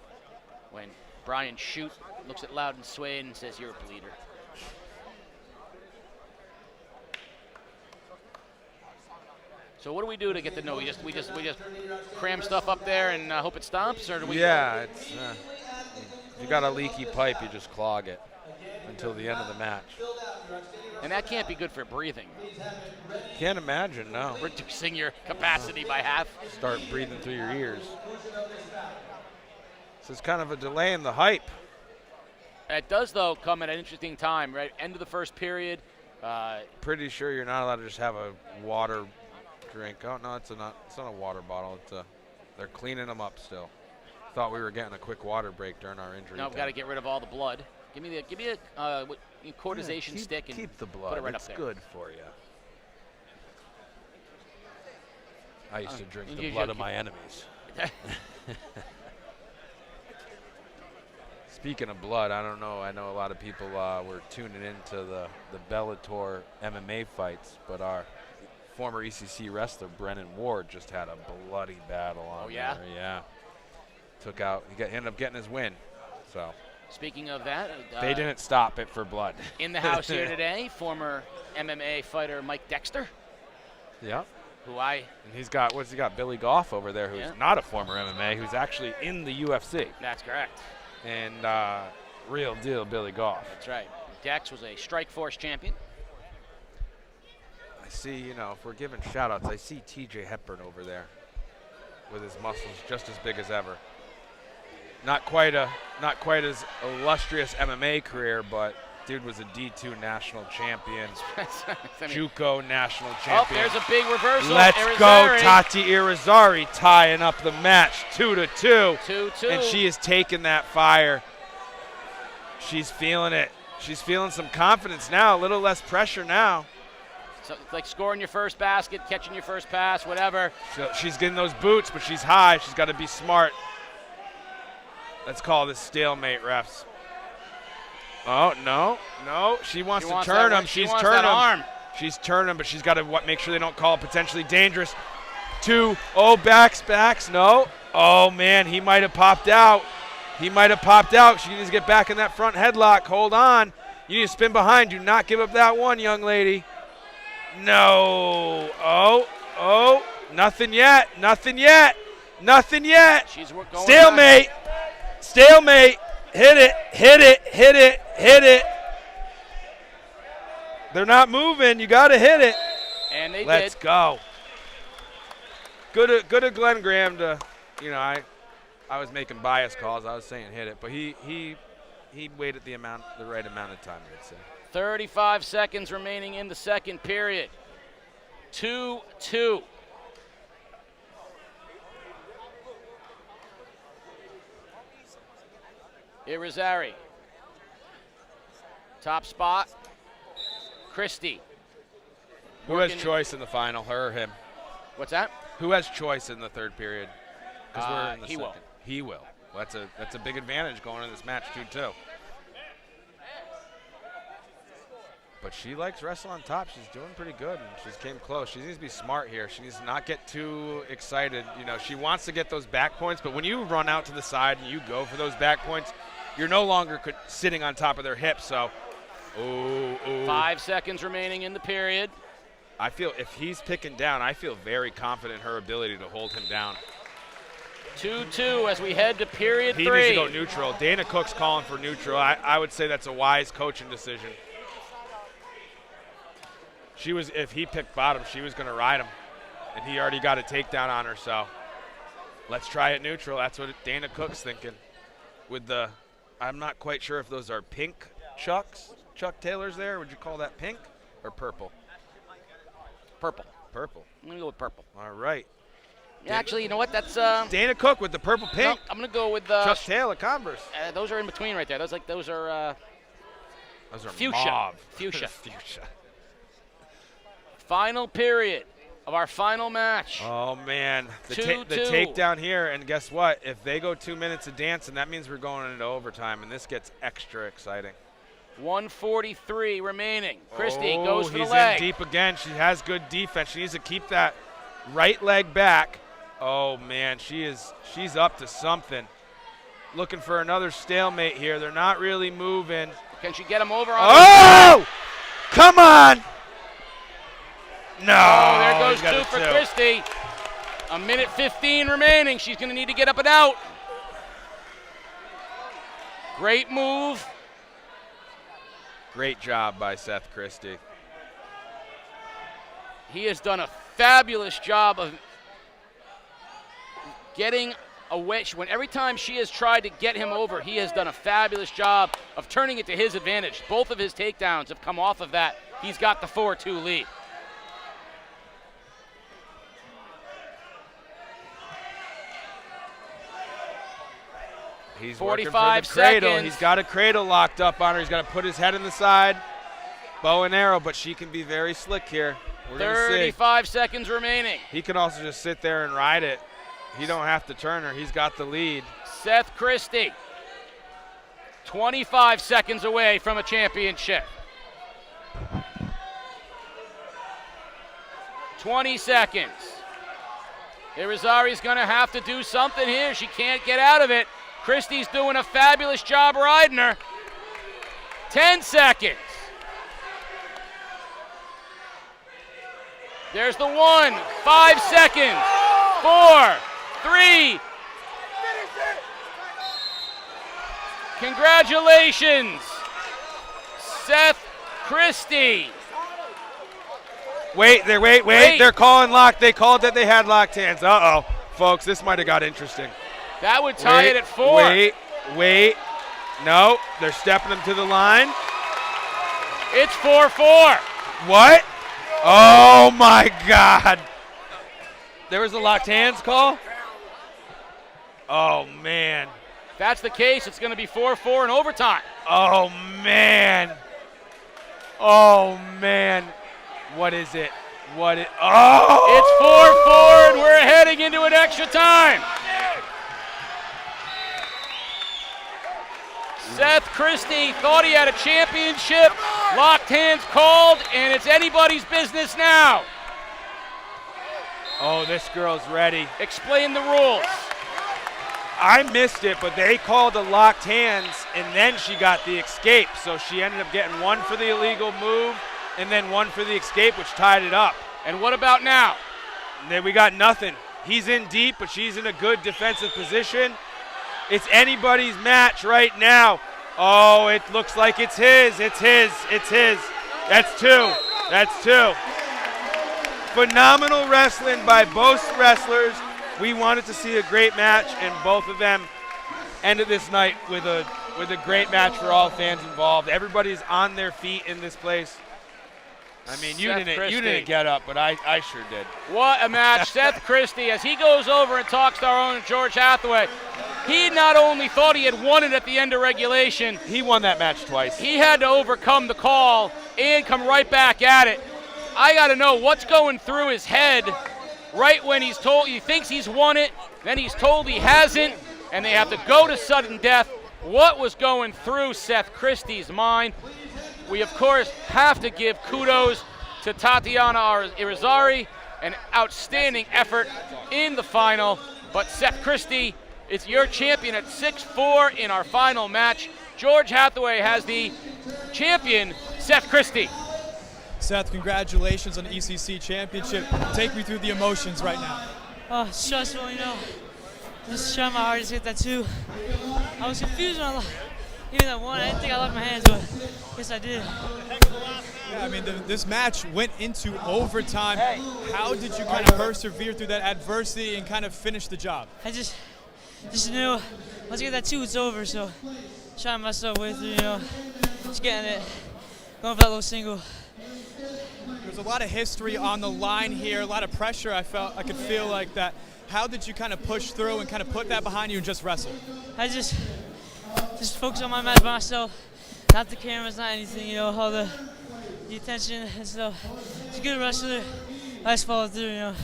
when Brian Shute looks at Loudon Swain and says, "You're a bleeder." So what do we do to get the no? We just cram stuff up there and hope it stops, or do we? Yeah, it's if you got a leaky pipe, you just clog it until the end of the match. And that can't be good for breathing. Can't imagine, no. Reducing your capacity by half. Start breathing through your ears. So it's kind of a delay in the hype. It does, though, come at an interesting time, right? End of the first period. Pretty sure you're not allowed to just have a water drink. Oh no, it's not a water bottle. They're cleaning them up still. Thought we were getting a quick water break during our injury. No, we've got to get rid of all the blood. Give me a cortisation stick and keep the blood. Put it right it's up there. Good for you. I used to drink the you blood should of my enemies. Speaking of blood, I don't know. I know a lot of people were tuning into the Bellator MMA fights, but our former ECC wrestler Brennan Ward just had a bloody battle on there. Yeah. He ended up getting his win. So. Speaking of that, they didn't stop it for blood. In the house here today, former MMA fighter Mike Dexter. Yeah. And he's got, what's he got? Billy Goff over there, who's not a former MMA, who's actually in the UFC. That's correct. And real deal Billy Goff. That's right. Dex was a Strikeforce champion. I see, you know, if we're giving shout-outs, I see TJ Hepburn over there with his muscles just as big as ever. Not quite as illustrious MMA career, but dude was a D2 national champion, JUCO national champion. Oh, there's a big reversal. Let's Irizarry. go, Tati Irizarry tying up the match 2-2. 2-2. And she is taking that fire. She's feeling it. She's feeling some confidence now, a little less pressure now. So it's like scoring your first basket, catching your first pass, whatever. So she's getting those boots, but she's high. She's got to be smart. Let's call this stalemate, refs. Oh, no. She wants to turn him. She's turning him. She's turning, but she's got to make sure they don't call it potentially dangerous. 2, backs, no. Oh, man, he might have popped out. She needs to get back in that front headlock. Hold on. You need to spin behind. Do not give up that one, young lady. No. Oh, nothing yet. She's going Stalemate. back. Stalemate. Hit it. They're not moving. You got to hit it. And they Let's did. go. Good of Glenn Graham to, you know, I was making bias calls. I was saying hit it, but he waited the right amount of time, I'd say. 35 seconds remaining in the second period. 2-2. Irizarry. Top spot. Christie. Who has choice in the final, her or him? What's that? Who has choice in the third period? Because we're in the he second. will. He will. Well, that's a big advantage going into this match, 2-2. But she likes wrestling on top. She's doing pretty good, and she's came close. She needs to be smart here. She needs to not get too excited. You know, she wants to get those back points, but when you run out to the side and you go for those back points, you're no longer sitting on top of their hips. So, 5 seconds remaining in the period. I feel if he's picking down, I feel very confident in her ability to hold him down. 2-2 as we head to period 3. He needs to go neutral. Dana Cook's calling for neutral. I would say that's a wise coaching decision. If he picked bottom, she was going to ride him, and he already got a takedown on her. So let's try it neutral. That's what Dana Cook's thinking. I'm not quite sure if those are pink Chucks, Chuck Taylors there. Would you call that pink or purple? Purple. Purple. I'm going to go with purple. All right. Actually, you know what? That's Dana Cook with the purple pink. No, I'm going to go with Chuck Taylor Converse. Those are in between right there. Those are fuchsia. Mauve. Fuchsia. Fuchsia. Final period of our final match. Oh, man. The 2-2. takedown here, and guess what? If they go 2 minutes of dancing, that means we're going into overtime, and this gets extra exciting. 1:43 remaining. Christie goes for the leg. He's in deep again. She has good defense. She needs to keep that right leg back. Oh, man, she's up to something. Looking for another stalemate here. They're not really moving. Can she get him over? Oh! Come on! No. Oh, there goes 2 for Christie. 1:15 remaining. She's going to need to get up and out. Great move. Great job by Seth Christie. He has done a fabulous job of getting away. Every time she has tried to get him over, he has done a fabulous job of turning it to his advantage. Both of his takedowns have come off of that. He's got the 4-2 lead. He's 45 working for the cradle. seconds. He's got a cradle locked up on her. He's got to put his head in the side. Bow and arrow, but she can be very slick here. We're going to see. 35 seconds remaining. He can also just sit there and ride it. He don't have to turn her. He's got the lead. Seth Christie, 25 seconds away from a championship. 20 seconds. Irizarry's going to have to do something here. She can't get out of it. Christie's doing a fabulous job riding her. 10 seconds. There's the 1, 5 seconds, 4, 3. Congratulations, Seth Christie. Wait. They're calling lock. They called that they had locked hands. Uh-oh. Folks, this might have got interesting. That would tie it at 4. Wait. No, they're stepping them to the line. It's 4-4. What? Oh, my God. There was a locked hands call? Oh, man. If that's the case, it's going to be 4-4 in overtime. Oh, man. Oh, man. What is it? Oh! It's 4-4, and we're heading into an extra time. Seth Christie thought he had a championship. Locked hands called, and it's anybody's business now. Oh, this girl's ready. Explain the rules. I missed it, but they called the locked hands, and then she got the escape. So she ended up getting 1 for the illegal move, and then 1 for the escape, which tied it up. And what about now? Then we got nothing. He's in deep, but she's in a good defensive position. It's anybody's match right now. Oh, it looks like it's his. It's his. That's 2. Phenomenal wrestling by both wrestlers. We wanted to see a great match, and both of them ended this night with a great match for all fans involved. Everybody's on their feet in this place. I mean, you didn't get up, but I sure did. What a match. Seth Christie, as he goes over and talks to our own George Hathaway, he not only thought he had won it at the end of regulation. He won that match twice. He had to overcome the call and come right back at it. I got to know what's going through his head right when he's told he thinks he's won it, then he's told he hasn't, and they have to go to sudden death. What was going through Seth Christie's mind? We, of course, have to give kudos to Tatiana Irizarry, an outstanding effort in the final. But Seth Christie is your champion at 6-4 in our final match. George Hathaway has the champion, Seth Christie. Seth, congratulations on the ECC Championship. Take me through the emotions right now. Oh, stressful, Just trying my hardest to get that 2. I was confused when I even that 1. I didn't think I locked my hands, but yes, I did. Yeah, I mean, this match went into overtime. How did you kind of persevere through that adversity and kind of finish the job? I just knew once I get that 2, it's over. So trying myself way through, just getting it, going for that little single. There's a lot of history on the line here, a lot of pressure. I could feel like that. How did you kind of push through and kind of put that behind you and just wrestle? I just focus on my match by myself, not the cameras, not anything, all the attention and stuff. It's a good wrestler. I just followed through, Yeah.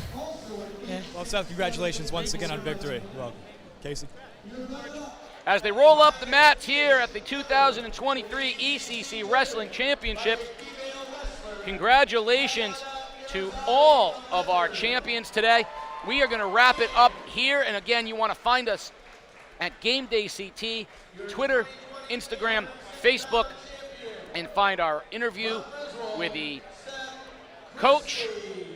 Well, Seth, congratulations once again on victory. You're welcome. Casey. As they roll up the mats here at the 2023 ECC Wrestling Championship, congratulations to all of our champions today. We are going to wrap it up here, and again, you want to find us at Game Day CT, Twitter, Instagram, Facebook, and find our interview with the coach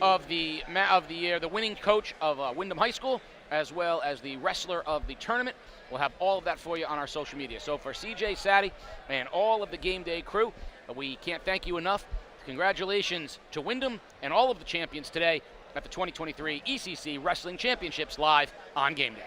of the year, the winning coach of Windham High School, as well as the wrestler of the tournament. We'll have all of that for you on our social media. So for CJ, Sadie, and all of the Game Day crew, we can't thank you enough. Congratulations to Windham and all of the champions today at the 2023 ECC Wrestling Championships live on Game Day.